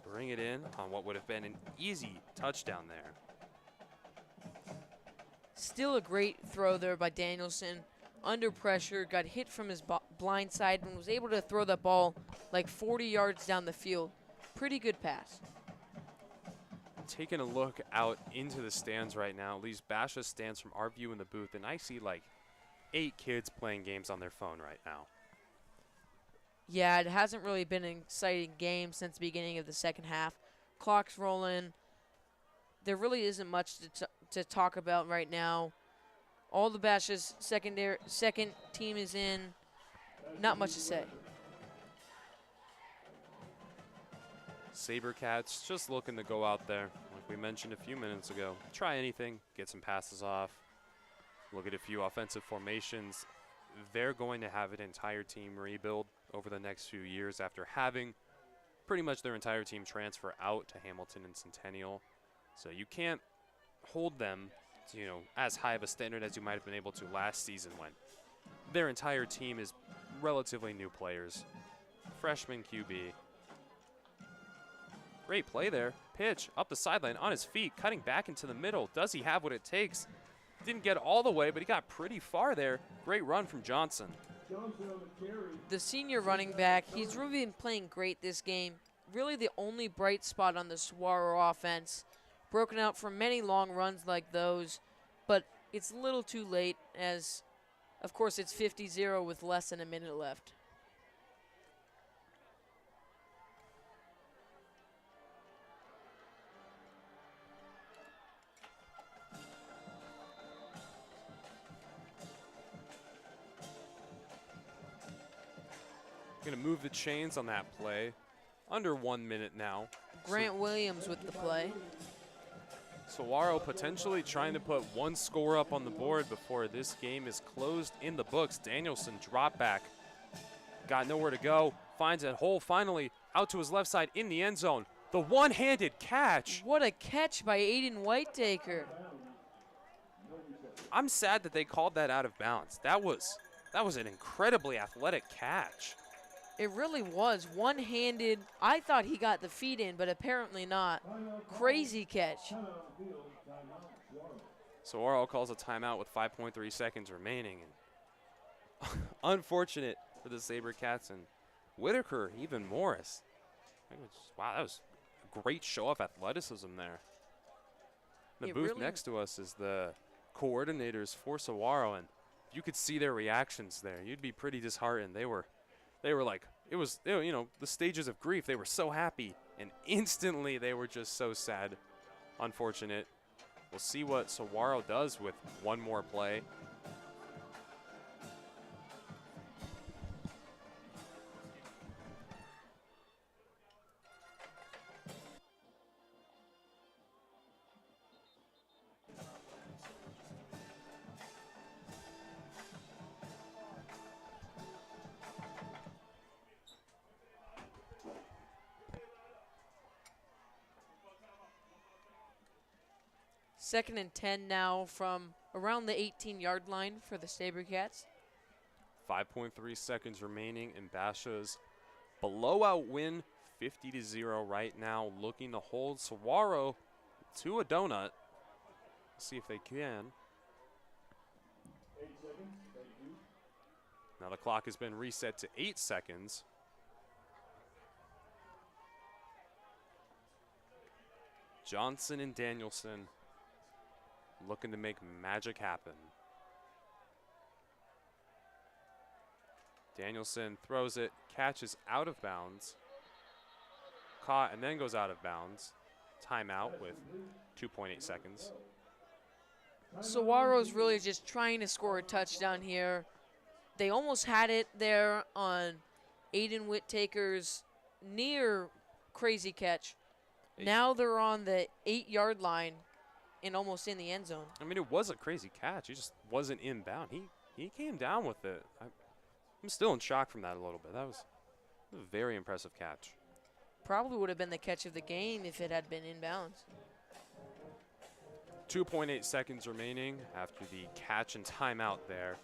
bring it in on what would have been an easy touchdown there. Still a great throw there by Danielson. Under pressure, got hit from his blind side and was able to throw that ball like 40 yards down the field. Pretty good pass. Taking a look out into the stands right now, at least Basha stands from our view in the booth, and I see like 8 kids playing games on their phone right now. Yeah, it hasn't really been an exciting game since the beginning of the second half. Clock's rolling. There really isn't much to talk about right now. All the Basha's second team is in. Not much to say. Sabercats just looking to go out there, like we mentioned a few minutes ago. Try anything, get some passes off, look at a few offensive formations. They're going to have an entire team rebuild over the next few years after having pretty much their entire team transfer out to Hamilton and Centennial. So you can't hold them to, as high of a standard as you might have been able to last season when their entire team is relatively new players. Freshman QB. Great play there. Pitch up the sideline on his feet, cutting back into the middle. Does he have what it takes? Didn't get all the way, but he got pretty far there. Great run from Johnson. The senior running back, he's really been playing great this game. Really the only bright spot on the Saguaro offense. Broken out from many long runs like those, but it's a little too late as, of course, it's 50-0 with less than a minute left. Going to move the chains on that play. Under 1 minute now. Grant Williams with the play. Saguaro potentially trying to put one score up on the board before this game is closed in the books. Danielson drop back. Got nowhere to go. Finds a hole finally out to his left side in the end zone. The one-handed catch. What a catch by Aiden Whitetaker. I'm sad that they called that out of bounds. That was an incredibly athletic catch. It really was one-handed. I thought he got the feet in, but apparently not. Crazy catch. Saguaro calls a timeout with 5.3 seconds remaining. And unfortunate for the Sabercats and Whitaker, even Morris. Wow, that was a great show of athleticism there. The booth really next to us is the coordinators for Saguaro, and you could see their reactions there. You'd be pretty disheartened. They were like, it was, the stages of grief. They were so happy, and instantly they were just so sad. Unfortunate. We'll see what Saguaro does with one more play. Second and 10 now from around the 18-yard line for the Sabercats. 5.3 seconds remaining in Basha's blowout win, 50-0 right now, looking to hold Saguaro to a donut. See if they can. Now the clock has been reset to 8 seconds. Johnson and Danielson looking to make magic happen. Danielson throws it, catches out of bounds, caught and then goes out of bounds. Timeout with 2.8 seconds. Saguaro's really just trying to score a touchdown here. They almost had it there on Aiden Whittaker's near crazy catch. Now they're on the 8-yard line and almost in the end zone. I mean, it was a crazy catch. He just wasn't inbound. He came down with it. I'm still in shock from that a little bit. That was a very impressive catch. Probably would have been the catch of the game if it had been inbounds. 2.8 seconds remaining after the catch and timeout there.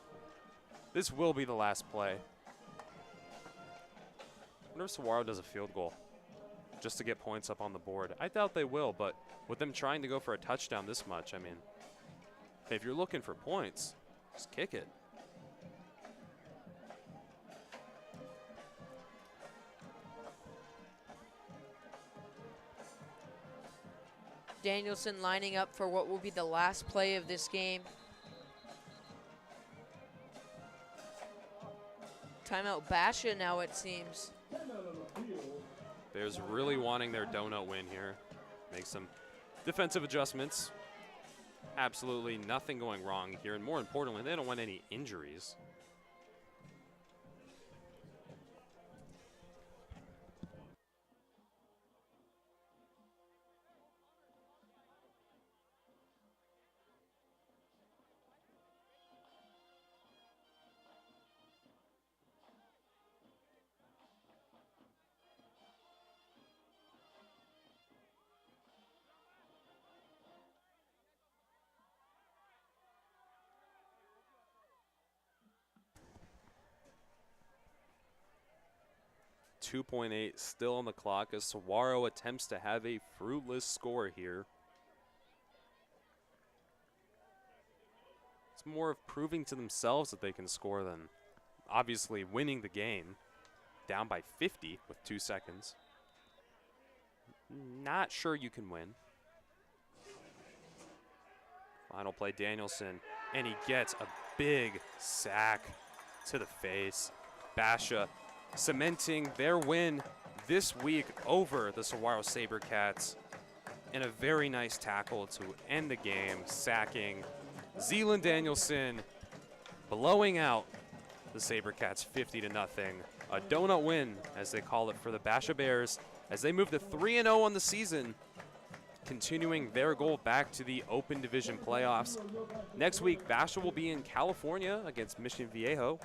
This will be the last play. I wonder if Saguaro does a field goal just to get points up on the board. I doubt they will, but with them trying to go for a touchdown this much, I mean, if you're looking for points, just kick it. Danielson lining up for what will be the last play of this game. Timeout Basha now, it seems. Bears really wanting their donut win here. Make some defensive adjustments. Absolutely nothing going wrong here, and more importantly, they don't want any injuries. 2.8 still on the clock as Saguaro attempts to have a fruitless score here. It's more of proving to themselves that they can score than obviously winning the game. Down by 50 with 2 seconds. Not sure you can win. Final play, Danielson, and he gets a big sack to the face. Basha cementing their win this week over the Saguaro Sabercats, and a very nice tackle to end the game, sacking Zealand Danielson, blowing out the Sabercats 50-0. A donut win, as they call it, for the Basha Bears, as they move to 3-0 on the season, continuing their goal back to the Open Division playoffs. Next week, Basha will be in California against Mission Viejo.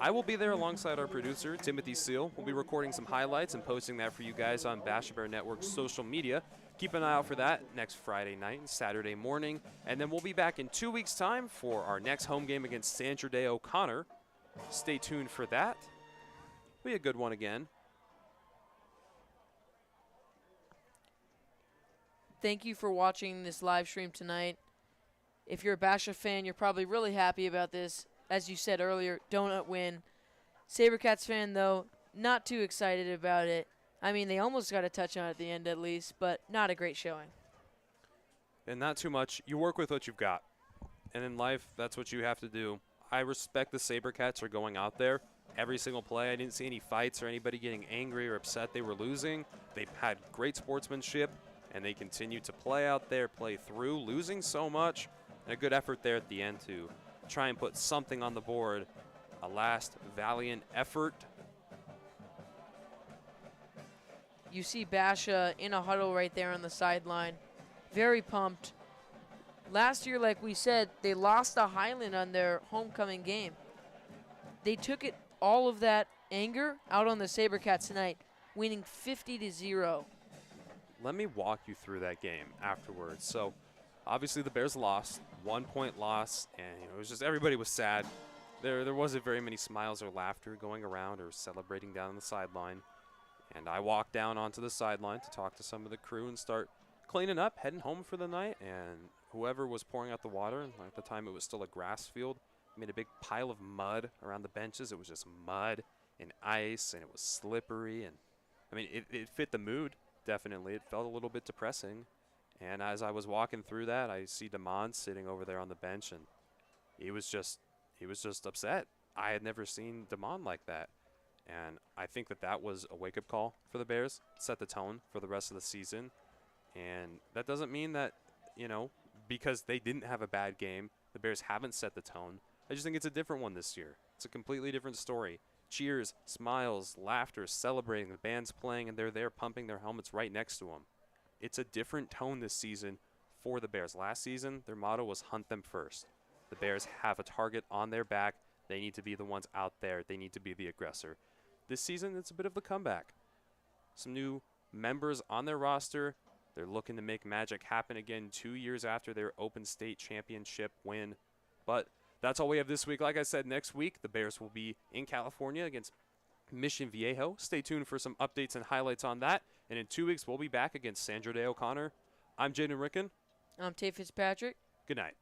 I will be there alongside our producer, Timothy Seal. We'll be recording some highlights and posting that for you guys on Basha Bear Network's social media. Keep an eye out for that next Friday night and Saturday morning. And then we'll be back in 2 weeks' time for our next home game against San Jose O'Connor. Stay tuned for that. Be a good one again. Thank you for watching this live stream tonight. If you're a Basha fan, you're probably really happy about this. As you said earlier, donut win. Sabercats fan, though, not too excited about it. I mean, they almost got a touchdown at the end at least, but not a great showing. And not too much. You work with what you've got. And in life, that's what you have to do. I respect the Sabercats for going out there every single play. I didn't see any fights or anybody getting angry or upset they were losing. They had great sportsmanship, and they continue to play out there, play through, losing so much, and a good effort there at the end to try and put something on the board. A last valiant effort. You see Basha in a huddle right there on the sideline. Very pumped. Last year, like we said, they lost to Highland on their homecoming game. They took it, all of that anger, out on the Sabercats tonight, winning 50-0. Let me walk you through that game afterwards. So, obviously the Bears lost, 1 point loss, and it was just everybody was sad. There wasn't very many smiles or laughter going around or celebrating down on the sideline. And I walked down onto the sideline to talk to some of the crew and start cleaning up, heading home for the night. And whoever was pouring out the water, and at the time it was still a grass field, made a big pile of mud around the benches. It was just mud and ice, and it was slippery. And I mean, it fit the mood, definitely. It felt a little bit depressing. And as I was walking through that, I see Damon sitting over there on the bench, and he was just upset. I had never seen Damon like that. And I think that was a wake-up call for the Bears, set the tone for the rest of the season. And that doesn't mean that, because they didn't have a bad game, the Bears haven't set the tone. I just think it's a different one this year. It's a completely different story. Cheers, smiles, laughter, celebrating, the band's playing, and they're there pumping their helmets right next to them. It's a different tone this season for the Bears. Last season, their motto was hunt them first. The Bears have a target on their back. They need to be the ones out there. They need to be the aggressor. This season, it's a bit of the comeback. Some new members on their roster. They're looking to make magic happen again 2 years after their Open State Championship win. But that's all we have this week. Like I said, next week, the Bears will be in California against Mission Viejo. Stay tuned for some updates and highlights on that. And in 2 weeks, we'll be back against San Jose O'Connor. I'm Jaden Ricken. I'm Tate Fitzpatrick. Good night.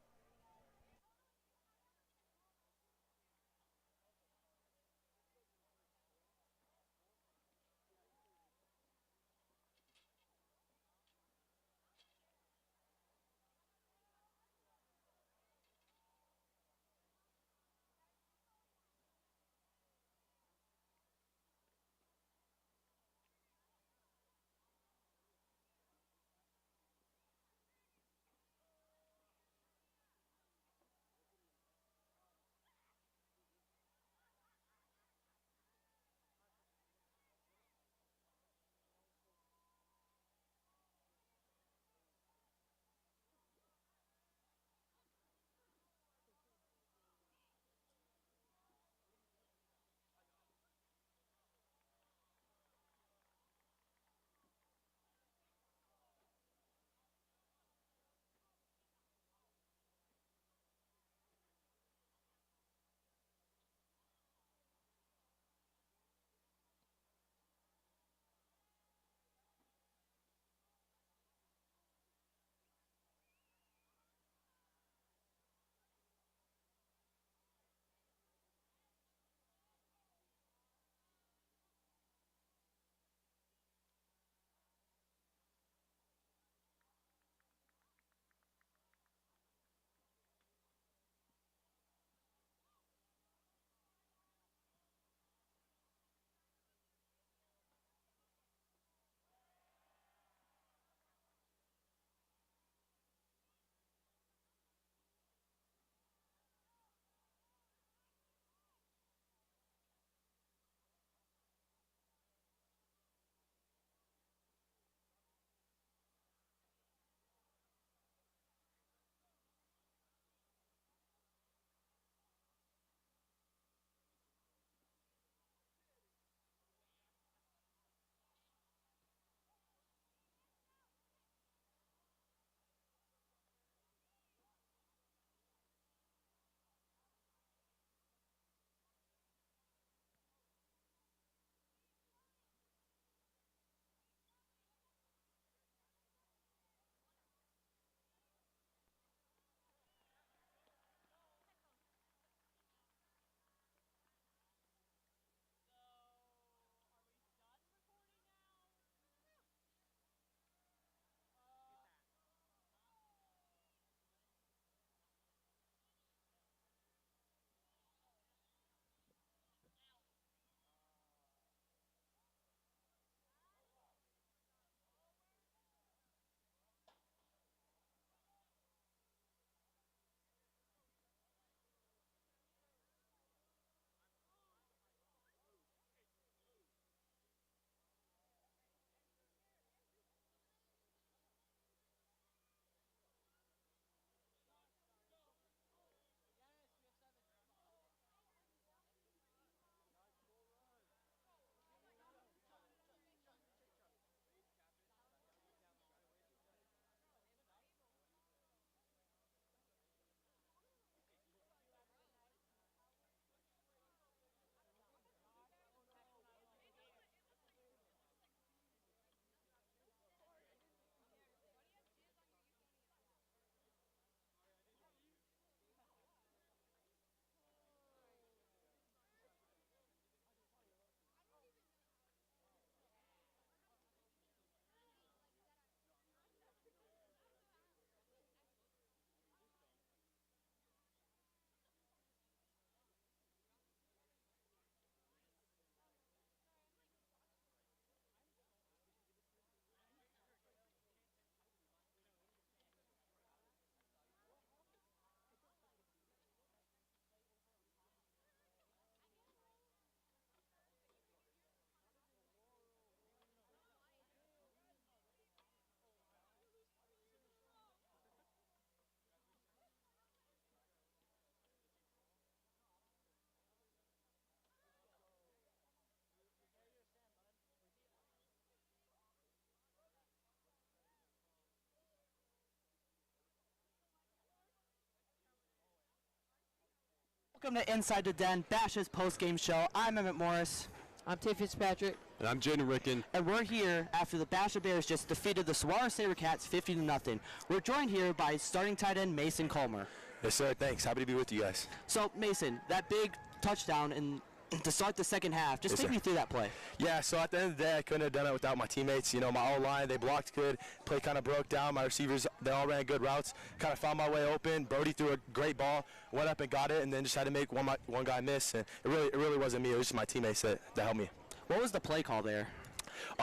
Welcome to Inside the Den, Basha's post-game show. I'm Emmett Morris. I'm Tate Fitzpatrick. And I'm Jaden Ricken. And we're here after the Basha Bears just defeated the Saguaro Sabercats 50-0. We're joined here by starting tight end Mason Comer. Yes, sir. Thanks. Happy to be with you guys. So, Mason, that big touchdown to start the second half, just take me through that play. Yeah, so at the end of the day, I couldn't have done it without my teammates. You know, my O-line, they blocked good. Play kind of broke down. My receivers, they all ran good routes. Kind of found my way open. Brody threw a great ball, went up and got it, and then just had to make one guy miss. And it really wasn't me. It was just my teammates that helped me. What was the play call there?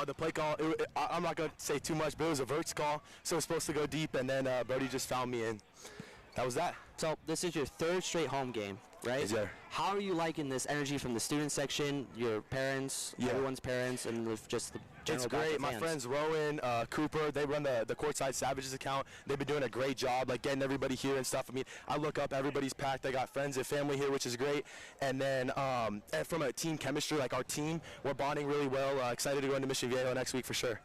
The play call, I'm not going to say too much, but it was a verts call, so it was supposed to go deep, and then Brody just found me, and that was that. So this is your third straight home game, right? Yes, sir. How are you liking this energy from the student section, your parents, everyone's parents, and just the general It's great. fans? My friends Rowan, Cooper, they run the Courtside Savages account. They've been doing a great job, like getting everybody here and stuff. I mean, I look up, everybody's packed. I got friends and family here, which is great. And then and from a team chemistry, like our team, we're bonding really well. Excited to go into Mission Viejo next week for sure.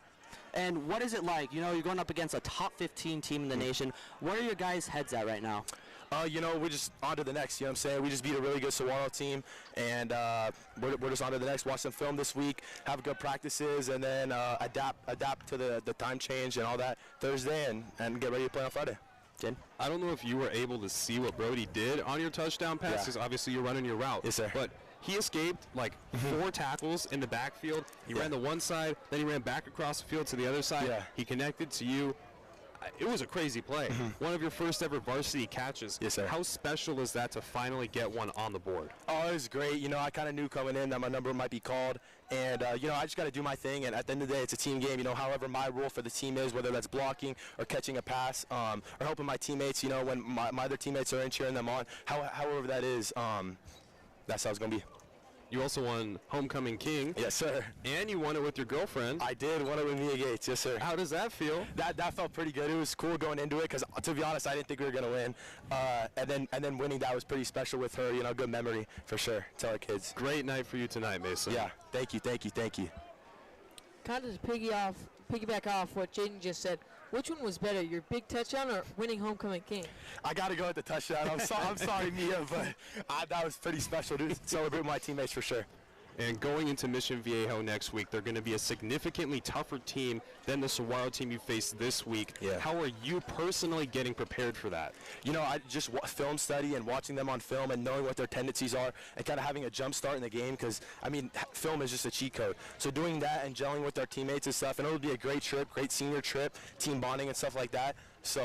And what is it like? You know, you're going up against a top 15 team in the nation. Where are your guys' heads at right now? You know, we're just on to the next, you know what I'm saying? We just beat a really good Saguaro team, and we're just on to the next. Watch some film this week, have good practices, and then adapt to the time change and all that Thursday, and get ready to play on Friday. Jen? I don't know if you were able to see what Brody did on your touchdown pass, because obviously you're running your route. Yes, sir. But he escaped like 4 tackles in the backfield. He ran the one side, then he ran back across the field to the other side. Yeah. He connected to you. It was a crazy play. One of your first ever varsity catches. Yes, sir. How special is that to finally get one on the board? Oh, it was great. You know, I kind of knew coming in that my number might be called. And, you know, I just got to do my thing. And at the end of the day, it's a team game. You know, however my role for the team is, whether that's blocking or catching a pass or helping my teammates, you know, when my other teammates are in, cheering them on, however that is, that's how it's going to be. You also won Homecoming King. Yes, sir. And you won it with your girlfriend. I did. Won it with Mia Gates. Yes, sir. How does that feel? That felt pretty good. It was cool going into it because, to be honest, I didn't think we were going to win. And then winning that was pretty special with her. You know, good memory for sure. Tell our kids. Great night for you tonight, Mason. Yeah. Thank you. Kind of to piggyback off what Jaden just said, which one was better, your big touchdown or winning Homecoming King? I got to go with the touchdown. I'm sorry, Mia, but that was pretty special to celebrate my teammates for sure. And going into Mission Viejo next week, they're going to be a significantly tougher team than the Saguaro team you faced this week. Yeah. How are you personally getting prepared for that? You know, I just film study and watching them on film and knowing what their tendencies are and kind of having a jump start in the game because, I mean, film is just a cheat code. So doing that and gelling with our teammates and stuff, and it'll be a great trip, great senior trip, team bonding and stuff like that. So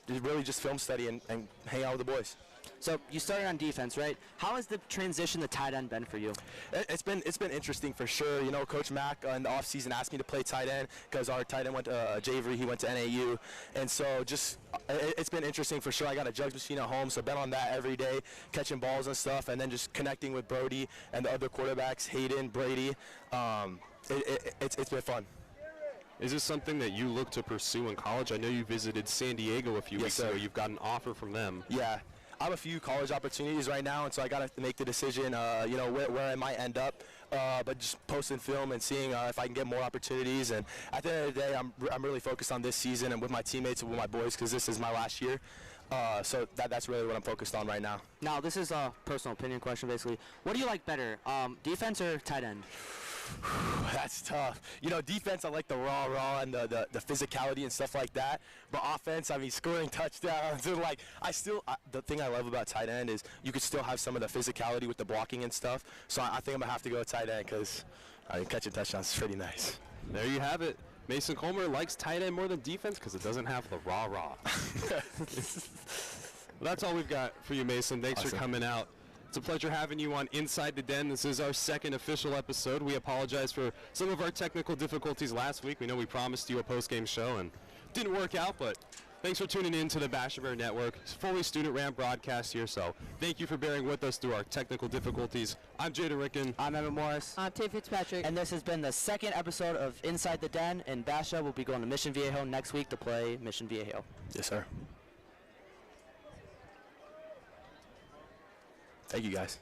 really just film study and hang out with the boys. So you started on defense, right? How has the transition to tight end been for you? It's been interesting for sure. You know, Coach Mack in the offseason asked me to play tight end because our tight end went to Javery, he went to NAU, and so just it's been interesting for sure. I got a jugs machine at home, so been on that every day, catching balls and stuff, and then just connecting with Brody and the other quarterbacks, Hayden, Brady. It's been fun. Is this something that you look to pursue in college? I know you visited San Diego a few weeks ago. You've got an offer from them. Yeah. I have a few college opportunities right now, and so I got to make the decision, you know, where I might end up. But just posting film and seeing if I can get more opportunities. And at the end of the day, I'm really focused on this season and with my teammates and with my boys because this is my last year. So that's really what I'm focused on right now. Now, this is a personal opinion question, basically. What do you like better, defense or tight end? That's tough. You know, defense, I like the raw and the physicality and stuff like that. But offense, I mean, scoring touchdowns and like the thing I love about tight end is you could still have some of the physicality with the blocking and stuff. So I think I'm gonna have to go with tight end because catching touchdowns is pretty nice. There you have it. Mason Comer likes tight end more than defense because it doesn't have the raw. Well, that's all we've got for you, Mason. Thanks for coming out. It's a pleasure having you on Inside the Den. This is our second official episode. We apologize for some of our technical difficulties last week. We know we promised you a post-game show and didn't work out, but thanks for tuning in to the Basha Bear Network. It's a fully student-ran broadcast here, so thank you for bearing with us through our technical difficulties. I'm Jaden Ricken. I'm Emmett Morris. I'm Tate Fitzpatrick. And this has been the second episode of Inside the Den, and Basha will be going to Mission Viejo next week to play Mission Viejo. Yes, sir. Thank you, guys.